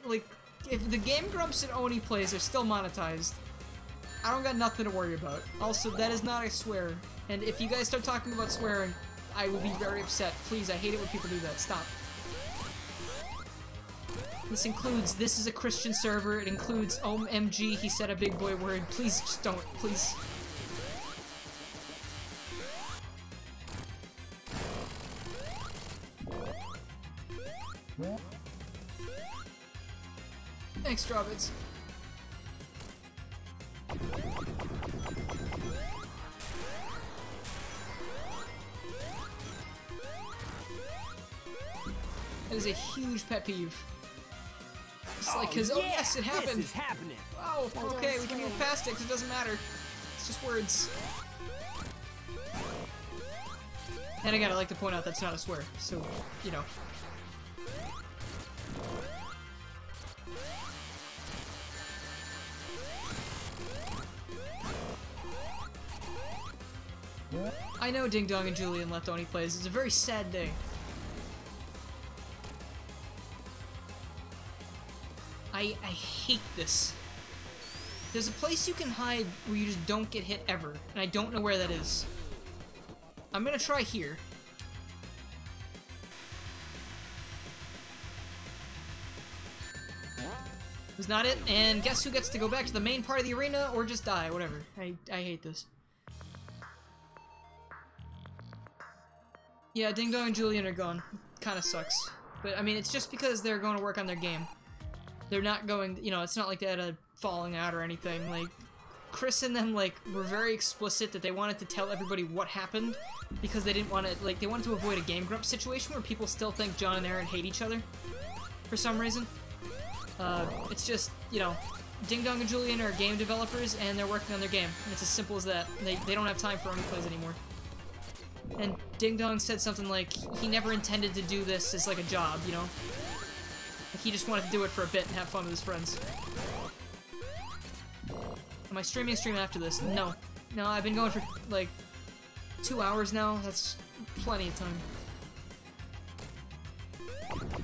like, if the Game Grumps and Oni plays are still monetized, I don't got nothing to worry about. Also, that is not a swear, and if you guys start talking about swearing, I will be very upset. Please, I hate it when people do that. Stop. This includes, this is a Christian server, it includes OMG, he said a big boy word. Please, just don't, please. Thanks, Strawbits. That is a huge pet peeve. It's like, cause, oh yes, it happened! This is happening. Oh, okay, we can move past it, cause it doesn't matter. It's just words. And again, I like to point out that's not a swear, so, you know. I know Ding Dong and Julian left Oni plays. It's a very sad day. I hate this. There's a place you can hide where you just don't get hit ever, and I don't know where that is. I'm gonna try here. Was not it, and guess who gets to go back to the main part of the arena or just die, whatever. I hate this. Yeah, Ding Dong and Julian are gone. Kinda sucks. But, I mean, it's just because they're going to work on their game. They're not going, you know, it's not like they had a falling out or anything. Like, Chris and them, like, were very explicit that they wanted to tell everybody what happened because they didn't want to, like, they wanted to avoid a Game Grump situation where people still think John and Aaron hate each other for some reason. It's just, you know, Ding Dong and Julian are game developers and they're working on their game. And it's as simple as that. They don't have time for Oni plays anymore. And Ding Dong said something like, he never intended to do this as like a job, you know? Like, he just wanted to do it for a bit and have fun with his friends. Am I streaming a stream after this? No. No, I've been going for like 2 hours now. That's plenty of time.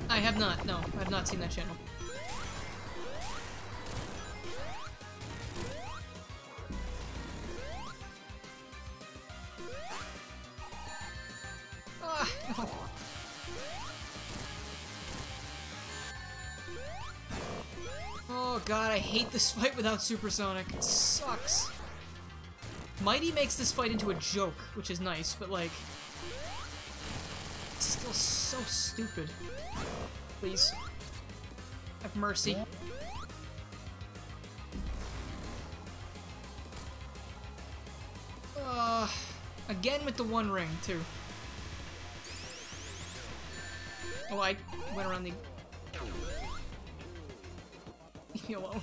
I have not, no. I have not seen that channel. No. Oh god, I hate this fight without Supersonic. It sucks. Mighty makes this fight into a joke, which is nice, but like... it's still so stupid. Please. Have mercy. Again with the one ring, too. Oh, I went around the... me alone.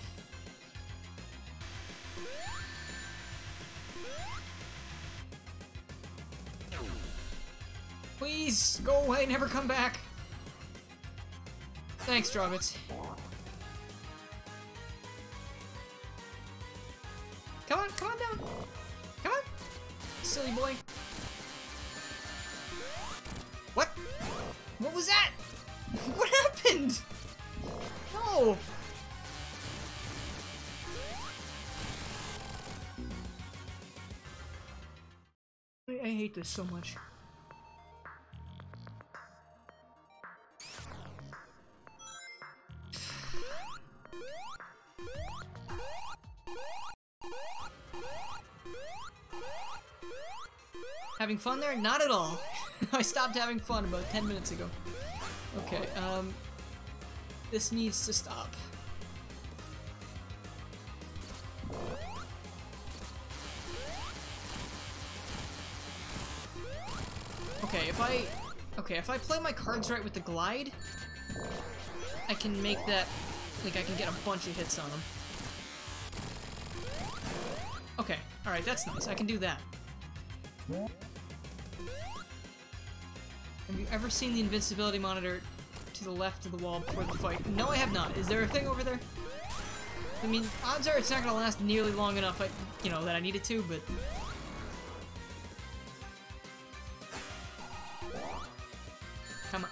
Please, go away, never come back. Thanks, Strawbits. Come on down. Come on, silly boy. What? What was that? What happened? No. I hate this so much. Having fun there? Not at all. I stopped having fun about 10 minutes ago. Okay, this needs to stop. Okay, if I play my cards right with the glide, I can make that, like, I can get a bunch of hits on them. Okay, alright, that's nice. I can do that. Have you ever seen the invincibility monitor to the left of the wall before the fight? No, I have not. Is there a thing over there? I mean, odds are it's not gonna last nearly long enough, you know, that I need it to, but... Come on.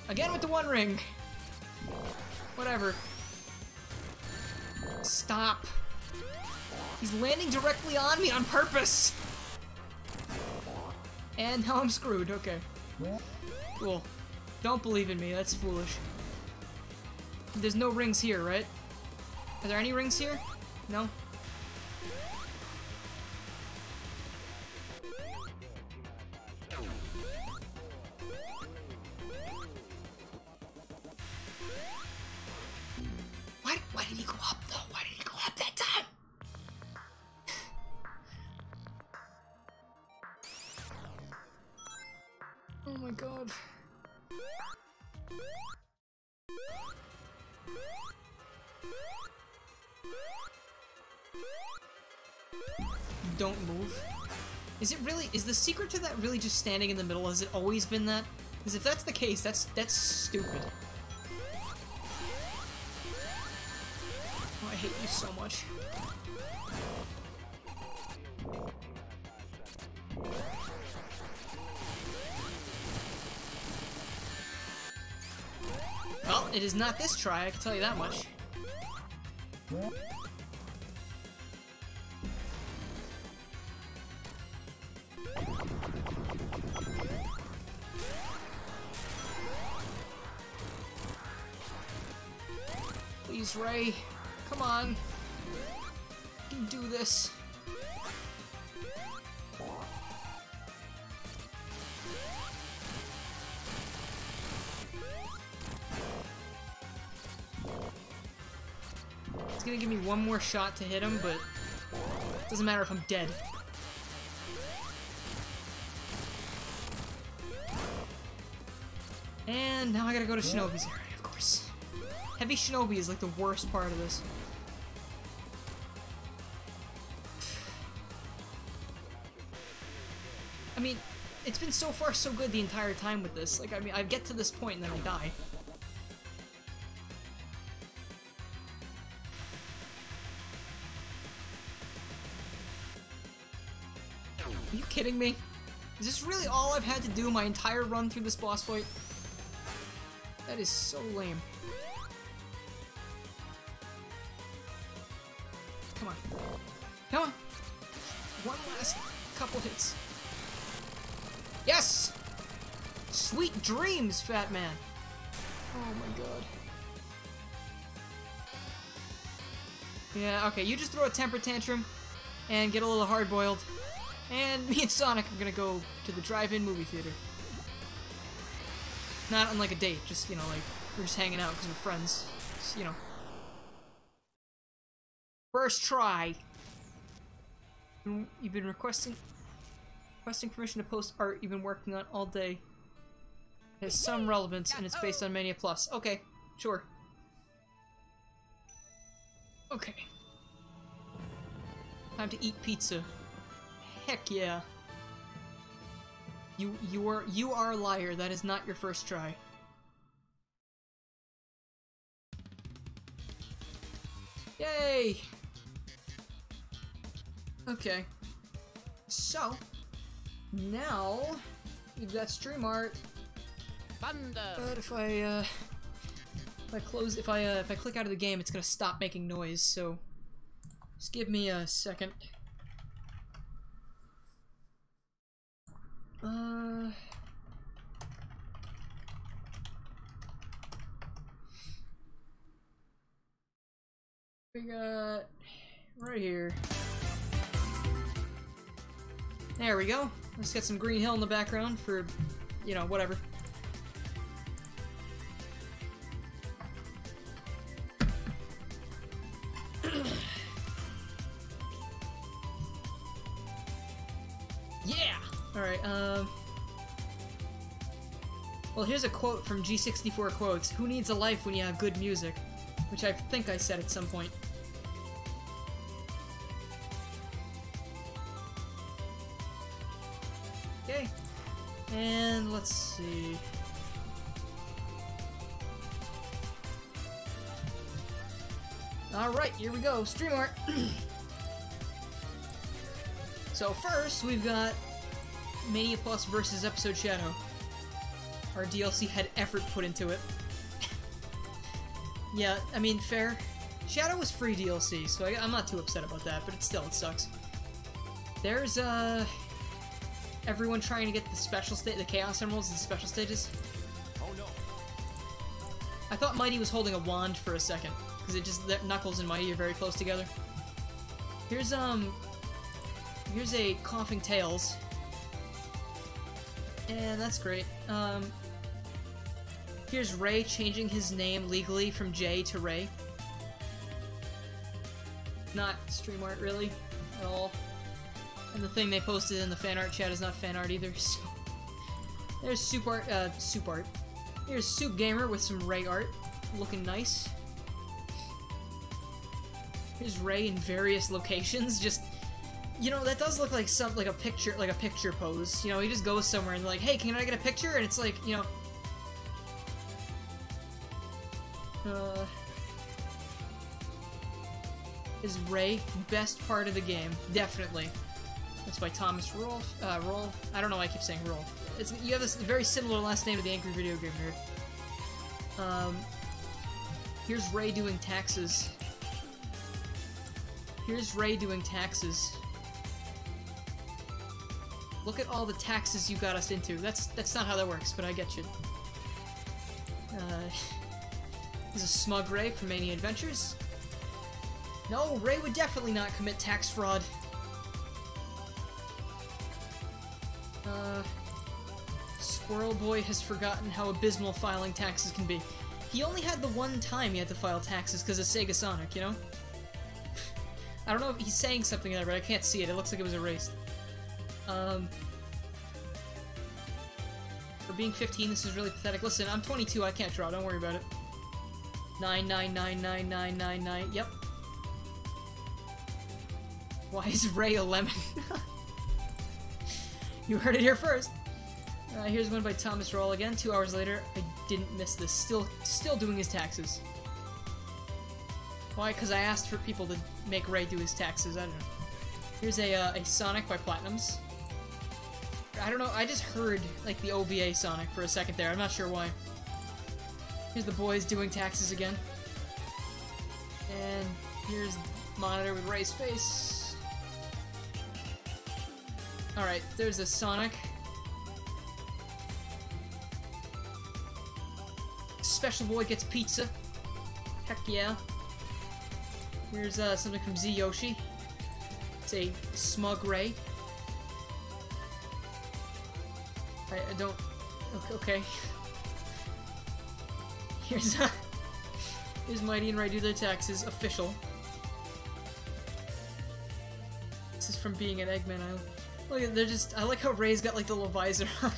Again with the one ring. Whatever. Stop. He's landing directly on me on purpose. And now I'm screwed. Okay. Cool. Don't believe in me. That's foolish. There's no rings here, right? Are there any rings here? No? Why did he go up, though? Why did he go up that time? Oh my god. Don't move. Is it really? Is the secret to that really just standing in the middle? Has it always been that? Because if that's the case, that's stupid. Oh, I hate you so much. Well, it is not this try, I can tell you that much. Please, Ray. Come on. You can do this. It's gonna give me one more shot to hit him, but it doesn't matter if I'm dead. And now I gotta go to Shinobi's area, of course. Heavy Shinobi is like the worst part of this. I mean, it's been so far so good the entire time with this. Like, I mean, I get to this point and then I die. Are you kidding me? Is this really all I've had to do my entire run through this boss fight? That is so lame. Come on. Come on! One last couple hits. Yes! Sweet dreams, fat man! Oh my god. Yeah, okay, you just throw a temper tantrum and get a little hard-boiled. And me and Sonic are gonna go to the drive-in movie theater. Not on like a date, just, you know, like, we're just hanging out because we're friends. Just, you know. First try. You've been requesting permission to post art you've been working on all day. It has some relevance, and it's based on Mania Plus. Okay, sure. Okay. Time to eat pizza. Heck yeah. You are a liar. That is not your first try. Yay! Okay. So now we've got stream art. But if I click out of the game, it's gonna stop making noise. So just give me a second. We got right here. There we go. Let's get some Green Hill in the background for, you know, whatever. Yeah! Alright, well, here's a quote from G64 Quotes. Who needs a life when you have good music? Which I think I said at some point. Okay. And let's see. Alright, here we go. Stream art. So first, we've got Mania Plus versus Episode Shadow. Our DLC had effort put into it. Yeah, I mean, fair. Shadow was free DLC, so I'm not too upset about that, but it sucks. There's, everyone trying to get the special state, the Chaos Emeralds, the special stages. Oh no. I thought Mighty was holding a wand for a second, because it just, Knuckles and Mighty are very close together. Here's a Coughing Tails. And that's great. Here's Ray changing his name legally from Jay to Ray. Not stream art, really, at all. And the thing they posted in the fan art chat is not fan art either, so... There's Soup Art. Here's Soup Gamer with some Ray art. Looking nice. Here's Ray in various locations, just... You know, that does look like a picture pose. You know, he just goes somewhere and like, hey, can I get a picture? And it's like, you know... Is Ray best part of the game? Definitely. That's by Thomas Rolf. Roll. I don't know why I keep saying Rolf. You have this very similar last name to the Angry Video Game Nerd. Here's Ray doing taxes. Here's Ray doing taxes. Look at all the taxes you got us into. That's not how that works, but I get you. There's a smug Ray from Mania Adventures. No, Ray would definitely not commit tax fraud. Squirrel Boy has forgotten how abysmal filing taxes can be. He only had the one time he had to file taxes because of Sega Sonic, you know? I don't know if he's saying something there, but I can't see it. It looks like it was erased. For being 15, this is really pathetic. Listen, I'm 22, I can't draw, don't worry about it. 9999999, yep. Why is Ray a lemon? You heard it here first. Here's one by Thomas Roll again. 2 hours later, I didn't miss this. Still doing his taxes. Why? Because I asked for people to make Ray do his taxes. I don't know. Here's a Sonic by Platinums. I don't know. I just heard like the OVA Sonic for a second there. I'm not sure why. Here's the boys doing taxes again. And here's Monitor with Ray's face. Alright, there's a Sonic. Special Boy gets pizza. Heck yeah. Here's something from Z Yoshi. It's a smug Ray. I don't... Okay. Here's Mighty and Ray do their taxes. Official. This is from being an Eggman Island. Look at, they're just... I like how Ray's got like the little visor on.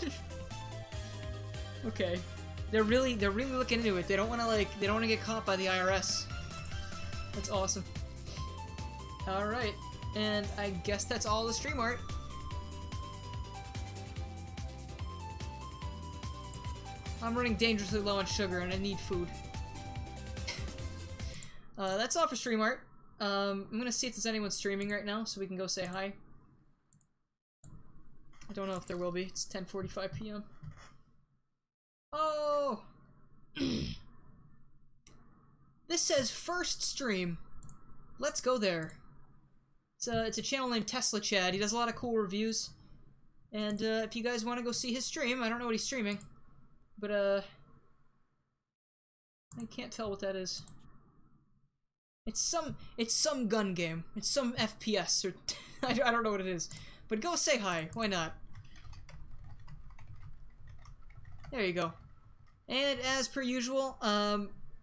Okay. They're really looking into it. They don't want to get caught by the IRS. That's awesome. All right, and I guess that's all the stream art. I'm running dangerously low on sugar and I need food. That's all for stream art. I'm gonna see if there's anyone streaming right now so we can go say hi. I don't know if there will be. It's 10:45 p.m. Oh! This says first stream. Let's go there. It's a channel named Tesla Chad. He does a lot of cool reviews. And if you guys want to go see his stream, I don't know what he's streaming. But I can't tell what that is. It's some gun game. It's some FPS or I don't know what it is. But go say hi. Why not? There you go. And as per usual,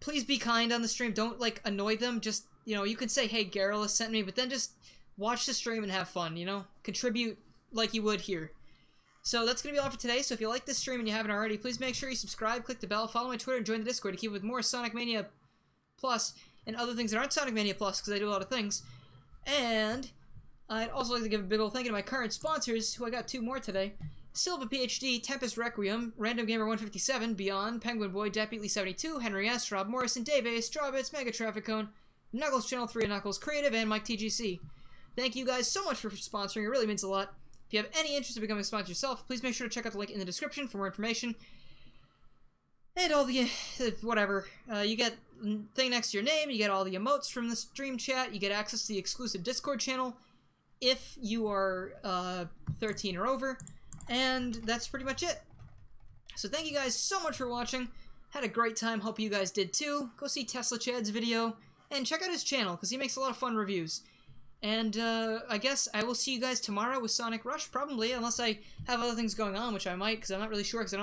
please be kind on the stream. Don't like annoy them. Just, you know, you can say, "Hey, Garrulus sent me," but then just watch the stream and have fun, you know? Contribute like you would here. So that's going to be all for today. So if you like this stream and you haven't already, please make sure you subscribe, click the bell, follow my Twitter, and join the Discord to keep with more Sonic Mania Plus and other things that aren't Sonic Mania Plus, because I do a lot of things. And I'd also like to give a big ol' thank you to my current sponsors, who I got 2 more today. Silva PhD, Tempest Requiem, Random Gamer 157, Beyond, Penguin Boy, Deppetely72, Henry S, Rob Morrison, Dave A, Strawbits, Mega Traffic Cone, Knuckles Channel 3 Knuckles, Creative, and Mike TGC. Thank you guys so much for sponsoring. It really means a lot. If you have any interest in becoming a sponsor yourself, please make sure to check out the link in the description for more information. And all the, whatever. You get thing next to your name, you get all the emotes from the stream chat, you get access to the exclusive Discord channel if you are 13 or over, and that's pretty much it. So thank you guys so much for watching. Had a great time, hope you guys did too. Go see Tesla Chad's video, and check out his channel, because he makes a lot of fun reviews. And I guess I will see you guys tomorrow with Sonic Rush, probably, unless I have other things going on, which I might, because I'm not really sure, because I don't